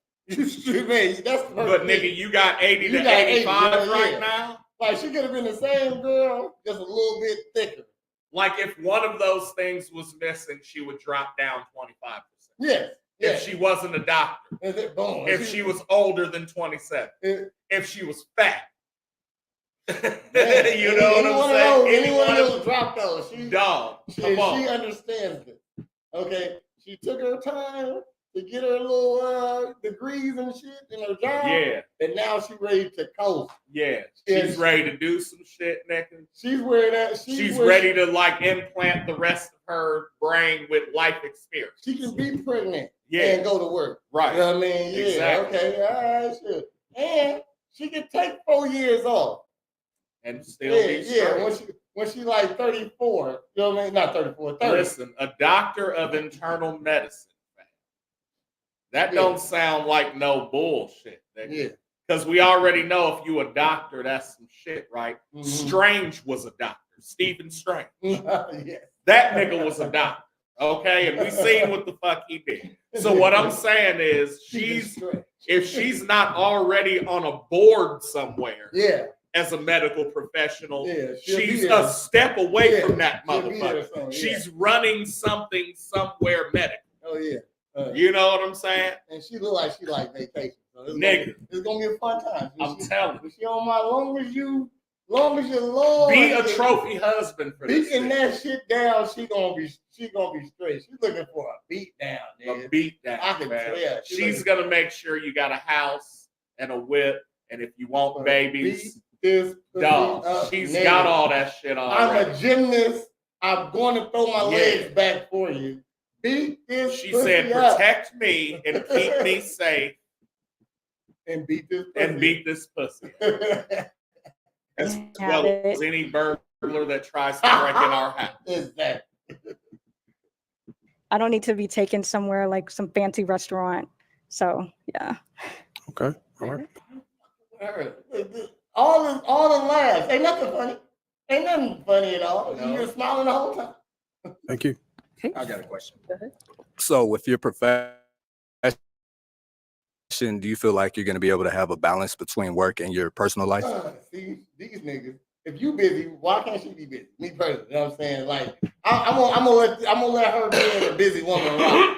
man, that's perfect. But nigga, you got 80 to 85 right now. Like she could have been the same girl, just a little bit thicker. Like if one of those things was missing, she would drop down 25%. Yes. If she wasn't a doctor. Boom. If she was older than 27. If she was fat. You know what I'm saying? Any one of those drop those. She understands it. Okay. She took her time to get her little degrees and shit in her job. Yeah. And now she's ready to coast. Yeah. She's ready to do some shit, nigga. She's where she's ready to like implant the rest of her brain with life experience. She can be pregnant and go to work. Right. You know what I mean? Yeah. Exactly. Okay. All right. Sure. And she can take 4 years off. And still be straight. When she like 34. You know what I mean? Not 34, 30. Listen, a doctor of internal medicine. That don't sound like no bullshit. Yeah. Because we already know if you a doctor, that's some shit, right? Mm-hmm. Strange was a doctor. Stephen Strange. Yeah. That nigga was a doctor. Okay? And we seen what the fuck he did. So what I'm saying is if she's not already on a board somewhere as a medical professional, she's a step away from that motherfucker. She's running something somewhere medical. Oh yeah. You know what I'm saying? And she look like she like vacation. So nigga. It's gonna be a fun time. I'm telling you. She on my long as you Lord. Be a trophy husband for this. Beating that shit down, she gonna be straight. She's looking for a beat down, nigga. A beat down. I can man. tell. She's gonna make sure you got a house and a whip, and if you want babies, dog. She's got all that shit already. I'm a gymnast. I'm going to throw my legs back for you. Beat this. She said, "Protect me and keep me safe, and beat this pussy. As well as any burglar that tries to break in our house." Exactly. I don't need to be taken somewhere like some fancy restaurant. So yeah. Okay. All right. All the laughs. Ain't nothing funny. Ain't nothing funny at all. No. You're smiling the whole time. Thank you. Okay. I got a question. So with your profession, do you feel like you're going to be able to have a balance between work and your personal life? See, these niggas, if you busy, why can't she be busy? Me personally, you know what I'm saying? Like, I'm gonna let her be a busy woman rock.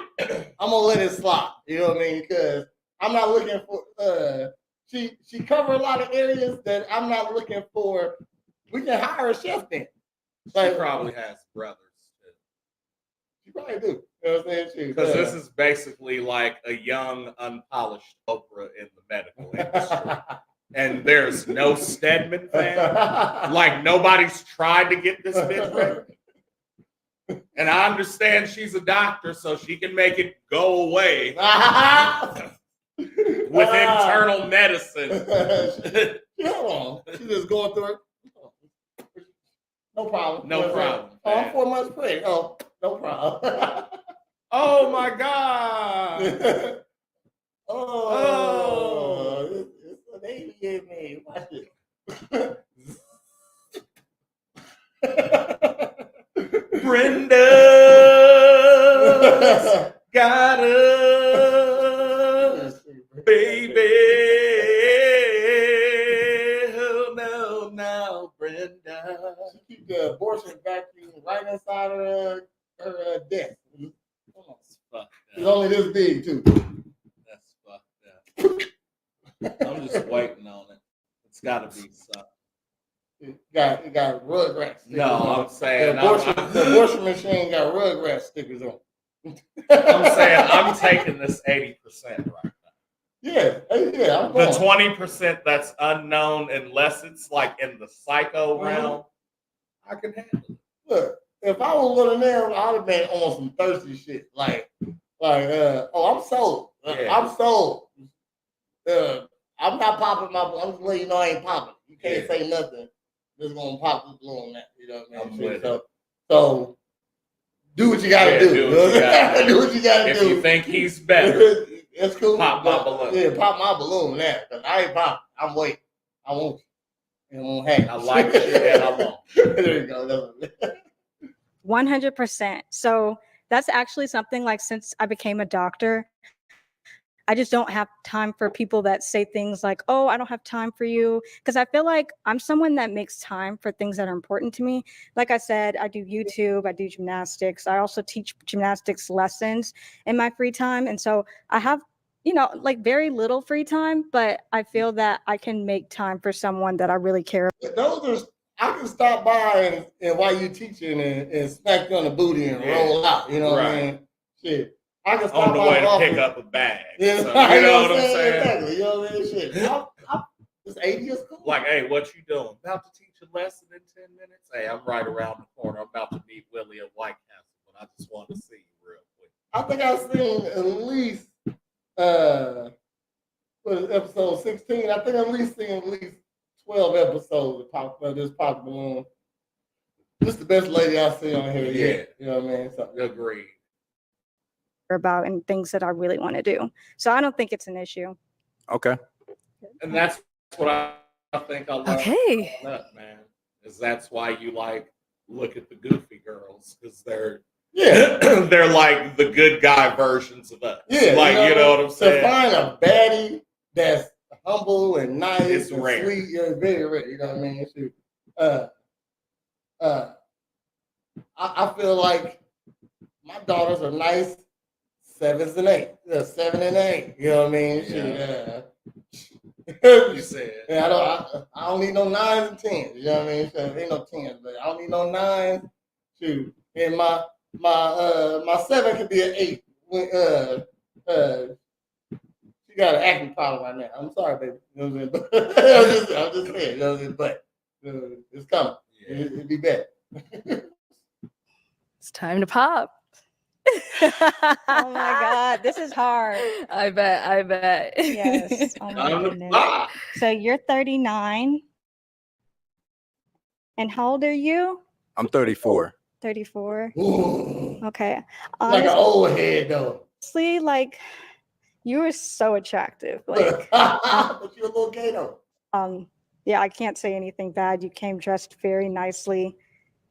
I'm gonna let it slide. You know what I mean? Because I'm not looking for. She cover a lot of areas that I'm not looking for. We can hire a chef then. Like, she probably has brothers too. She probably do. You know what I'm saying? Because this is basically like a young, unpolished Oprah in the medical industry. And there's no Stedman fan. Like nobody's tried to get this bitch ready. And I understand she's a doctor, so she can make it go away with internal medicine. Hold on. She's just going through it. No problem. No problem. Oh, I'm 4 months pregnant. Oh, no problem. Oh my God. Oh. It's a baby in me. Watch it. Brenda's got us. guess. That's fucked It's up. only this big too. That's fucked up. I'm just waiting on it. It's got to be something. It got Rugrats stickers No, on I'm it. saying The abortion machine got Rugrats stickers on it. I'm saying I'm taking this 80% right now. Yeah, I'm The going. 20% that's unknown, unless it's like in the psycho realm, I can handle it. Look, if I was one of them, I'd have been on some thirsty shit. I'm sold. Yeah. I'm sold. I'm not popping I'm just letting you know I ain't popping. You can't say nothing. Just gonna pop this balloon now. You know what I mean? I'm with it. So do what you gotta do. Do what you gotta do. Do what you gotta If do. you think he's better, it's cool. pop my balloon. Yeah, pop my balloon now. Cause I ain't popping. I'm waiting. I won't. And I won't hang. I like shit and I won't. There you go. 100%. So that's actually something like since I became a doctor, I just don't have time for people that say things like, oh, I don't have time for you. Because I feel like I'm someone that makes time for things that are important to me. Like I said, I do YouTube, I do gymnastics. I also teach gymnastics lessons in my free time. And so I have, like very little free time, but I feel that I can make time for someone that I really care about. I can stop by and while you teaching and smack you on the booty and roll out. You know what I mean? Shit. I can stop On the by way to office. pick up a bag. Yeah, So, you know what I'm saying? Exactly. You know what I mean? Shit. It's 80 is cool. Like, hey, what you doing? About to teach a lesson in 10 minutes? Hey, I'm right around the corner. I'm about to meet Willie at White Castle, but I just want to see you real quick. I think I've seen at least what is episode 16? I think I've seen at least 12 episodes of this Pop Balloon. This is the best lady I've seen on here yet. You know what I mean? So, agreed. About and things that I really want to do. So I don't think it's an issue. Okay. And that's what I think I learned Okay. from that, man. Is that's why you like look at the goofy girls, because they're they're like the good guy versions of us. yeah, like you know what I'm saying? To find a baddie that's humble and nice It's and rare. sweet, very rare. You know what I mean? I feel like my daughters are nice 7s and 8s. 7 and 8. You know what I mean? You said. I don't need no 9s and 10s. You know what I mean? So, ain't no 10s, but I don't need no 9s. Shoot. And my 7 could be an 8. She got an acting problem right now. I'm sorry, baby. You know what I mean? I'm just saying. You know what I mean? But it's coming. It'll be better. It's time to pop. Oh my God, this is hard. I bet. Yes. Oh my goodness. So you're 39. And how old are you? I'm 34. 34. Ooh. Okay. Like an old head, though. Honestly, like you are so attractive. Like, but you're a little gay, though. yeah, I can't say anything bad. You came dressed very nicely.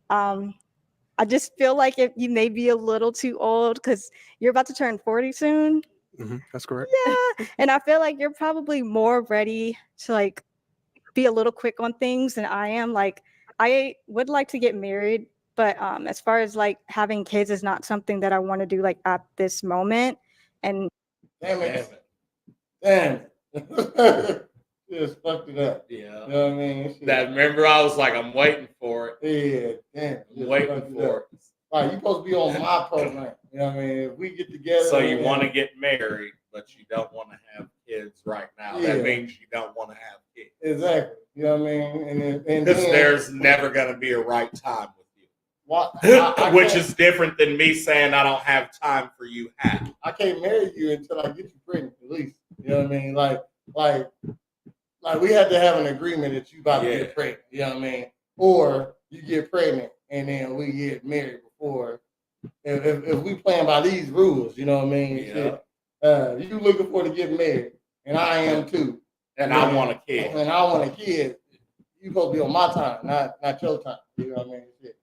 I just feel like you may be a little too old because you're about to turn 40 soon. That's correct. Yeah. And I feel like you're probably more ready to like be a little quick on things than I am. Like I would like to get married, but as far as like having kids is not something that I want to do like at this moment. And Damn it. Just fucked it up. Yeah. You know what I mean? Shit. That remember I was like, I'm waiting for it. Yeah, damn. I'm waiting for it. Like, you're supposed to be on my program. You know what I mean? If we get together. So you want to get married, but you don't want to have kids right now. Yeah. That means you don't want to have kids. Exactly. You know what I mean? And because there's never going to be a right time with you. What? Which is different than me saying I don't have time for you. I can't marry you until I get you pregnant, at least. You know what I mean? Like we had to have an agreement that you about to get pregnant. You know what I mean? Or you get pregnant and then we get married before. If we playing by these rules, you know what I mean? Yeah. You looking forward to getting married, and I am too. And I want a kid. And I want a kid. You supposed to be on my time, not your time. You know what I mean? Shit.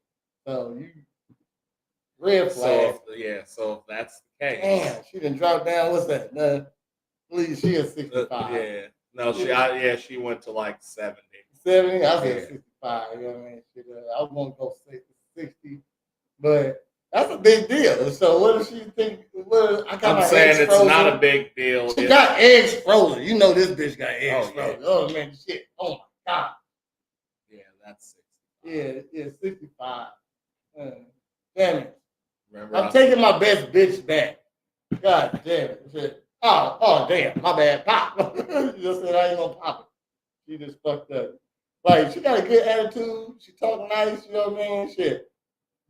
So you red flag. So if that's the case. Damn, she done dropped down. What's that? Please, she is 65. Yeah. No, she went to like 70. 70? I said 65. You know what I mean? Shit, I was gonna go 60, but That's a big deal. So what does she think? I got I'm my saying eggs it's frozen. not a big deal. She got eggs frozen. You know this bitch got eggs Oh, yeah. frozen. Oh man, shit. Oh my god. Yeah, that's 65. Damn it. Remember, I'm taking my best bitch back. God damn it. Shit. Oh damn. My bad. Pop. You just said I ain't gonna pop it. She just fucked up. Like, she got a good attitude. She talk nice, you know what I mean? Shit.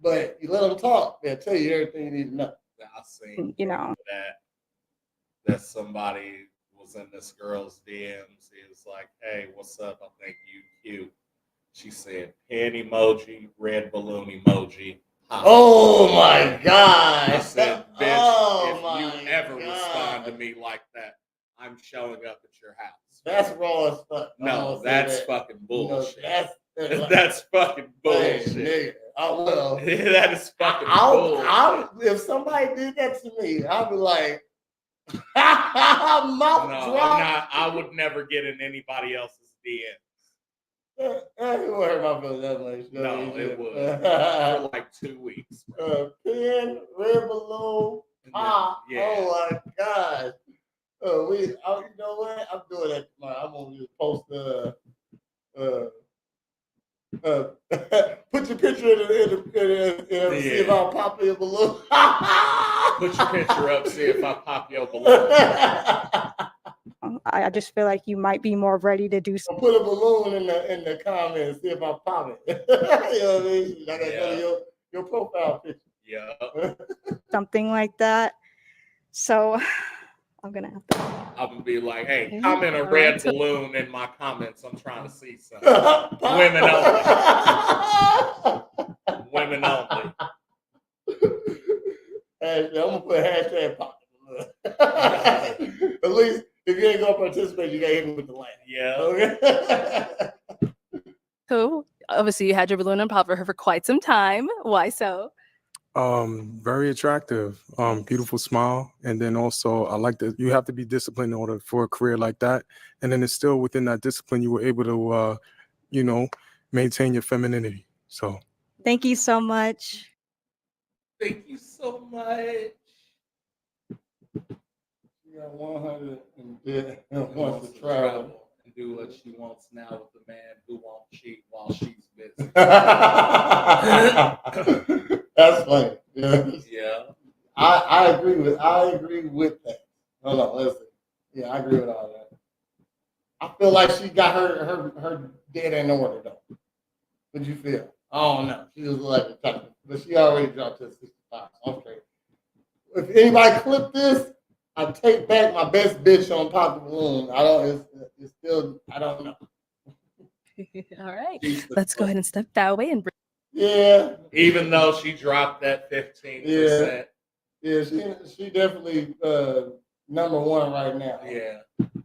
But you let them talk, they'll tell you everything you need to know. I seen You know. that somebody was in this girl's DMs. He was like, "Hey, what's up? I think you cute." She said, "Pen emoji, red balloon emoji." Oh my god! I said, "Bitch, Oh if my you ever God. respond to me like that, I'm showing up at your house." That's raw as fuck. No, that's fucking bullshit. No, That's fucking bullshit. Hey, nigga, That is fucking bullshit. if somebody did that to me, I'd be like, mouth drop. I would never get in anybody else's DMs. It won't hurt my feelings that much. No, it would. For like 2 weeks. Pen, red balloon, pop. Yeah. Oh my god. You know what? I'm doing that tomorrow. I'm gonna just post put your picture in see if I'll pop your balloon. Put your picture up, see if I pop your balloon. I just feel like you might be more ready to do I'll put a balloon in the comments, see if I pop it. You know what I mean? I gotta go to your profile picture. Yeah. something like that. So I'm gonna have to. I'm gonna be like, "Hey, comment a red balloon in my comments. I'm trying to see something." Women only. Women only. I'm gonna put hashtag pop. At least if you ain't gonna participate, you gotta hit me with the laugh. Yeah. Okay. Cool. Obviously, you had your balloon and pop for her for quite some time. Why so? Very attractive, beautiful smile, and then also I like that you have to be disciplined in order for a career like that, and then it's still within that discipline you were able to, maintain your femininity. So Thank you so much. Thank you so much. She got 100 and Who wants to travel. and do what she wants now with the man who won't cheat while she's busy. That's funny. Yeah. Yeah. I agree with that. Hold on, listen. Yeah, I agree with all that. I feel like she got her dead in order though. What'd you feel? I don't know. She was like a type, but she already dropped to 65. Okay. If anybody clip this, I take back my best bitch on Pop the Balloon. It's still, I don't know. All right. Let's go ahead and step that way and bring. Yeah. Even though she dropped that 15%. Yeah, she definitely number one right now. Yeah.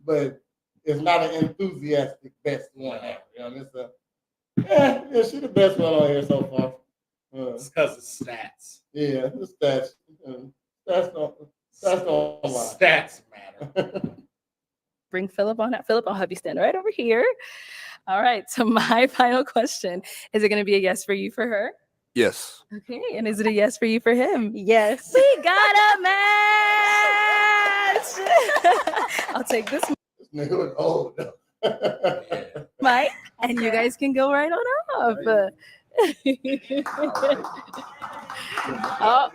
But it's not an enthusiastic best one ever. You know, it's she's the best one on here so far. It's because of stats. Yeah, the stats. Stats don't lie. Stats matter. Bring Philip on. Philip, I'll have you stand right over here. All right. So my final question, is it going to be a yes for you for her? Yes. Okay. And is it a yes for you for him? Yes. We got a match. I'll take this This nigga was old. mic, and you guys can go right on up. Oh,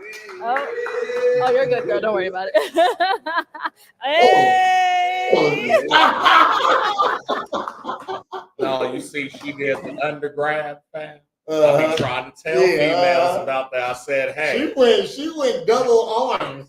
you're good, girl. Don't worry about it. Hey! No, you see, she did the undergrad thing. I be trying to tell females about that. I said, "Hey, she went double arms,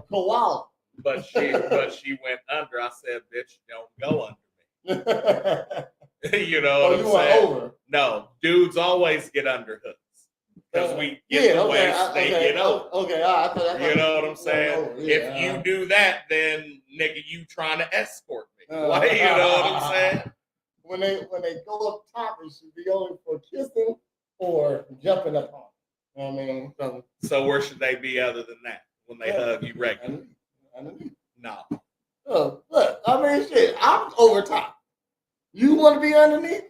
koala." But she went under. I said, "Bitch, don't go under me." You know what I'm saying? Over. No, dudes always get under hooks because we get the waist, they get over. Okay, I you know what I'm saying? Over. Yeah, if you do that, then nigga, you trying to escort me. Like, you know what I'm saying? When they go up top, it should be only for kissing or jumping up on. You know what I mean? So where should they be other than that when they hug you regularly? Underneath. No. Oh, look, I mean, shit, I'm over top. You want to be underneath?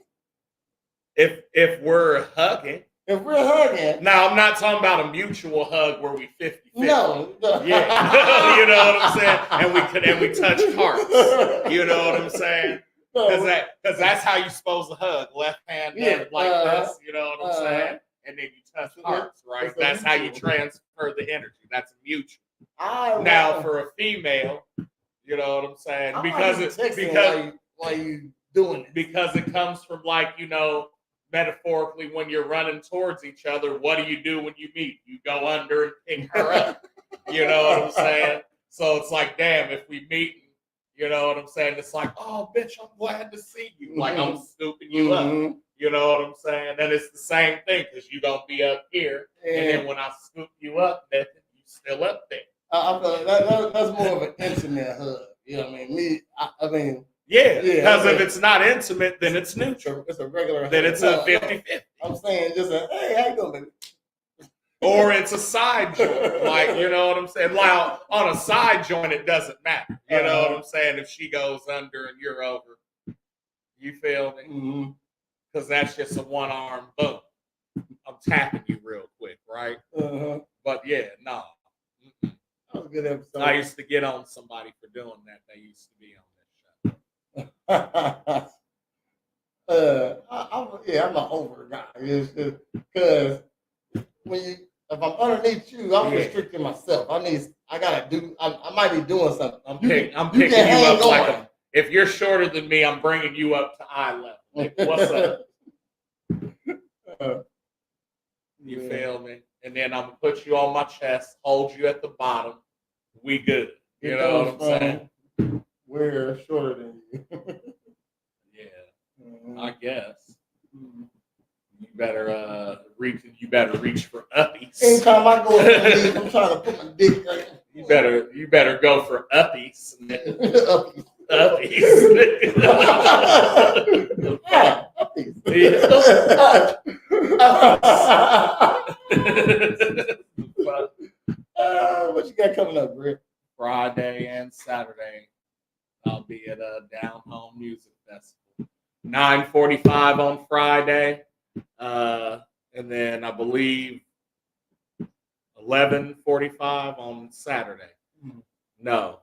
If we're hugging. If we're hugging, Now I'm not talking about a mutual hug where we 50-50. no. Yeah, you know what I'm saying? And we touch hearts. You know what I'm saying? Because that's how you're supposed to hug. Left hand down like this. You know what I'm saying? And then you touch hearts, right? That's how you transfer the energy. That's mutual. Now for a female, you know what I'm saying? Why you doing it? Because it comes from like, you know, metaphorically, when you're running towards each other, what do you do when you meet? You go under and pick her up. You know what I'm saying? So it's like, damn, if we meet, you know what I'm saying? It's like, oh, bitch, I'm glad to see you. Like, I'm scooping you up. You know what I'm saying? And it's the same thing because you're going to be up here. And then when I scoop you up, you still up there. I feel like that's more of an intimate hug. You know what I mean? I mean, yeah, because if it's not intimate, then it's neutral. It's a regular hug. Then it's a 50-50. I'm saying just a, hey, how you doing, baby? Or it's a side joint. Like, you know what I'm saying? Like, on a side joint, it doesn't matter. You know what I'm saying? If she goes under and you're over, you feel me? Because that's just a one-arm boom. I'm tapping you real quick, right? But yeah, no. That was a good episode. I used to get on somebody for doing that. They used to be on that show. I'm an over guy. Because if I'm underneath you, I'm restricting myself. I might be doing something. I'm picking you up like if you're shorter than me, I'm bringing you up to eye level. Like, what's up? You feel me? And then I'm gonna put you on my chest, hold you at the bottom. We good. You know what I'm saying? We're shorter than you. Yeah, I guess. You better reach for uppies. Anytime I go underneath, I'm trying to put my dick right. You better go for uppies. Uppies. Uppies. Yeah, uppies. What you got coming up, Rick? Friday and Saturday, I'll be at a Down Home Music Festival. 9:45 on Friday, and then I believe 11:45 on Saturday. No,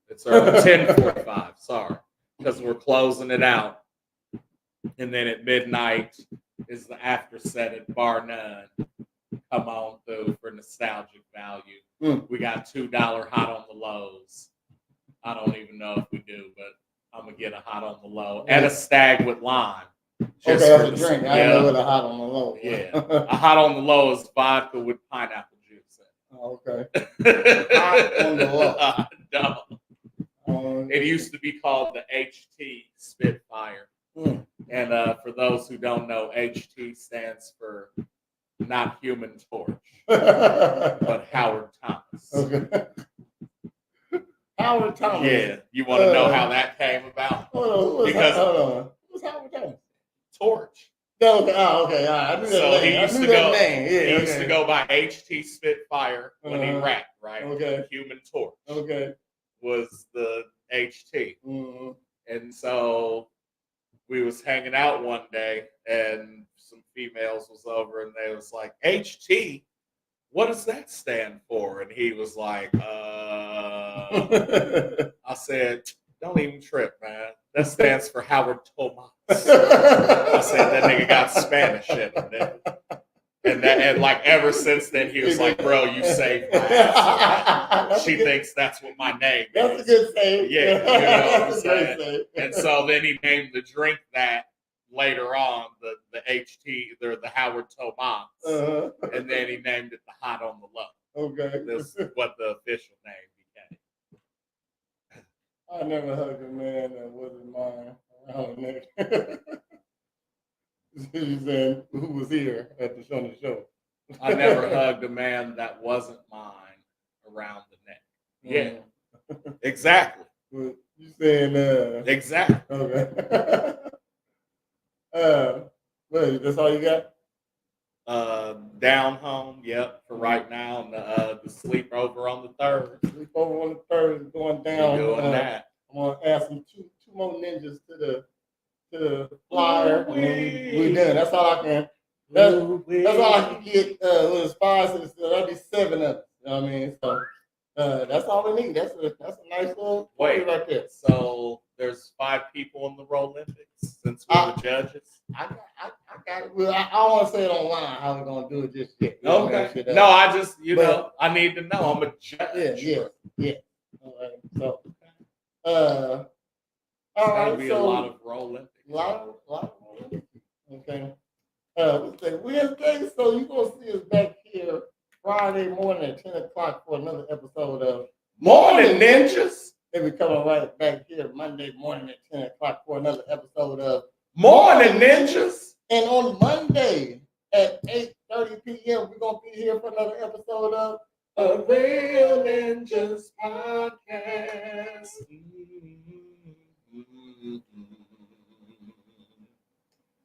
it's 10:45. Sorry, because we're closing it out, and then at midnight is the after set at Bar None. Come on through for nostalgic value. We got $2 hot on the lows. I don't even know if we do, but I'm gonna get a hot on the low and a stag with lime. Just okay, that's a drink. I didn't know what a hot on the low. Yeah, a hot on the low is vodka with pineapple juice. Oh, okay. Hot on the low. No. It used to be called the HT Spitfire. And for those who don't know, HT stands for not Human Torch, but Howard Thomas. Okay. Howard Thomas. Yeah, you want to know how that came about? Hold on. What's Howard Thomas? Torch. No, okay, all right. I knew that name. He used to go by HT Spitfire when he rapped, right? Okay. Human Torch. Okay. Was the HT. And so we was hanging out one day and some females was over and they was like, HT, what does that stand for? And he was like, I said, don't even trip, man. That stands for Howard Thomas. I said, that nigga got Spanish in him. And like ever since then, he was like, bro, you saved my ass. She thinks that's what my name is. That's a good save. Yeah, you know what I'm saying? And so then he named the drink that later on, the HT, the Howard Thomas. And then he named it the Hot on the Low. Okay. This is what the official name became. I never hugged a man that wasn't mine around the neck. You said who was here at the show? I never hugged a man that wasn't mine around the neck. Yeah, exactly. You saying exactly? Okay. Wait, that's all you got? Down home, yep, for right now, and the sleepover on the 3rd. Sleepover on the 3rd is going down. We're doing that. I'm gonna add some two more ninjas to the flyer, and then we done. That's all I can. That's all I can get when it's 5 cents. That'd be 7 of it. You know what I mean? So that's all we need. That's a nice little party right there. So there's 5 people in the Olympics since we're the judges. I got it. Well, I don't want to say it online how we're gonna do it just yet. You know, Okay. shit, No, I just know I need to know. I'm a judge. Yeah. All right. So It's all gotta right. be So a lot of Olympics. a lot of Olympics. Okay. Let's say Wednesday. So you're gonna see us back here Friday morning at 10 o'clock for another episode of Morning Ninjas. And we're coming right back here Monday morning at 10 o'clock for another episode of Morning Ninjas. And on Monday at 8:30 p.m., we're going to be here for another episode of A Real Ninjas Podcast.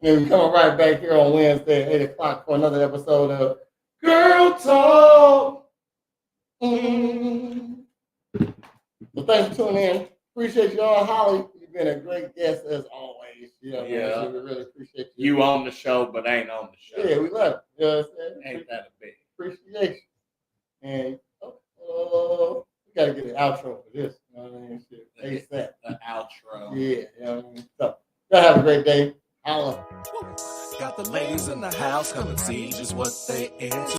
And we're coming right back here on Wednesday at 8 o'clock for another episode of Girl Talk. So thanks for tuning in. Appreciate y'all. Holly, you've been a great guest as always. Yeah. So we really appreciate you. You on the show, but ain't on the show. Yeah, we love it. You know what I'm saying? Ain't that a big appreciation? And we got to get an outro for this. You know what I mean? Shit. ASAP. The outro. Yeah, you know what I mean? So, y'all have a great day. Holla. Got the ladies in the house, come and see just what they into.